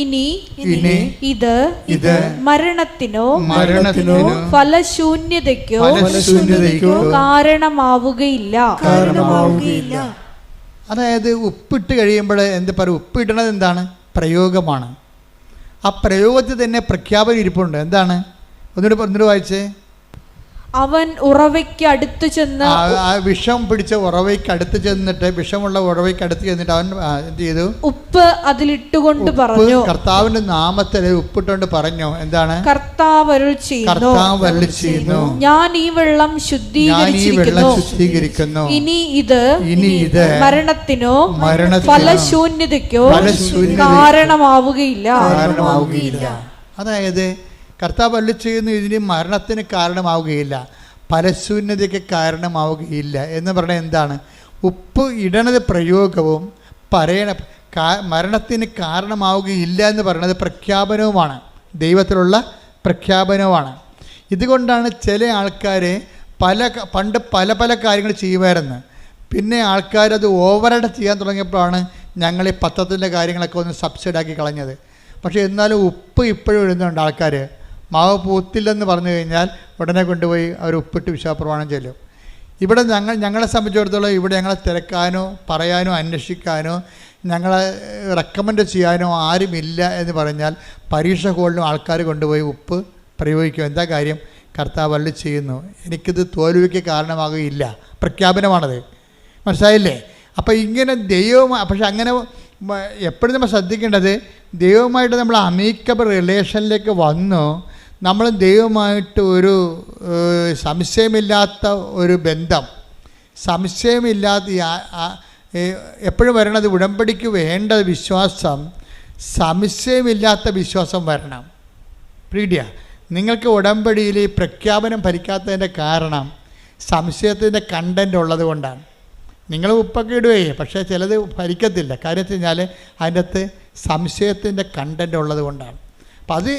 ഇനി ഇത് മരണത്തിനോ ഫലശൂന്യതയ്ക്കോ കാരണമാവുകയില്ല. അതായത് ഉപ്പിട്ട് കഴിയുമ്പോൾ എന്ത് പറയും, ഉപ്പിടണത് എന്താണ്, പ്രയോഗമാണ്. ആ പ്രയോഗത്തിൽ തന്നെ പ്രഖ്യാപനം ഇരിപ്പുണ്ട്. എന്താണ്, ഒന്നുകൂടി വായിച്ചേ. അവൻ ഉറവയ്ക്ക് അടുത്ത് ചെന്ന്, വിഷം പിടിച്ച ഉറവയ്ക്ക് അടുത്ത് ചെന്നിട്ട്, വിഷമുള്ള ഉറവയ്ക്ക് അടുത്ത് ചെന്നിട്ട് അവൻ എന്ത് ചെയ്തു, ഉപ്പ് അതിലിട്ടുകൊണ്ട് പറഞ്ഞു, കർത്താവിന്റെ നാമത്തിൽ ഉപ്പിട്ടുകൊണ്ട് പറഞ്ഞു. എന്താണ്, കർത്താവ് അരുൾ ചെയ്യുന്നു, ഞാൻ ഈ വെള്ളം ശുദ്ധീകരിച്ചിരിക്കുന്നു. ഇനി ഇത് മരണത്തിനോ ഫലശൂന്യതയ്ക്കോ കാരണമാവുകയില്ല. അതായത് കർത്താവ് അരുളി ചെയ്യുന്നു, ഇതിന് മരണത്തിന് കാരണമാവുകയില്ല, ഫലശൂന്യതയ്ക്ക് കാരണമാവുകയില്ല എന്ന് പറഞ്ഞാൽ എന്താണ്, ഉപ്പ് ഇടണത് പ്രയോഗവും മരണത്തിന് കാരണമാവുകയില്ല എന്ന് പറയുന്നത് പ്രഖ്യാപനവുമാണ്, ദൈവത്തിലുള്ള പ്രഖ്യാപനവുമാണ്. ഇതുകൊണ്ടാണ് ചില ആൾക്കാർ പണ്ട് പല കാര്യങ്ങൾ ചെയ്യുമായിരുന്നു. പിന്നെ ആൾക്കാരത് ഓവറായിട്ട് ചെയ്യാൻ തുടങ്ങിയപ്പോഴാണ് ഞങ്ങൾ ഈ പത്രത്തിൻ്റെ കാര്യങ്ങളൊക്കെ ഒന്ന് സബ്സിഡാക്കി കളഞ്ഞത്. പക്ഷേ എന്നാലും ഉപ്പ് ഇപ്പോഴും ഇടുന്നുണ്ട് ആൾക്കാർ. മാവ് പൂത്തില്ലെന്ന് പറഞ്ഞു കഴിഞ്ഞാൽ ഉടനെ കൊണ്ടുപോയി അവർ ഉപ്പിട്ട് വിശ്വാസപ്രമാണം ചൊല്ലും. ഇവിടെ ഞങ്ങളെ സംബന്ധിച്ചിടത്തോളം ഇവിടെ ഞങ്ങളെ തിരക്കാനോ പറയാനോ അന്വേഷിക്കാനോ ഞങ്ങളെ റെക്കമെൻഡ് ചെയ്യാനോ ആരുമില്ല എന്ന് പറഞ്ഞാൽ പരീക്ഷ ഹോളിലും ആൾക്കാർ കൊണ്ടുപോയി ഉപ്പ് പ്രയോഗിക്കും. എന്താ കാര്യം? കർത്താവ് അരുളി ചെയ്യുന്നു, എനിക്കിത് തോൽവിക്ക് കാരണമാകുകയില്ല. പ്രഖ്യാപനമാണത്. മനസ്സിലായില്ലേ? അപ്പോൾ ഇങ്ങനെ പക്ഷെ അങ്ങനെ എപ്പോഴും നമ്മൾ ശ്രദ്ധിക്കേണ്ടത്, ദൈവമായിട്ട് നമ്മൾ അമീക്കബിൾ റിലേഷനിലേക്ക് വന്നു നമ്മൾ ദൈവമായിട്ട് ഒരു സംശയമില്ലാത്ത ഒരു ബന്ധം, സംശയമില്ലാത്ത എപ്പോഴും വരണത് ഉടമ്പടിക്ക് വേണ്ട വിശ്വാസം, സംശയമില്ലാത്ത വിശ്വാസം വരണം. പ്രീഡിയ നിങ്ങൾക്ക് ഉടമ്പടിയിൽ ഈ പ്രഖ്യാപനം ഫലിക്കാത്തതിൻ്റെ കാരണം സംശയത്തിൻ്റെ കണ്ടൻ്റ് ഉള്ളത് കൊണ്ടാണ്. നിങ്ങൾ ഉപ്പൊക്കെ ഇടുകയെ, പക്ഷേ ചിലത് ഫലിക്കത്തില്ല. കാര്യം വെച്ച് കഴിഞ്ഞാൽ അതിൻ്റെ അകത്ത് സംശയത്തിൻ്റെ കണ്ടൻ്റ് ഉള്ളത് കൊണ്ടാണ്. അപ്പം അത്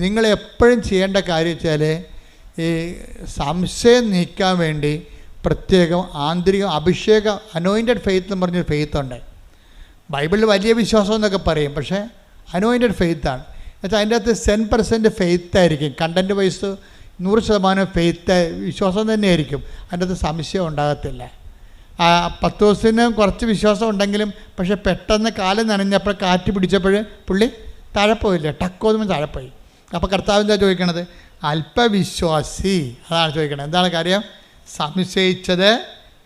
നിങ്ങളെപ്പോഴും ചെയ്യേണ്ട കാര്യം വെച്ചാൽ ഈ സംശയം നീക്കാൻ വേണ്ടി പ്രത്യേകം ആന്തരികം അഭിഷേകം, അനോയിൻറ്റഡ് ഫെയ്ത്ത് എന്ന് പറഞ്ഞൊരു ഫെയ്ത്തുണ്ട്. ബൈബിളിൽ വലിയ വിശ്വാസം എന്നൊക്കെ പറയും, പക്ഷേ അനോയിൻറ്റഡ് ഫെയ്ത്താണ്. എന്നുവെച്ചാൽ അതിൻ്റെ അകത്ത് 10% ഫെയ്ത്തായിരിക്കും. കണ്ടൻറ്റ് വൈസ് 100% ഫെയ്ത്ത് വിശ്വാസം തന്നെയായിരിക്കും. അതിൻ്റെ അകത്ത് സംശയം ഉണ്ടാകത്തില്ല. പത്തോസിന് കുറച്ച് വിശ്വാസം ഉണ്ടെങ്കിലും പക്ഷേ പെട്ടെന്ന് കാലം നനഞ്ഞപ്പോൾ കാറ്റ് പിടിച്ചപ്പോൾ പുള്ളി താഴെ പോയില്ല, ടക്കോന്നും താഴെ പോയി. അപ്പോൾ കർത്താവ് എന്താ ചോദിക്കണത്? അല്പവിശ്വാസി. അതാണ് ചോദിക്കണത്. എന്താണ് കാര്യം? സംശയിച്ചത്.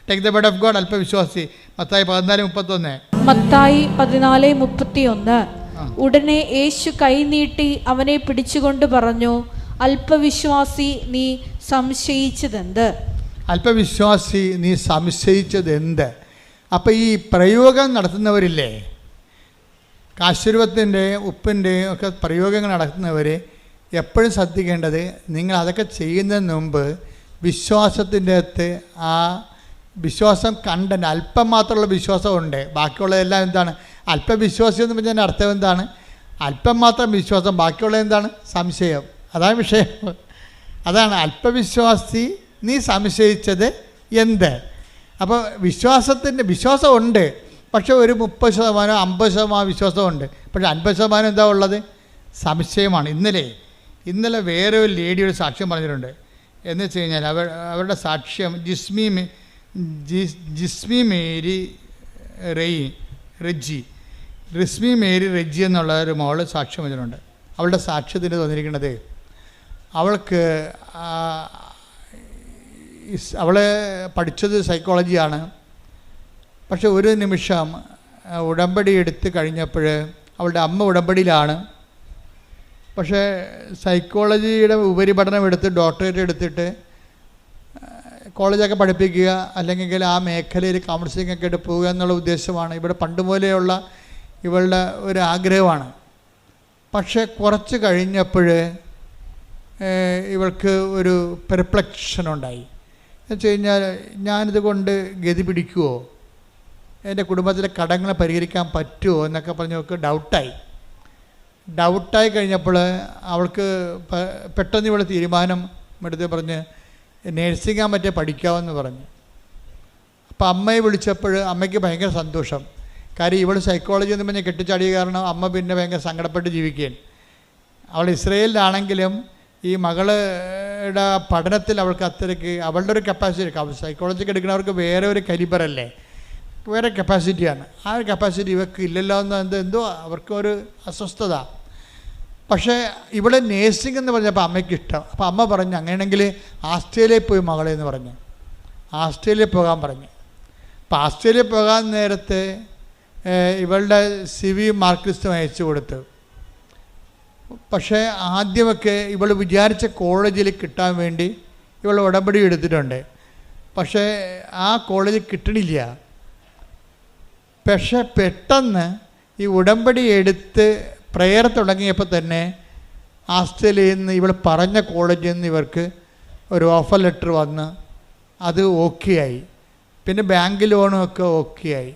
Take the word of God. അല്പവിശ്വാസി. മത്തായി 14:31. മത്തായി 14:31. ഉടനെ യേശു കൈനീട്ടി അവനെ പിടിച്ചുകൊണ്ട് പറഞ്ഞു, അല്പവിശ്വാസി, നീ സംശയിച്ചതെന്ത്? അല്പവിശ്വാസി, നീ സംശയിച്ചതെന്ത്? അപ്പോൾ ഈ പ്രയോഗം നടത്തുന്നവരില്ലേ, കാശുരൂപത്തിൻ്റെ ഉപ്പിൻ്റെയും ഒക്കെ പ്രയോഗങ്ങൾ നടത്തുന്നവർ എപ്പോഴും ശ്രദ്ധിക്കേണ്ടത്, നിങ്ങൾ അതൊക്കെ ചെയ്യുന്നതിന് മുമ്പ് വിശ്വാസത്തിൻ്റെ അകത്ത് ആ വിശ്വാസം കണ്ടന്റ് അല്പം മാത്രമുള്ള വിശ്വാസമുണ്ട്. ബാക്കിയുള്ളതെല്ലാം എന്താണ്? അല്പവിശ്വാസി എന്ന് പറഞ്ഞതിൻ്റെ അർത്ഥം എന്താണ്? അല്പം മാത്രം വിശ്വാസം, ബാക്കിയുള്ളത് എന്താണ്? സംശയം. അതാണ് വിഷയം. അതാണ് അല്പവിശ്വാസി, നീ സംശയിച്ചത് എന്ത്? അപ്പോൾ വിശ്വാസമുണ്ട്, പക്ഷേ ഒരു 30% 50% വിശ്വാസമുണ്ട്. പക്ഷേ 50% എന്താ ഉള്ളത്? സംശയമാണ്. ഇന്നലെ വേറെ ഒരു ലേഡി ഒരു സാക്ഷ്യം പറഞ്ഞിട്ടുണ്ട്. എന്ന് വെച്ച് കഴിഞ്ഞാൽ അവരുടെ സാക്ഷ്യം റിസ്മി മേരി റെജി എന്നുള്ള ഒരു മോള് സാക്ഷ്യം പറഞ്ഞിട്ടുണ്ട്. അവളുടെ സാക്ഷ്യത്തിന് തോന്നിയിരിക്കുന്നത്, അവൾക്ക് അവൾ പഠിച്ചത് സൈക്കോളജിയാണ്. പക്ഷെ ഒരു നിമിഷം ഉടമ്പടി എടുത്ത് കഴിഞ്ഞപ്പോൾ അവളുടെ അമ്മ ഉടമ്പടിയിലാണ്. പക്ഷേ സൈക്കോളജിയുടെ ഉപരിപഠനം എടുത്ത് ഡോക്ടറേറ്റ് എടുത്തിട്ട് കോളേജൊക്കെ പഠിപ്പിക്കുക, അല്ലെങ്കിൽ ആ മേഖലയിൽ കൗൺസിലിംഗ് ഒക്കെ എടുത്ത് പോവുക എന്നുള്ള ഉദ്ദേശമാണ്. ഇവിടെ പണ്ട് മുതലെയുള്ള ഇവളുടെ ഒരു ആഗ്രഹമാണ്. പക്ഷേ കുറച്ച് കഴിഞ്ഞപ്പോൾ ഇവൾക്ക് ഒരു പെർപ്ലക്ഷൻ ഉണ്ടായി. എന്ന് വെച്ച് കഴിഞ്ഞാൽ, ഞാനിത് കൊണ്ട് ഗതി പിടിക്കുമോ, എൻ്റെ കുടുംബത്തിലെ കടങ്ങളെ പരിഹരിക്കാൻ പറ്റുമോ എന്നൊക്കെ പറഞ്ഞ് അവൾക്ക് ഡൗട്ടായി കഴിഞ്ഞപ്പോൾ അവൾക്ക് പെട്ടെന്ന് ഇവിടെ തീരുമാനം എടുത്ത് പറഞ്ഞ് നേഴ്സിംഗ് പറ്റിയ പഠിക്കാമെന്ന് പറഞ്ഞു. അപ്പോൾ അമ്മയെ വിളിച്ചപ്പോൾ അമ്മയ്ക്ക് ഭയങ്കര സന്തോഷം. കാര്യം ഇവൾ സൈക്കോളജി എന്ന് പറഞ്ഞ് കെട്ടിച്ചാടിയ കാരണം അമ്മ പിന്നെ ഭയങ്കര സങ്കടപ്പെട്ട് ജീവിക്കുകയാണ്. അവൾ ഇസ്രയേലിലാണെങ്കിലും ഈ മകളുടെ പഠനത്തിൽ അവൾക്ക് അത്രയ്ക്ക് അവളുടെ ഒരു കപ്പാസിറ്റി, സൈക്കോളജിക്ക് എടുക്കുന്നവർക്ക് വേറെ ഒരു കലിബറല്ലേ, വേറെ കപ്പാസിറ്റിയാണ്. ആ ഒരു കപ്പാസിറ്റി ഇവർക്ക് ഇല്ലല്ലോ എന്ന് എന്തോ അവർക്കൊരു അസ്വസ്ഥത. പക്ഷേ ഇവിടെ നേഴ്സിംഗ് എന്ന് പറഞ്ഞപ്പോൾ അമ്മയ്ക്ക് ഇഷ്ടം. അപ്പോൾ അമ്മ പറഞ്ഞു, അങ്ങനെയാണെങ്കിൽ ആസ്ട്രേലിയയിൽ പോയി മകളെ എന്ന് പറഞ്ഞു. ആസ്ട്രേലിയയിൽ പോകാൻ പറഞ്ഞു. അപ്പോൾ ആസ്ട്രേലിയയിൽ പോകാൻ നേരത്തെ ഇവളുടെ CV മാർക്ക് ലിസ്റ്റും അയച്ചു കൊടുത്തു. പക്ഷേ ആദ്യമൊക്കെ ഇവൾ വിചാരിച്ച കോളേജിൽ കിട്ടാൻ വേണ്ടി ഇവൾ ഉടമ്പടി എടുത്തിട്ടുണ്ട്. പക്ഷേ ആ കോളേജിൽ കിട്ടണില്ല. പക്ഷേ പെട്ടെന്ന് ഈ ഉടമ്പടി എടുത്ത് പ്രെയർ തുടങ്ങിയപ്പോൾ തന്നെ ആസ്ട്രേലിയയിൽ നിന്ന് ഇവൾ പറഞ്ഞ കോളേജിൽ നിന്ന് ഇവർക്ക് ഒരു ഓഫർ ലെറ്റർ വന്ന് അത് ഓക്കെ ആയി. പിന്നെ ബാങ്ക് ലോണും ഒക്കെ ഓക്കെ ആയി.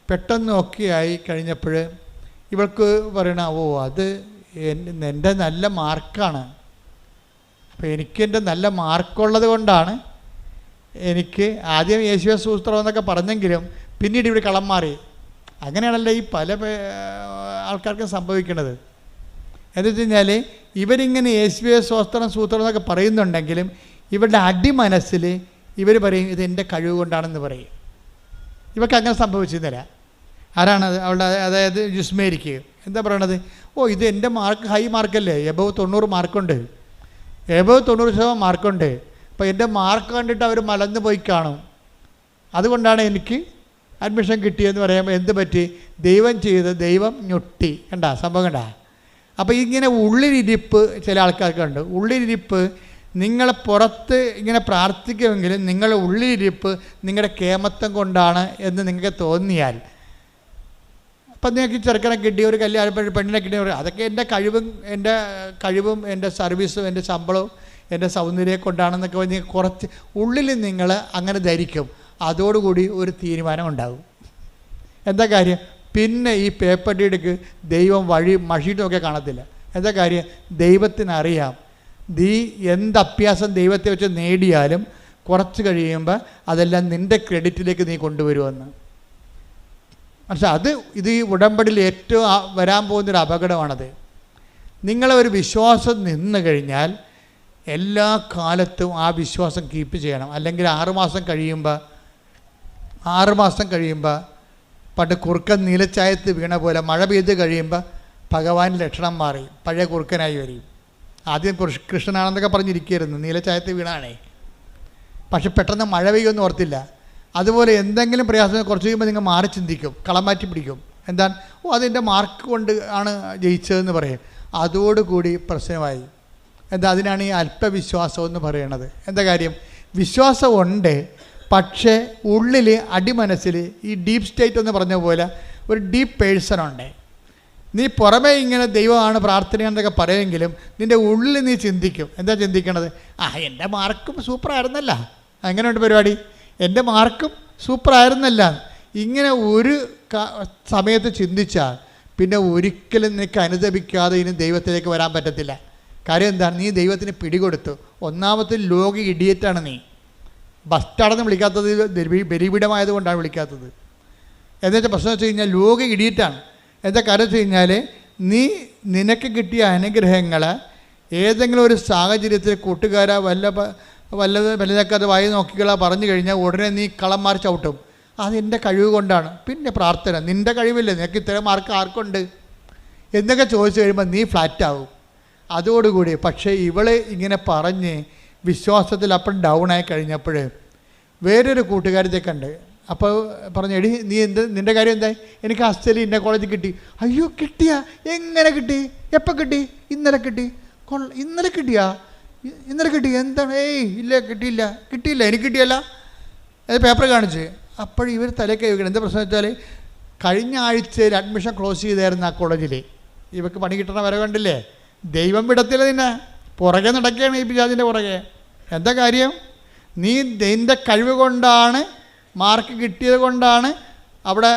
പെട്ടെന്ന് ഓക്കെ ആയി കഴിഞ്ഞപ്പോൾ ഇവൾക്ക് പറയണ, അത് എൻ്റെ നല്ല മാർക്കാണ്. അപ്പോൾ എനിക്കെൻ്റെ നല്ല മാർക്കുള്ളത് കൊണ്ടാണ് എനിക്ക് ആദ്യം യേശുവേ സ്തോത്രം എന്നൊക്കെ പറഞ്ഞെങ്കിലും പിന്നീട് ഇവിടെ കളം മാറി. അങ്ങനെയാണല്ലോ ഈ പല ആൾക്കാർക്കും സംഭവിക്കുന്നത്. എന്ന് വെച്ച് കഴിഞ്ഞാൽ ഇവരിങ്ങനെ യേശുവേ സ്തോത്രം എന്നൊക്കെ പറയുന്നുണ്ടെങ്കിലും ഇവരുടെ അടിമനസ്സിൽ ഇവർ പറയും ഇത് എൻ്റെ കഴിവ് കൊണ്ടാണെന്ന് പറയും. ഇവർക്ക് അങ്ങനെ സംഭവിച്ചിരുന്നില്ല. ആരാണത്? അവളുടെ അതായത് ജുസ്മേരിക്ക് എന്താ പറയണത്? ഇത് എൻ്റെ മാർക്ക് ഹൈ മാർക്കല്ലേ, എബവ് 90 മാർക്കുണ്ട്, എബവ് 90% മാർക്കുണ്ട്. അപ്പോൾ എൻ്റെ മാർക്ക് കണ്ടിട്ട് അവർ മലന്ന് പോയി കാണും, അതുകൊണ്ടാണ് എനിക്ക് അഡ്മിഷൻ കിട്ടിയെന്ന് പറയുമ്പോൾ എന്ത് പറ്റി? ദൈവം ചെയ്ത് ദൈവം ഞൊട്ടി. കണ്ട സംഭവം കണ്ട? അപ്പോൾ ഇങ്ങനെ ഉള്ളിലിരിപ്പ് ചില ആൾക്കാർക്കുണ്ട്. ഉള്ളിലിരിപ്പ് നിങ്ങൾ പുറത്ത് ഇങ്ങനെ പ്രാർത്ഥിക്കുമെങ്കിലും നിങ്ങളുടെ ഉള്ളിലിരിപ്പ് നിങ്ങളുടെ കേമത്വം കൊണ്ടാണ് എന്ന് നിങ്ങൾക്ക് തോന്നിയാൽ, അപ്പം നിങ്ങൾക്ക് ചെറുക്കനെ കിട്ടി, ഒരു കല്യാണ പെണ്ണിനെ കിട്ടിയ അതൊക്കെ എൻ്റെ കഴിവും എൻ്റെ സർവീസും എൻ്റെ ശമ്പളവും എൻ്റെ സൗന്ദര്യം കൊണ്ടാണെന്നൊക്കെ പറഞ്ഞ് കുറച്ച് ഉള്ളിൽ നിങ്ങൾ അങ്ങനെ ധരിക്കും. അതോടുകൂടി ഒരു തീരുമാനം ഉണ്ടാകും. എന്താ കാര്യം? പിന്നെ ഈ പേപ്പർ ഡീഡിക്ക് ദൈവം മഷിയിട്ടൊക്കെ കാണത്തില്ല. എന്താ കാര്യം? ദൈവത്തിനറിയാം നീ എന്ത് അഭ്യാസം ദൈവത്തെ വെച്ച് നേടിയാലും കുറച്ച് കഴിയുമ്പോൾ അതെല്ലാം നിൻ്റെ ക്രെഡിറ്റിലേക്ക് നീ കൊണ്ടുവരുമെന്ന്. പക്ഷേ ഇത് ഈ ഉടമ്പടിയിൽ ഏറ്റവും വരാൻ പോകുന്നൊരു അപകടമാണത്. നിങ്ങളെ ഒരു വിശ്വാസം നിന്ന് കഴിഞ്ഞാൽ എല്ലാ കാലത്തും ആ വിശ്വാസം കീപ്പ് ചെയ്യണം. അല്ലെങ്കിൽ 6 മാസം കഴിയുമ്പോൾ പണ്ട് കുറുക്കൻ നീലച്ചായത്ത് വീണ പോലെ മഴ പെയ്ത് കഴിയുമ്പോൾ ഭഗവാൻ ലക്ഷണം മാറി പഴയ കുറുക്കനായി വരും. ആദ്യം കൃഷ്ണനാണെന്നൊക്കെ പറഞ്ഞിരിക്കുകയായിരുന്നു, നീലച്ചായത്ത് വീണാണേ. പക്ഷെ പെട്ടെന്ന് മഴ പെയ്യുമെന്ന് ഓർത്തില്ല. അതുപോലെ എന്തെങ്കിലും പ്രയാസം കുറച്ച് കഴിയുമ്പോൾ നിങ്ങൾ മാറി ചിന്തിക്കും, കളം മാറ്റി പിടിക്കും. എന്താണ്? അതിൻ്റെ മാർക്ക് കൊണ്ട് ആണ് ജയിച്ചതെന്ന് പറയും. അതോടുകൂടി പ്രശ്നമായി. അതിനാണ് ഈ അല്പവിശ്വാസം എന്ന് പറയണത്. എന്താ കാര്യം? വിശ്വാസമുണ്ട്, പക്ഷേ ഉള്ളിൽ അടിമനസ്സിൽ ഈ ഡീപ്പ് സ്റ്റേറ്റ് എന്ന് പറഞ്ഞ പോലെ ഒരു ഡീപ്പ് പേഴ്സണുണ്ട്. നീ പുറമേ ഇങ്ങനെ ദൈവമാണ് പ്രാർത്ഥനയെന്നൊക്കെ പറയുമെങ്കിലും നിൻ്റെ ഉള്ളിൽ നീ ചിന്തിക്കും. എന്താ ചിന്തിക്കണത്? എൻ്റെ മാർക്കും സൂപ്പറായിരുന്നല്ല. അങ്ങനെയുണ്ട് പരിപാടി. എൻ്റെ മാർക്കും സൂപ്പറായിരുന്നല്ല. ഇങ്ങനെ ഒരു സമയത്ത് ചിന്തിച്ചാൽ പിന്നെ ഒരിക്കലും നിനക്ക് അനുദപിക്കാതെ ഇനി ദൈവത്തിലേക്ക് വരാൻ പറ്റത്തില്ല. കാര്യം എന്താണ്? നീ ദൈവത്തിന് പിടികൊടുത്തു. ഒന്നാമത്തെ ലോക ഇഡിയറ്റാണ് നീ. ബസ് സ്റ്റാൻഡെന്ന് വിളിക്കാത്തത് ബലിപീഠമായതുകൊണ്ടാണ് വിളിക്കാത്തത്. എന്നുവെച്ചാൽ പ്രശ്നം വെച്ച് കഴിഞ്ഞാൽ ലോക ഇഡിയറ്റാണ്. എന്താ കാര്യം വെച്ച് കഴിഞ്ഞാൽ നിനക്ക് കിട്ടിയ അനുഗ്രഹങ്ങൾ ഏതെങ്കിലും ഒരു സാഹചര്യത്തിൽ കൂട്ടുകാരാ വല്ലതൊക്കെ വായി നോക്കിക്കളാ പറഞ്ഞു കഴിഞ്ഞാൽ ഉടനെ നീ കളം മാറി ചവിട്ടും. അതെൻ്റെ കഴിവ് കൊണ്ടാണ്. പിന്നെ പ്രാർത്ഥന, നിൻ്റെ കഴിവില്ല, നിനക്ക് ഇത്രയും മാർക്ക് ആർക്കുണ്ട് എന്നൊക്കെ ചോദിച്ചു കഴിയുമ്പോൾ നീ ഫ്ലാറ്റാവും അതോടുകൂടി. പക്ഷേ ഇവള് ഇങ്ങനെ പറഞ്ഞ് വിശ്വാസത്തിൽ അപ്പം ഡൗണായി കഴിഞ്ഞപ്പോൾ വേറൊരു കൂട്ടുകാരത്തെ കണ്ട്. അപ്പോൾ പറഞ്ഞു, എടി നീ നിൻ്റെ കാര്യം എന്തായി? എനിക്ക് ഹസ്റ്റലി ഇന്ന കോളേജിൽ കിട്ടി. അയ്യോ കിട്ടിയാ? എങ്ങനെ കിട്ടി? എപ്പോൾ കിട്ടി? ഇന്നലെ കിട്ടി. ഇന്നലെ കിട്ടിയാ? ഇന്നലെ കിട്ടി. എന്താണ്? ഇല്ല കിട്ടിയില്ല എനിക്ക് കിട്ടിയല്ല. അത് പേപ്പർ കാണിച്ച്. അപ്പോൾ ഇവർ തലയ്ക്ക് വെക്കണം. എന്താ പ്രശ്നം വെച്ചാൽ കഴിഞ്ഞ ആഴ്ചയിൽ അഡ്മിഷൻ ക്ലോസ് ചെയ്തായിരുന്നു ആ കോളേജിൽ. ഇവർക്ക് പണി കിട്ടണ വരെ കണ്ടില്ലേ? ദൈവം വിടത്തില്ല, നിന്നെ പുറകെ നടക്കുകയാണ് ഈ പിശാചിൻ്റെ പുറകെ. എന്താ കാര്യം? നീ നിൻ്റെ കഴിവ് കൊണ്ടാണ്, മാർക്ക് കിട്ടിയത് കൊണ്ടാണ് അവിടെ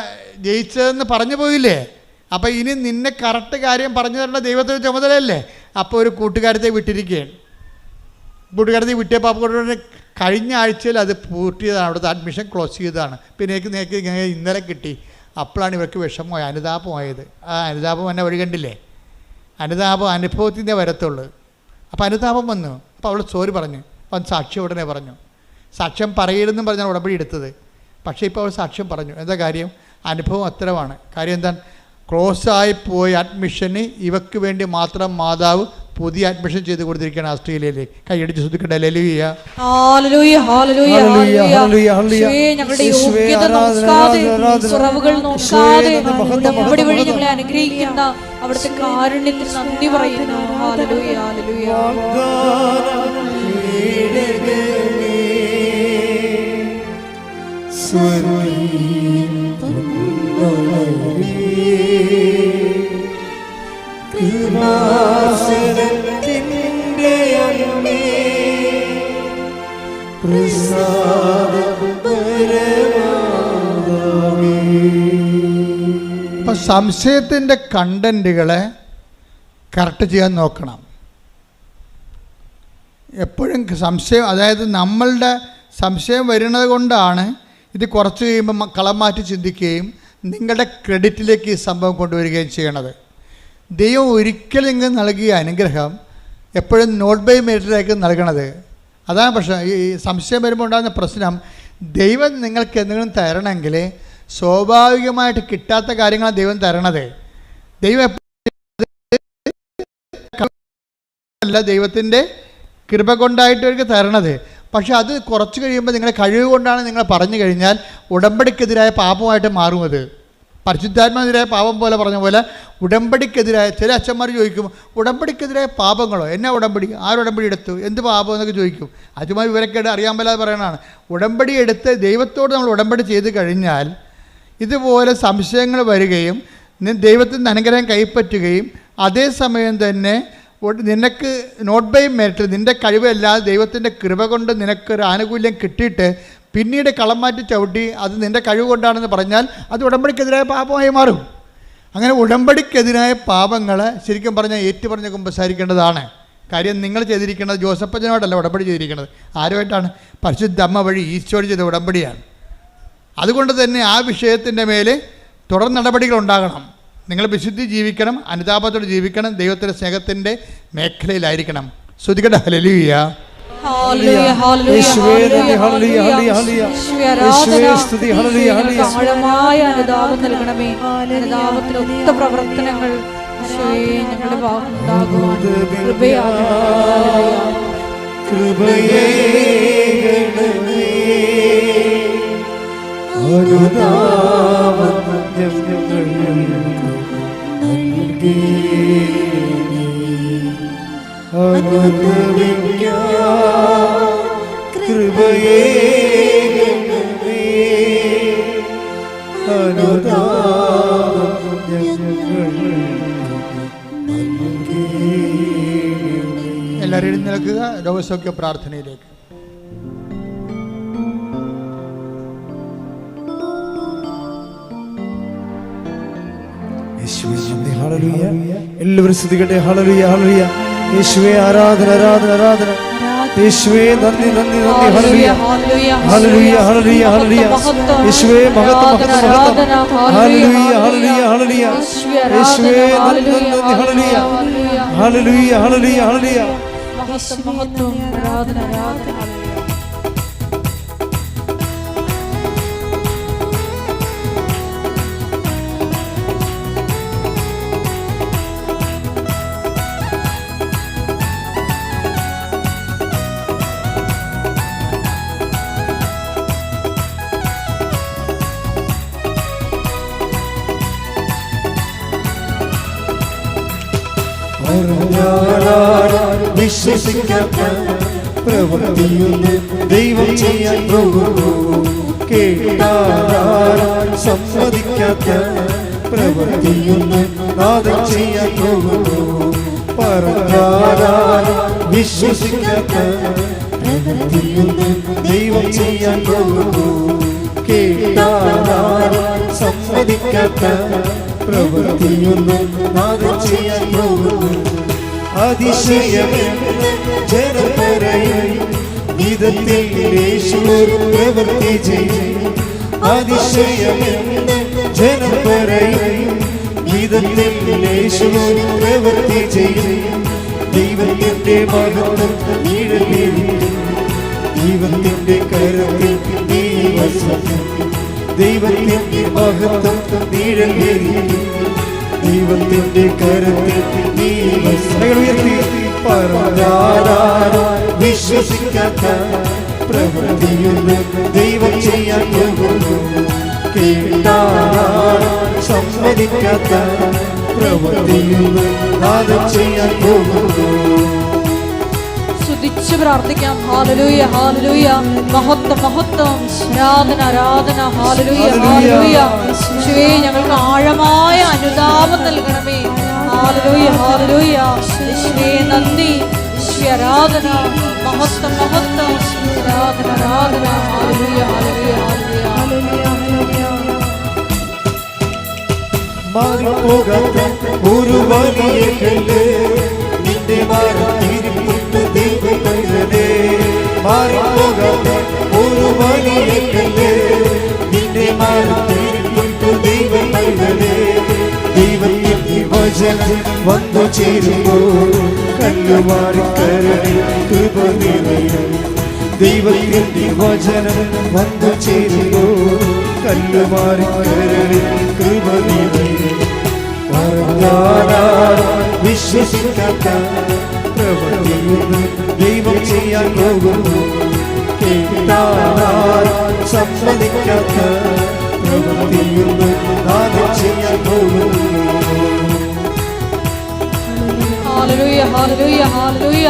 ജയിച്ചതെന്ന് പറഞ്ഞു പോയില്ലേ? അപ്പോൾ ഇനി നിന്നെ കറക്റ്റ് കാര്യം പറഞ്ഞു തരേണ്ട ദൈവത്തിന് ചുമതലയല്ലേ? അപ്പോൾ ഒരു കൂട്ടുകാരത്തെ വിട്ടിരിക്കുകയാണ്. കൂട്ടുകാരത്തെ വിട്ടിയപ്പോൾ അപ്പോൾ കഴിഞ്ഞ ആഴ്ചയിൽ അത് പൂർത്തിയതാണ്, അവിടുത്തെ അഡ്മിഷൻ ക്ലോസ് ചെയ്തതാണ്. പിന്നെ എനിക്ക് ഇന്നലെ കിട്ടി. അപ്പോഴാണ് ഇവർക്ക് വിഷമമായി, അനുതാപമായത്. ആ അനുതാപം എന്നെ വഴി കണ്ടില്ലേ? അനുതാപം അനുഭവത്തിൻ്റെ വരത്തുള്ളൂ. അപ്പോൾ അനുതാപം വന്നു. അപ്പോൾ അവൾ സോറി പറഞ്ഞു. അപ്പം സാക്ഷ്യം ഉടനെ പറഞ്ഞു. സാക്ഷ്യം പറയരുതെന്നും പറഞ്ഞാൽ ഉടമ്പടി എടുത്തത്. പക്ഷേ ഇപ്പോൾ അവൾ സാക്ഷ്യം പറഞ്ഞു. എന്താ കാര്യം? അനുഭവം അത്തരമാണ്. കാര്യം എന്താണ്? ക്ലോസായി പോയ അഡ്മിഷന് ഇവക്ക് വേണ്ടി മാത്രം മാതാവ് പുതിയ അഡ്മിഷൻ ചെയ്ത് കൊടുത്തിരിക്കുകയാണ് ഓസ്ട്രേലിയയിലേക്ക്. കൈയടിച്ച് ശ്രദ്ധിക്കട്ടെ. ഹല്ലേലൂയ, ഹല്ലേലൂയ, ഹല്ലേലൂയ, ഹല്ലേലൂയ. ഞങ്ങളുടെ യോഗ്യത നോക്കാതെ, കുറവുകൾ നോക്കാതെ ഉടമ്പടി വഴി ഞങ്ങളെ അനുഗ്രഹിക്കുന്ന അവിടുത്തെ കാരുണ്യത്തിന് നന്ദി പറയുന്നു. Hallelujah, hallelujah. അപ്പം സംശയത്തിൻ്റെ കണ്ടന്റുകളെ കറക്റ്റ് ചെയ്യാൻ നോക്കണം എപ്പോഴും. സംശയം, അതായത് നമ്മളുടെ സംശയം വരുന്നത് കൊണ്ടാണ് ഇത് കുറച്ച് കഴിയുമ്പോൾ കളം മാറ്റി ചിന്തിക്കുകയും നിങ്ങളുടെ ക്രെഡിറ്റിലേക്ക് ഈ സംഭവം കൊണ്ടുവരികയും ചെയ്യണത്. ദൈവം ഒരിക്കലും ഇങ്ങ് നൽകിയ അനുഗ്രഹം എപ്പോഴും നോട്ട് ബൈ മെറിറ്റിലേക്ക് നൽകണത്. അതാണ് പ്രശ്നം. ഈ സംശയം വരുമ്പോൾ ഉണ്ടാകുന്ന പ്രശ്നം, ദൈവം നിങ്ങൾക്ക് എന്തെങ്കിലും തരണമെങ്കിൽ സ്വാഭാവികമായിട്ട് കിട്ടാത്ത കാര്യങ്ങളാണ് ദൈവം തരണത്. ദൈവം അല്ല ദൈവത്തിൻ്റെ കൃപ കൊണ്ടായിട്ട് അവർക്ക് തരണത്. പക്ഷെ അത് കുറച്ച് കഴിയുമ്പോൾ നിങ്ങളുടെ കഴിവ് കൊണ്ടാണ് നിങ്ങൾ പറഞ്ഞു കഴിഞ്ഞാൽ ഉടമ്പടിക്കെതിരായ പാപമായിട്ട് മാറും. അത് പരിശുദ്ധാത്മാവിനെതിരായ പാപം പോലെ പറഞ്ഞ പോലെ ഉടമ്പടിക്കെതിരായ, ചില അച്ഛന്മാർ ചോദിക്കും ഉടമ്പടിക്കെതിരായ പാപങ്ങളോ, എന്നാ ഉടമ്പടി, ആരുടമ്പടി എടുത്തു, എന്ത് പാപം എന്നൊക്കെ ചോദിക്കും. അതുമായി ഇവരൊക്കെ അറിയാൻ മേലാതെ പറയണതാണ്. ഉടമ്പടി എടുത്ത് ദൈവത്തോട് നമ്മൾ ഉടമ്പടി ചെയ്ത് കഴിഞ്ഞാൽ ഇതുപോലെ സംശയങ്ങൾ വരികയും ദൈവത്തിൽ നിന്ന് അനുഗ്രഹം കൈപ്പറ്റുകയും അതേസമയം തന്നെ നിനക്ക് നോട്ട് ബൈ മെറിറ്റ്, നിൻ്റെ കഴിവല്ലാതെ ദൈവത്തിൻ്റെ കൃപ കൊണ്ട് നിനക്കൊരു ആനുകൂല്യം കിട്ടിയിട്ട് പിന്നീട് കളം മാറ്റി ചവിട്ടി അത് നിൻ്റെ കഴിവ് കൊണ്ടാണെന്ന് പറഞ്ഞാൽ അത് ഉടമ്പടിക്കെതിരായ പാപമായി മാറും. അങ്ങനെ ഉടമ്പടിക്കെതിരായ പാപങ്ങൾ ശരിക്കും പറഞ്ഞാൽ ഏറ്റുപറഞ്ഞ് കുമ്പസാരിക്കേണ്ടതാണ്. കാര്യം നിങ്ങൾ ചെയ്തിരിക്കുന്നത് ജോസഫച്ചനോടല്ല ഉടമ്പടി ചെയ്തിരിക്കുന്നത്. ആരുമായിട്ടാണ്? പരിശുദ്ധ അമ്മ വഴി ഈശോയോട് ചെയ്ത ഉടമ്പടിയാണ്. അതുകൊണ്ട് തന്നെ ആ വിഷയത്തിൻ്റെ മേലെ തുടർ നടപടികൾ ഉണ്ടാകണം. നിങ്ങൾ വിശുദ്ധി ജീവിക്കണം, അനുതാപത്തോടെ ജീവിക്കണം, ദൈവത്തിൻ്റെ സ്നേഹത്തിൻ്റെ മേഖലയിലായിരിക്കണം. ശ്രുതികട ഹല്ലേലൂയ. ആഴമായ അനുതാപം നൽകണമേ. അനുതാപത്തിനൊത്ത പ്രവർത്തനങ്ങൾ ഞങ്ങളുടെ ഭാഗത്തുണ്ടാകുവാൻ എല്ലാവരും എഴുന്നേൽക്കുക. രോഗസൗഖ്യ പ്രാർത്ഥനയിലേക്ക്. എല്ലാവരും സ്തുതിക്കട്ടെ. ഹല്ലേലൂയ ഹല്ലേലൂയ. യേശുവേ ആരാധന ആരാധന ആരാധന. യേശുവേ നന്ദി നന്ദി നന്ദി. ഹല്ലേലൂയ ഹല്ലേലൂയ ഹല്ലേലൂയ ഹല്ലേലൂയ. യേശുവേ മഹത്വം മഹത്വം മഹത്വം. ഹല്ലേലൂയ ഹല്ലേലൂയ ഹല്ലേലൂയ. യേശുവേ നന്ദി നന്ദി. ഹല്ലേലൂയ ഹല്ലേലൂയ ഹല്ലേലൂയ ഹല്ലേലൂയ. മഹത്വം ആരാധന ആരാധന. വിശ്വസിക്കാത്ത പ്രവൃത്തിയൊന്നും ദൈവം ചെയ്യാൻ പോകുന്നു. കേട്ടാൽ സമ്മതിക്കാത്ത പ്രവൃത്തിയൊന്നും നാദം ചെയ്യാൻ പോകുന്നു. പറഞ്ഞാൽ വിശ്വസിക്കാത്ത പ്രവൃത്തിയൊന്നും ദൈവം ചെയ്യാൻ പോകുന്നു. കേട്ടാൽ സമ്മതിക്കാത്ത പ്രവൃത്തിയൊന്നും നാദം ചെയ്യാൻ പോകുന്നു. അതിശയമെന്ന് ജനം പറയും വിധത്തിൽ യേശു പ്രവൃത്തി ചെയ്യും. അതിശയമെന്ന് ജനം പറയും വിധത്തിൽ യേശു പ്രവൃത്തി ചെയ്യും. ദൈവത്തിന്റെ മഹത്വം നിഴലിരിക്കും. ദൈവത്തിന്റെ കരത്തിൽ നീ വസിക്കും. ദൈവത്തിന്റെ മഹത്വം നിഴലിരിക്കും. ദൈവത്തിന്റെ കരത്തിൽ നീ ഉയർത്തി. പറഞ്ഞാൽ വിശ്വസിക്കാത്ത പ്രവൃത്തിയൊന്നും ദൈവം ചെയ്യാൻ പോകുന്നു. കേട്ടാൽ സമ്മതിക്കാത്ത പ്രവൃത്തിയൊന്നും നാദം ചെയ്യാൻ പോകുന്നു. സ്തുതിച്ച് പ്രാർത്ഥിക്കാം. ഹല്ലേലൂയ ഹല്ലേലൂയ. മഹത്വം മഹത്വം. ആരാധന ആരാധന. ഹല്ലേലൂയ ഹല്ലേലൂയ. യേശുവേ ഞങ്ങൾക്ക് ആഴമായ അനുതാപം നൽകണമേ. ഹല്ലേലൂയ ഹല്ലേലൂയ. യേശുവേ നന്ദി. യേശുവേ ആരാധന. മഹത്വം മഹത്വം. ആരാധന ആരാധന. ഹല്ലേലൂയ ഹല്ലേലൂയ ഹല്ലേലൂയ. മാറിപ്പോകാത്ത ഒരു വലിയ കല്ല് നിന്റെ മാറിയിരിപ്പുണ്ട് ദൈവമേ. മാറിപ്പോകാത്ത ഒരു വലിയ കല്ല് നിന്റെ മാറിയിരിപ്പുണ്ട് ദൈവമേ. ദൈവത്തിന്റെ വചനം വന്നു ചേരുമ്പോൾ കല്ലുമാറി കരളിൽ കൃപ നിറയും. ദൈവത്തിന്റെ വചനം വന്നു ചേരുന്നു. കല്ലുമാറി കരളിൽ കൃപ നീ വിശ്വസിക്കാത്ത പ്രവൃത്തിയൊന്നും ദൈവം ചെയ്യാൻ പോകുന്നു. കേട്ടാൽ സമ്മതിക്കാത്ത പ്രവൃത്തിയൊന്നും നാം ചെയ്യാൻ പോകുന്നു. ഹല്ലേലൂയ, ഹല്ലേലൂയ, ഹല്ലേലൂയ.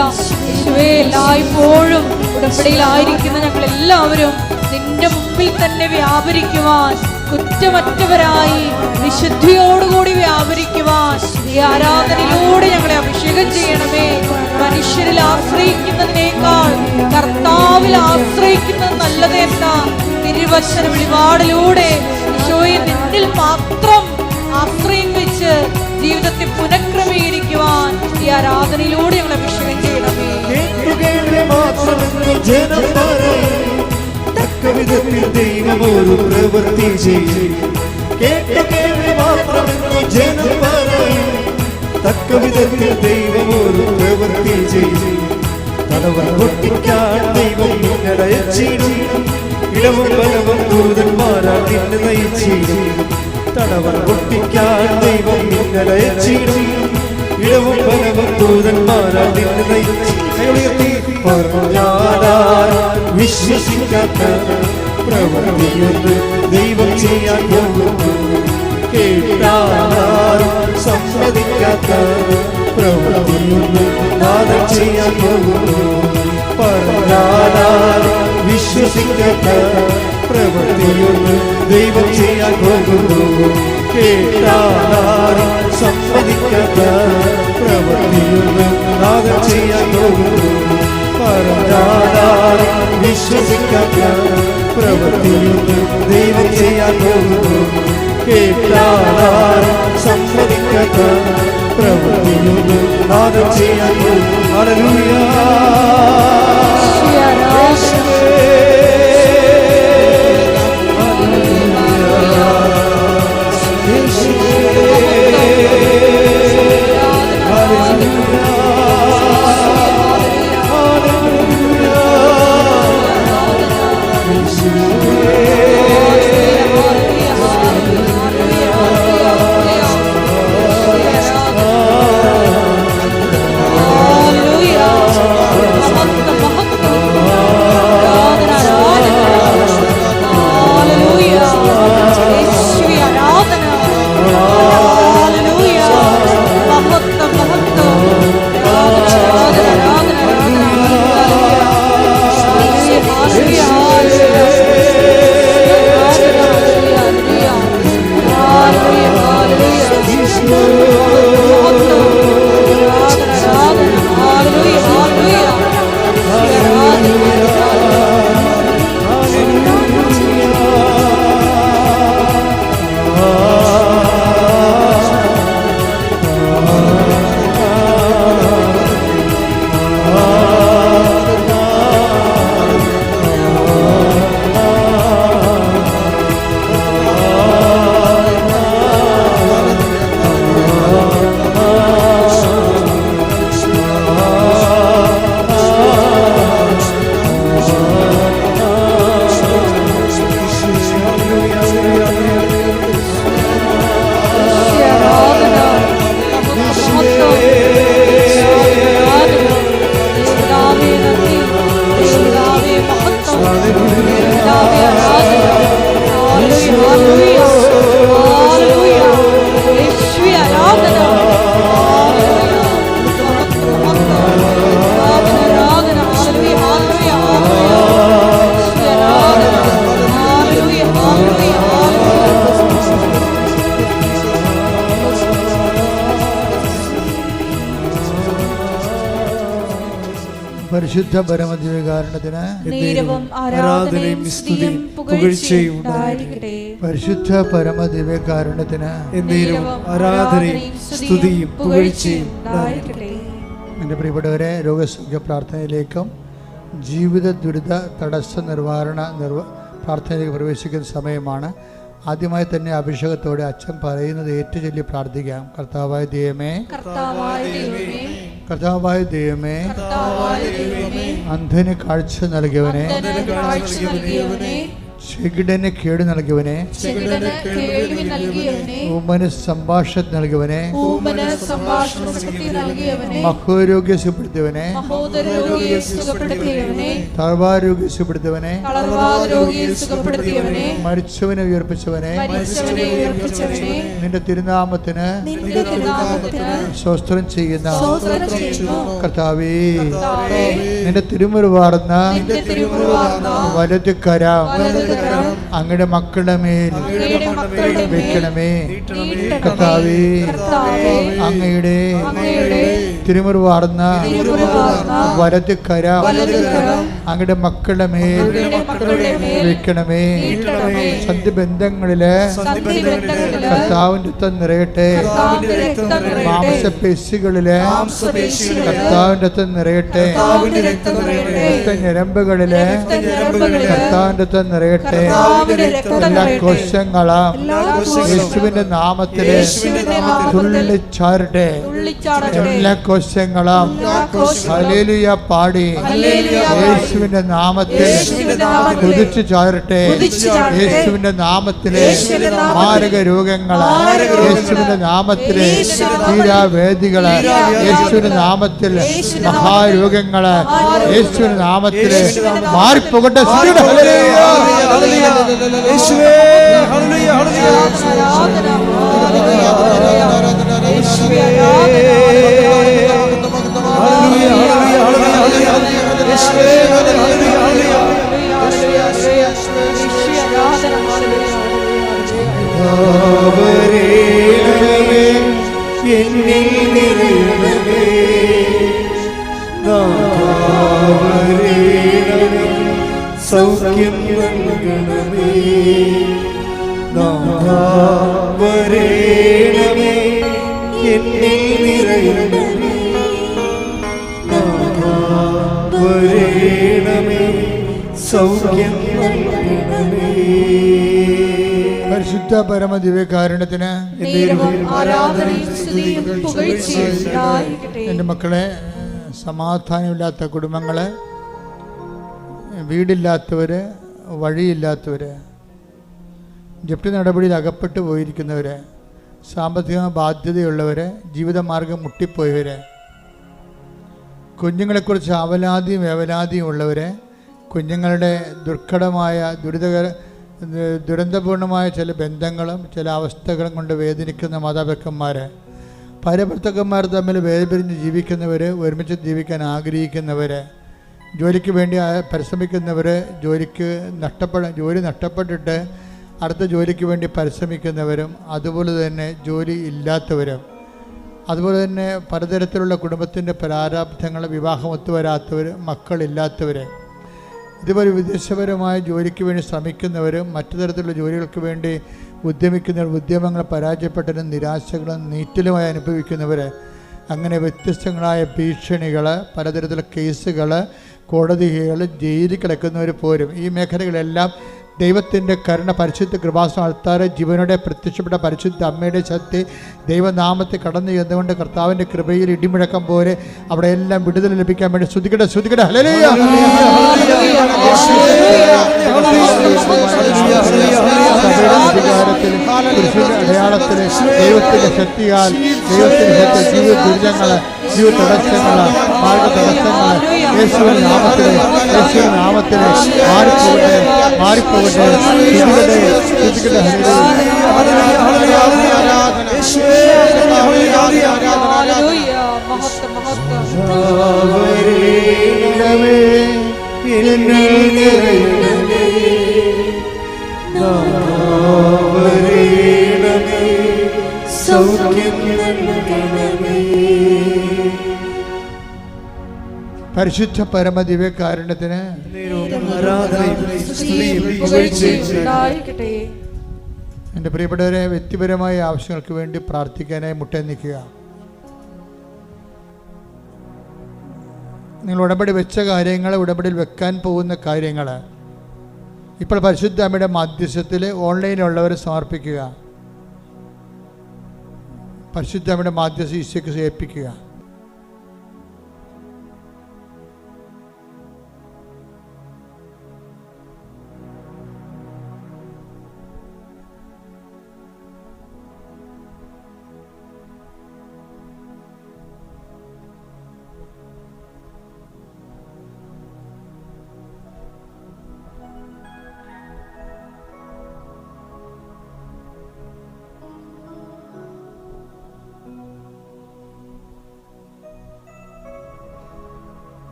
യേശുവേ, എല്ലായ്പ്പോഴും ഉടമ്പടിയിലായിരിക്കുന്ന ഞങ്ങൾ എല്ലാവരും നിന്റെ മുമ്പിൽ തന്നെ വ്യാപരിക്കുവാൻ, കുറ്റമറ്റവരായി വിശുദ്ധിയോടുകൂടി വ്യാപരിക്കുവാൻ ഈ ആരാധനയിലൂടെ ഞങ്ങളെ അഭിഷേകം ചെയ്യണമേ. മനുഷ്യരിൽ ആശ്രയിക്കുന്നതിനേക്കാൾ കർത്താവിൽ ആശ്രയിക്കുന്നത് നല്ലത് എന്താ? തിരുവചന വെളിപാടിലൂടെ ഈശോയെ നിന്നിൽ മാത്രം ആശ്രയം വെച്ച് ജീവിതത്തെ പുനഃക്രമീകരിക്കുവാൻ ഈ ആരാധനയിലൂടെ ഞങ്ങൾ അഭിഷേകം ചെയ്യണമേ. തക്കവിധത്തിൽ ദൈവം ഒരു പ്രവൃത്തി ചെയ്യും. കേട്ടുകേൾവി മാത്രമെന്ന് ജനം പറയും. തക്കവിധത്തിൽ ദൈവം ഒരു പ്രവൃത്തി ചെയ്യും. തടവൻ പൊട്ടിക്കാൻ ദൈവം നിന്നയച്ചിടും. ഇളവും ബലവും ദൂതന്മാരാൽ നിന്നെ നയിച്ചിടും. തടവൻ പൊട്ടിക്കാൻ ദൈവം നിന്നയച്ചിടും. ഇളവും ബലവും ദൂതന്മാരാൽ നിന്നെ നയിച്ചിടും. വിശ്വസിക്കാത്ത പ്രവൃത്തിയൊന്ന് ദൈവം ചെയ്യാൻ പോകുന്നു. കേട്ടാൽ സമ്മതിക്കാത്ത പ്രവൃത്തിയൊന്ന് നാദം ചെയ്യാൻ പോകുന്നു. പറഞ്ഞാൽ വിശ്വസിക്കാത്ത പ്രവൃത്തിയൊന്ന് ദൈവം ചെയ്യാൻ പോകുന്നു. കേട്ടാൽ സമ്മതിക്കാത്ത പ്രവൃത്തിയൊന്ന് നാദം ചെയ്യാൻ പോകുന്നു. പറഞ്ഞാൽ വിശ്വസിക്കാത്ത പ്രവൃത്തിയൊന്ന് ദൈവം ചെയ്യാൻ പോകുന്നു. കേട്ടാൽ സമ്മതിക്കാത്ത പ്രവൃത്തിയൊന്ന് നാദം ചെയ്യാൻ പോകുന്നു. ഹല്ലേലൂയ. പരിശുദ്ധ പരമദിവ്യകാരുണ്യത്തിന് ആരാധനയും സ്തുതിയും പുകഴ്ചയും ഉണ്ടായിരിക്കട്ടെ. പരിശുദ്ധ പരമദിവ്യകാരുണ്യത്തിന് ആരാധനയും സ്തുതിയും പുകഴ്ചയും ഉണ്ടായിരിക്കട്ടെ. എൻ്റെ പ്രിയപ്പെട്ടവരെ, രോഗസൗഖ്യ പ്രാർത്ഥനയിലേക്കും ജീവിത ദുരിത തടസ്സ നിവാരണ പ്രാർത്ഥനയിലേക്ക് പ്രവേശിക്കുന്ന സമയമാണ്. ആദ്യമായി തന്നെ അഭിഷേകത്തോടെ അച്ഛൻ പറയുന്നത് ഏറ്റുചൊല്ലി പ്രാർത്ഥിക്കാം. കർത്താവായ ദൈവമേ, കർത്താവായ ദൈവമേ, അന്ധന് കാഴ്ച നൽകിയവനെ, ചെകിടന് കേട് നൽകിയവനെ, ഊമന് സംഭാഷണം നൽകിയവനെ, മഹോരോഗ്യ സുഖപ്പെടുത്തിയവനെ, തളർവാരോഗ്യ സുഖപ്പെടുത്തിയവനെ, മരിച്ചവനെ ഉയർപ്പിച്ചവനെ, നിന്റെ തിരുനാമത്തിന് സ്വസ്ത്രം ചെയ്യുന്ന കർത്താവേ, നിന്റെ തിരുമുറിവാർന്ന വലത് കരം അങ്ങയുടെ മക്കളുടെ മേൽ വെക്കണമേ കർത്താവേ. അങ്ങയുടെ തിരുമുറിവാർന്ന വലത് കരം അങ്ങയുടെ മക്കളുടെ മേൽ വെക്കണമേ. സന്ധിബന്ധങ്ങളില് കർത്താവിന്റെ രക്തം നിറയട്ടെ. മാംസപേശികളില് കർത്താവിന്റെ രക്തം നിറയട്ടെ. രക്തഞരമ്പുകളില് കർത്താവിന്റെ രക്തം നിറയട്ടെ. എല്ലാ കോശങ്ങളും യേശുവിന്റെ നാമത്തില് തുള്ളിച്ചാരട്ടെ. എല്ലാ കോശങ്ങളും ഹല്ലേലൂയ പാടി യേശുവിന്റെ നാമത്തിൽ കുതിച്ചു ചാരട്ടെ. യേശുവിന്റെ നാമത്തിലെ മാരക രോഗങ്ങള്, യേശുവിന്റെ നാമത്തിലെ തീരാവേദികള്, യേശുവിന്റെ നാമത്തിൽ മഹാരോഗങ്ങള് യേശുവിന്റെ നാമത്തില് മാറിപ്പോകട്ടെ. സൗഖ്യം നൽകണമേ, വരേണമേ, എന്നിൽ നിറയണമേ, വരേണമേ, സൗഖ്യം നൽകണമേ. പരിശുദ്ധ പരമദിവ്യകാരുണ്യത്തിന് എൻ്റെ മക്കളെ, സമാധാനമില്ലാത്ത കുടുംബങ്ങള്, വീടില്ലാത്തവര്, വഴിയില്ലാത്തവര്, ജപ്തി നടപടിയിൽ അകപ്പെട്ടു പോയിരിക്കുന്നവര്, സാമ്പത്തിക ബാധ്യതയുള്ളവര്, ജീവിതമാർഗം മുട്ടിപ്പോയവര്, കുഞ്ഞുങ്ങളെക്കുറിച്ച് അവലാതിയും വേവലാതിയും ഉള്ളവര്, കുഞ്ഞുങ്ങളുടെ ദുർഘടമായ ദുരന്തപൂർണമായ ചില ബന്ധങ്ങളും ചില അവസ്ഥകളും കൊണ്ട് വേദനിക്കുന്ന മാതാപിതാക്കന്മാർ, ഭാര്യാഭർത്താക്കന്മാർ തമ്മിൽ വേർപിരിഞ്ഞ് ജീവിക്കുന്നവർ, ഒരുമിച്ച് ജീവിക്കാൻ ആഗ്രഹിക്കുന്നവർ, ജോലിക്ക് വേണ്ടി പരിശ്രമിക്കുന്നവർ, ജോലി നഷ്ടപ്പെട്ടിട്ട് അടുത്ത ജോലിക്ക് വേണ്ടി പരിശ്രമിക്കുന്നവരും, അതുപോലെ തന്നെ ജോലി ഇല്ലാത്തവരും, അതുപോലെ തന്നെ പലതരത്തിലുള്ള കുടുംബത്തിൻ്റെ പ്രാരാബ്ധങ്ങൾ, വിവാഹം ഒത്തുവരാത്തവർ, മക്കളില്ലാത്തവർ, ഇതുപോലെ വിദേശപരമായ ജോലിക്ക് വേണ്ടി ശ്രമിക്കുന്നവരും മറ്റു തരത്തിലുള്ള ജോലികൾക്ക് വേണ്ടി ഉദ്യമിക്കുന്നവർ, ഉദ്യമങ്ങൾ പരാജയപ്പെട്ടതിനും നിരാശകളും നീറ്റലുമായി അനുഭവിക്കുന്നവർ, അങ്ങനെ വ്യത്യസ്തങ്ങളായ ഭീഷണികൾ, പലതരത്തിലുള്ള കേസുകൾ, കോടതികൾ, ജയിലിൽ കിടക്കുന്നവർ പോരും. ഈ മേഖലകളെല്ലാം ദൈവത്തിൻ്റെ കരുണ, പരിശുദ്ധ കൃപാസനം അൾത്താര ജീവനോടെ പ്രത്യക്ഷപ്പെട്ട പരിശുദ്ധ അമ്മയുടെ ശക്തി ദൈവനാമത്തെ കടന്നു ചെന്നുകൊണ്ട് കർത്താവിൻ്റെ കൃപയിൽ ഇടിമുഴക്കം പോലെ അവിടെ എല്ലാം വിടുതൽ ലഭിക്കാൻ വേണ്ടി ശ്രുതിക്കട്ടെ. ഹല്ലേലൂയ. അടയാളത്തിൽ ദൈവത്തിൻ്റെ ശക്തിയാൽ, ദൈവത്തിൻ്റെ ജീവിത ദുരിതങ്ങൾ, ജീവിത തടസ്സങ്ങൾ, മാർഗ തടസ്സങ്ങൾ യേശുവിന്റെ നാമത്തിലെ മാറിപ്പോകട്ടെ. പരിശുദ്ധ പരമദിവ്യകാരുണ്യത്തിന് എൻ്റെ പ്രിയപ്പെട്ടവരെ, വ്യക്തിപരമായ ആവശ്യങ്ങൾക്ക് വേണ്ടി പ്രാർത്ഥിക്കാനായി മുട്ടേ നിൽക്കുക. നിങ്ങൾ ഉടമ്പടി വെച്ച കാര്യങ്ങൾ, ഉടമ്പടിയിൽ വെക്കാൻ പോകുന്ന കാര്യങ്ങൾ ഇപ്പോൾ പരിശുദ്ധ അമ്മയുടെ മധ്യസ്ഥത്തിൽ ഓൺലൈനിലുള്ളവരെ സമർപ്പിക്കുക. പരിശുദ്ധ അമ്മയുടെ മധ്യസ്ഥ ഈശോയ്ക്ക് ഏൽപ്പിക്കുക.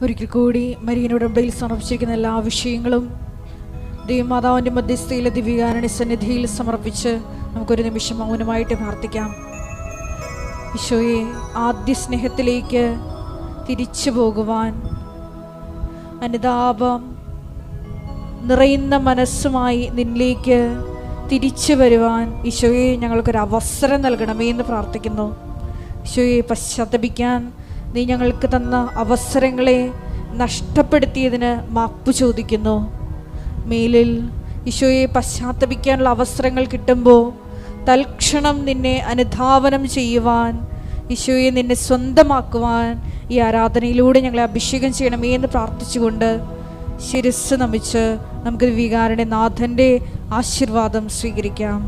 ഒരിക്കൽ കൂടി മരിയനോട് ഉടമ്പടിയിൽ സമർപ്പിച്ചിരിക്കുന്ന എല്ലാ വിഷയങ്ങളും ദൈവമാതാവിൻ്റെ മധ്യസ്ഥയിലെ ദിവ്യകാരുണ്യ സന്നിധിയിൽ സമർപ്പിച്ച് നമുക്കൊരു നിമിഷം മൗനമായിട്ട് പ്രാർത്ഥിക്കാം. ഈശോയെ, ആദ്യ സ്നേഹത്തിലേക്ക് തിരിച്ചു പോകുവാൻ, അനുതാപം നിറയുന്ന മനസ്സുമായി നിന്നിലേക്ക് തിരിച്ചു വരുവാൻ ഈശോയെ ഞങ്ങൾക്കൊരു അവസരം നൽകണമേ എന്ന് പ്രാർത്ഥിക്കുന്നു. ഈശോയെ, പശ്ചാത്തപിക്കാൻ നീ ഞങ്ങൾക്ക് തന്ന അവസരങ്ങളെ നഷ്ടപ്പെടുത്തിയതിന് മാപ്പ് ചോദിക്കുന്നു. മേലിൽ ഈശോയെ പശ്ചാത്തപിക്കാനുള്ള അവസരങ്ങൾ കിട്ടുമ്പോൾ തൽക്ഷണം നിന്നെ അനുധാവനം ചെയ്യുവാൻ, ഈശോയെ നിന്നെ സ്വന്തമാക്കുവാൻ ഈ ആരാധനയിലൂടെ ഞങ്ങളെ അഭിഷേകം ചെയ്യണമേ എന്ന് പ്രാർത്ഥിച്ചുകൊണ്ട് ശിരസ്സ് നമിച്ച് നമുക്ക് ദിവ്യകാരുണ്യ നാഥൻ്റെ ആശീർവാദം സ്വീകരിക്കാം.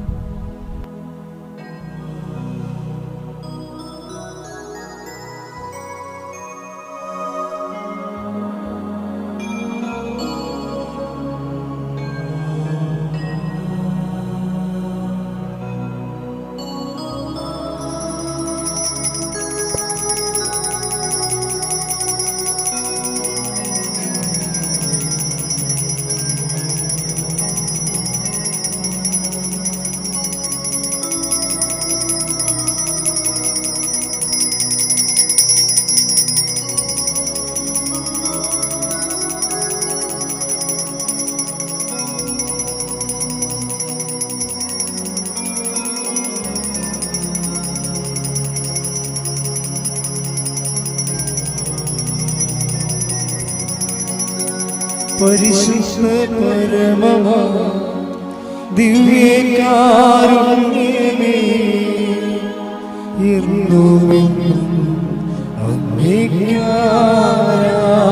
പരിശുദ്ധ പരമമാ ദിവ്യകാരുണ്യമേ, എന്നുമെന്നും അങ്ങേക്ക് ആരാധന.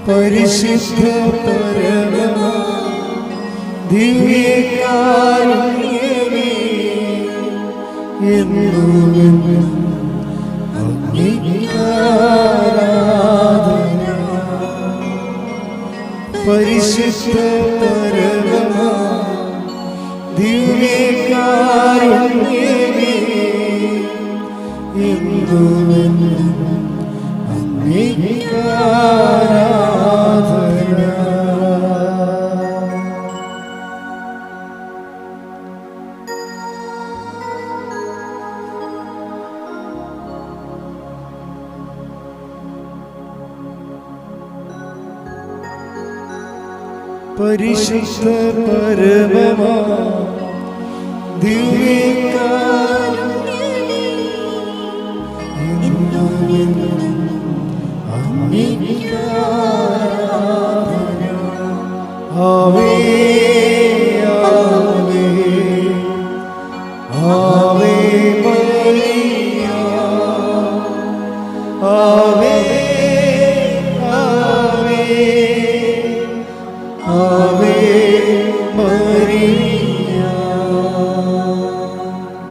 പരിശുദ്ധ പരമമാ ദിവ്യകാരുണ്യമേ, എന്നുമെന്നും അങ്ങേക്ക് ആരാധന. പരിശുദ്ധ പരമമാ ദിവ്യകാരുണ്യമേ, എന്നുമെന്നും അങ്ങേക്ക് ആരാധന. പരിശുദ്ധ പരമമാ ദിവ്യകാരുണ്യമേ, എന്നുമെന്നും അങ്ങേക്ക് ആരാധന. ആവേ ആവേ ആവേ മരിയ, ആവേ ആവേ ആവേ മരിയ.